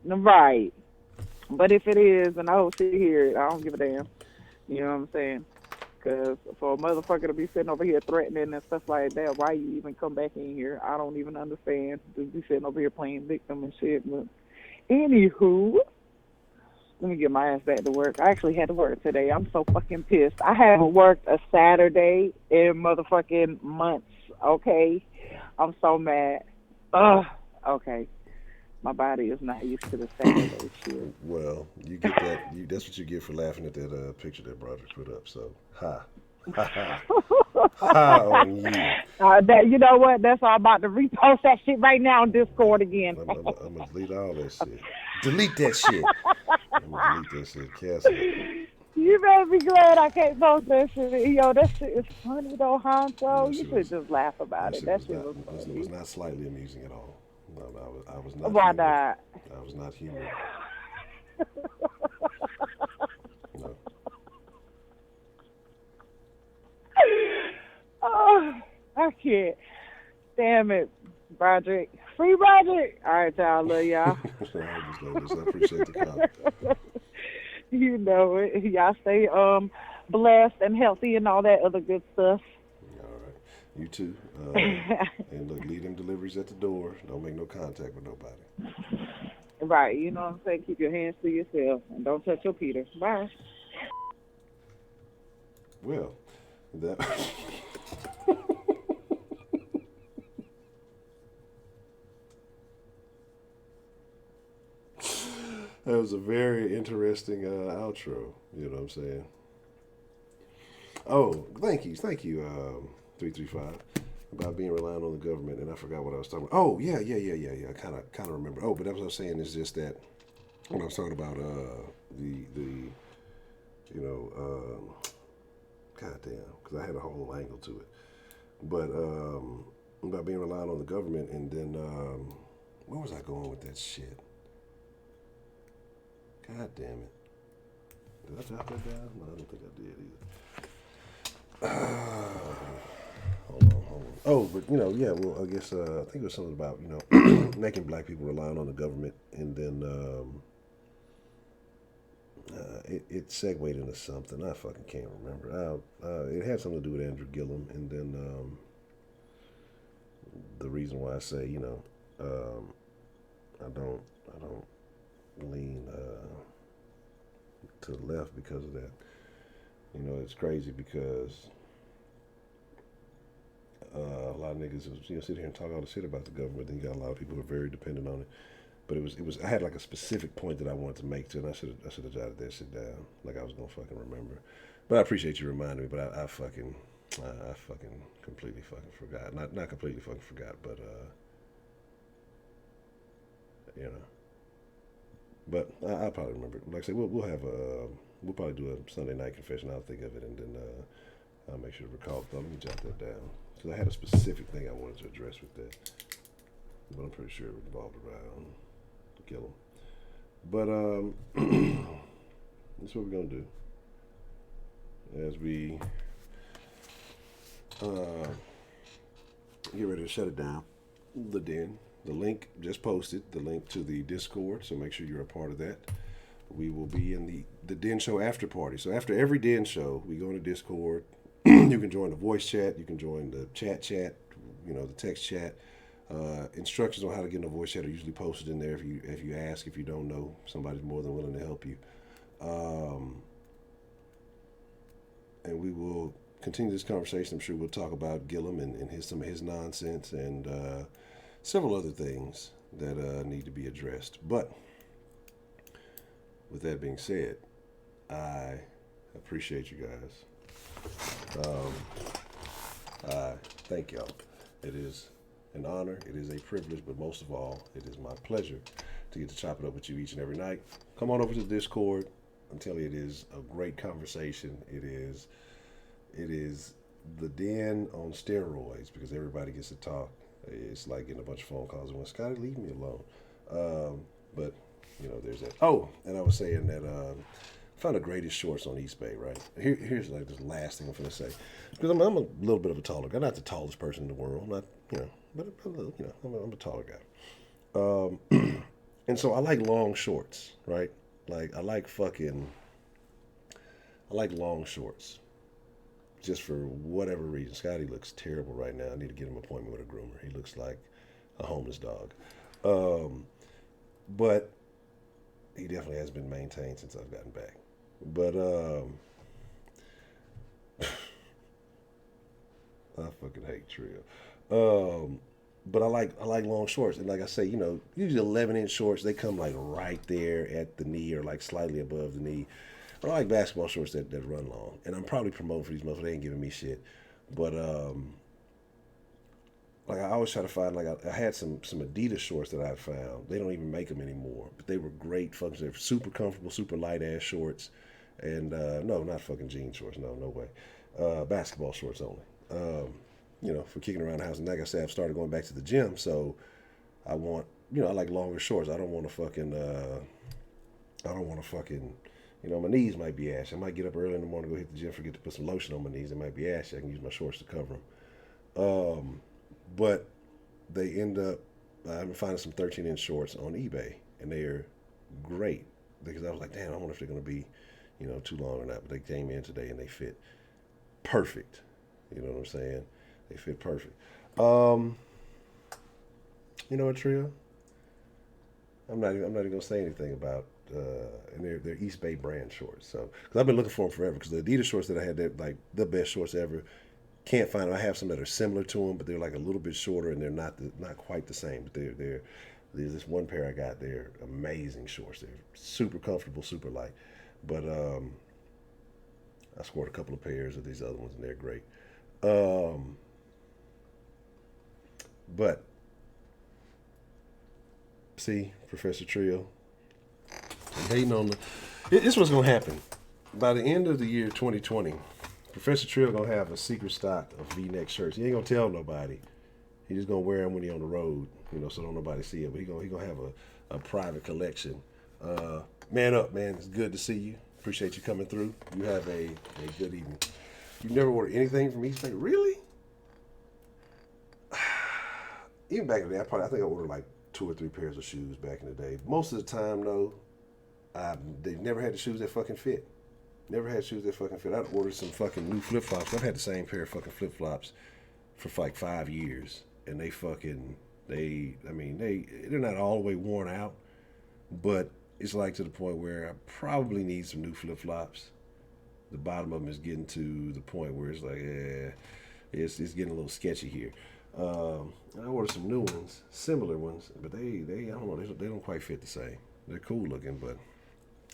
Right. But if it is, and I hope she hear it, I don't give a damn. You know what I'm saying? Because for a motherfucker to be sitting over here threatening and stuff like that, why you even come back in here? I don't even understand. Just be sitting over here playing victim and shit. But anywho, let me get my ass back to work. I actually had to work today. I'm so fucking pissed. I haven't worked a Saturday in motherfucking months, okay? I'm so mad. Ugh, okay. My body is not used to the Saturday shit. Well, you get that. That's what you get for laughing at that picture that Broderick put up. So, ha on you. You know what? That's all. I'm about to repost that shit right now on Discord again. I'm gonna delete all that shit. Delete that shit. I'm gonna delete that shit. Cancel it. You better be glad I can't post that shit. Yo, that shit is funny though, Honcho. You should just laugh about it. That shit was funny. It was not slightly amusing at all. No, I was not. Why humorous. not? I was not human. No. Oh, I can't. Damn it, Broderick. Free Broderick. All right, y'all. Love y'all. I appreciate the call. You know it. Y'all stay blessed and healthy and all that other good stuff. All right. You too. And look, leave them deliveries at the door. Don't make no contact with nobody. Right. You know what I'm saying? Keep your hands to yourself and don't touch your Peter. Bye. Well, that... That was a very interesting outro. You know what I'm saying? Oh, thank you, 335, about being reliant on the government, and I forgot what I was talking about. Oh, yeah. I kind of remember. Oh, but that's what I was saying is just that when I was talking about goddamn, because I had a whole angle to it. But about being reliant on the government, and then where was I going with that shit? God damn it. Did I jot that down? No, I don't think I did either. Hold on. Oh, but yeah, well, I guess I think it was something about, making black people relying on the government, and then it segued into something. I fucking can't remember. It had something to do with Andrew Gillum, and then the reason why I say, I don't lean to the left because of that. It's crazy because a lot of niggas sit here and talk all the shit about the government. Then you got a lot of people who are very dependent on it. But it was I had like a specific point that I wanted to make to, and I should have jotted that shit down, like I was gonna fucking remember. But I appreciate you reminding me. But I fucking completely fucking forgot. Not completely fucking forgot, but you know. But I'll probably remember it. Like I said, we'll probably do a Sunday night confession. I'll think of it, and then I'll make sure to recall. But let me jot that down, because I had a specific thing I wanted to address with that. But I'm pretty sure it revolved around Gillum. But that's what we're gonna do as we get ready to shut it down. The Den. The link just posted, the link to the Discord, so make sure you're a part of that. We will be in the Den Show after party. So after every Den Show, we go into Discord. You can join the voice chat. You can join the chat, the text chat. Instructions on how to get in the voice chat are usually posted in there. If you ask, if you don't know, somebody's more than willing to help you. And we will continue this conversation. I'm sure we'll talk about Gillum and some of his nonsense and several other things that need to be addressed. But with that being said, I appreciate you guys. I thank y'all. It is an honor. It is a privilege, but most of all, it is my pleasure to get to chop it up with you each and every night. Come on over to the Discord. I'm telling you, it is a great conversation. It is the Den on steroids, because everybody gets to talk. It's like getting a bunch of phone calls and went, Scotty, leave me alone. But there's that. Oh, and I was saying that I found the greatest shorts on East Bay, right? Here's like the last thing I'm gonna say, because I'm a little bit of a taller guy, not the tallest person in the world, not but I'm a taller guy. And so I like long shorts, right? Like I like long shorts. Just for whatever reason. Scotty looks terrible right now. I need to get him an appointment with a groomer. He looks like a homeless dog. But he definitely has been maintained since I've gotten back. But I fucking hate Trio. But I like long shorts. And like I say, usually 11-inch shorts, they come like right there at the knee or like slightly above the knee. I like basketball shorts that run long, and I'm probably promoting for these motherfuckers. They ain't giving me shit, but like I always try to find, like I had some Adidas shorts that I found. They don't even make them anymore, but they were great. Fucking, they're super comfortable, super light ass shorts, and no, not fucking jean shorts. No way. Basketball shorts only. For kicking around the house. And like I said, I've started going back to the gym, so I want, I like longer shorts. I don't want to fucking. My knees might be ashy. I might get up early in the morning, go hit the gym, forget to put some lotion on my knees. It might be ashy. I can use my shorts to cover them. But they end up, I'm finding some 13-inch shorts on eBay, and they're great. Because I was like, damn, I wonder if they're going to be, too long or not. But they came in today, and they fit perfect. You know what I'm saying? They fit perfect. You know what, Trio? I'm not even going to say anything about and they're East Bay brand shorts. So, because I've been looking for them forever. Because the Adidas shorts that I had, they're like the best shorts ever. Can't find them. I have some that are similar to them, but they're like a little bit shorter, and they're not quite the same. But there's this one pair I got. They're amazing shorts. They're super comfortable, super light. But I scored a couple of pairs of these other ones, and they're great. But see, Professor Trio, I'm hating on this what's gonna happen. By the end of the year 2020, Professor Trio gonna have a secret stock of V-neck shirts. He ain't gonna tell nobody. He's just gonna wear them when he on the road, so don't nobody see it. But he gonna have a private collection. Man up, man. It's good to see you. Appreciate you coming through. You have a good evening. You never ordered anything from East Bay, really? Even back in the day, I think I ordered like 2 or 3 pairs of shoes back in the day. Most of the time, though, they've never had the shoes that fucking fit. Never had shoes that fucking fit. I'd ordered some fucking new flip-flops. I've had the same pair of fucking flip-flops for like 5 years. And they're not all the way worn out, but it's like to the point where I probably need some new flip-flops. The bottom of them is getting to the point where it's like, it's getting a little sketchy here. I ordered some new ones, similar ones, but they I don't know, they don't quite fit the same. They're cool looking, but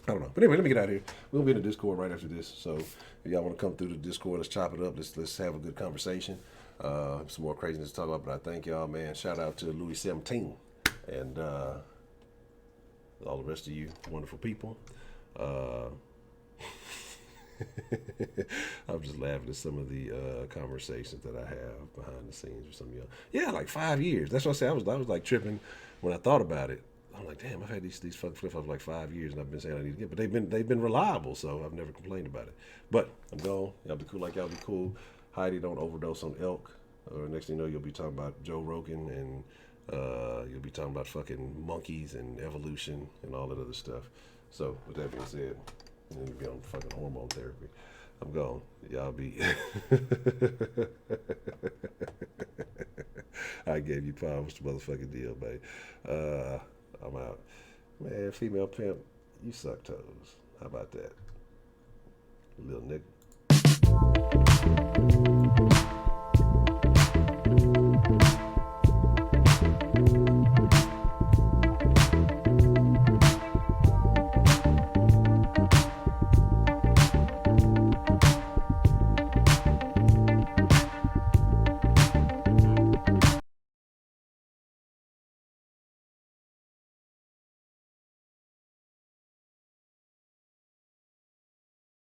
I don't know. But anyway, let me get out of here. We'll be in the Discord right after this. So if y'all want to come through the Discord, let's chop it up. Let's have a good conversation. Some more craziness to talk about, but I thank y'all, man. Shout out to Louis 17 and all the rest of you wonderful people. I'm just laughing at some of the conversations that I have behind the scenes with some of y'all. Yeah, like 5 years. That's what I said. I was like tripping when I thought about it. I'm like, damn, I've had these fucking flip-flops like 5 years, and I've been saying I need to get, but they've been reliable, so I've never complained about it. But I'm gone. Y'all be cool like y'all be cool. Heidi, don't overdose on elk. Next thing you know, you'll be talking about Joe Rogan, and you'll be talking about fucking monkeys and evolution and all that other stuff. So with that being said, you'll be on fucking hormone therapy. I'm gone. Y'all be. I gave you power. What's the motherfucking deal, babe? I'm out. Man, female pimp, you suck toes. How about that? Little nigga.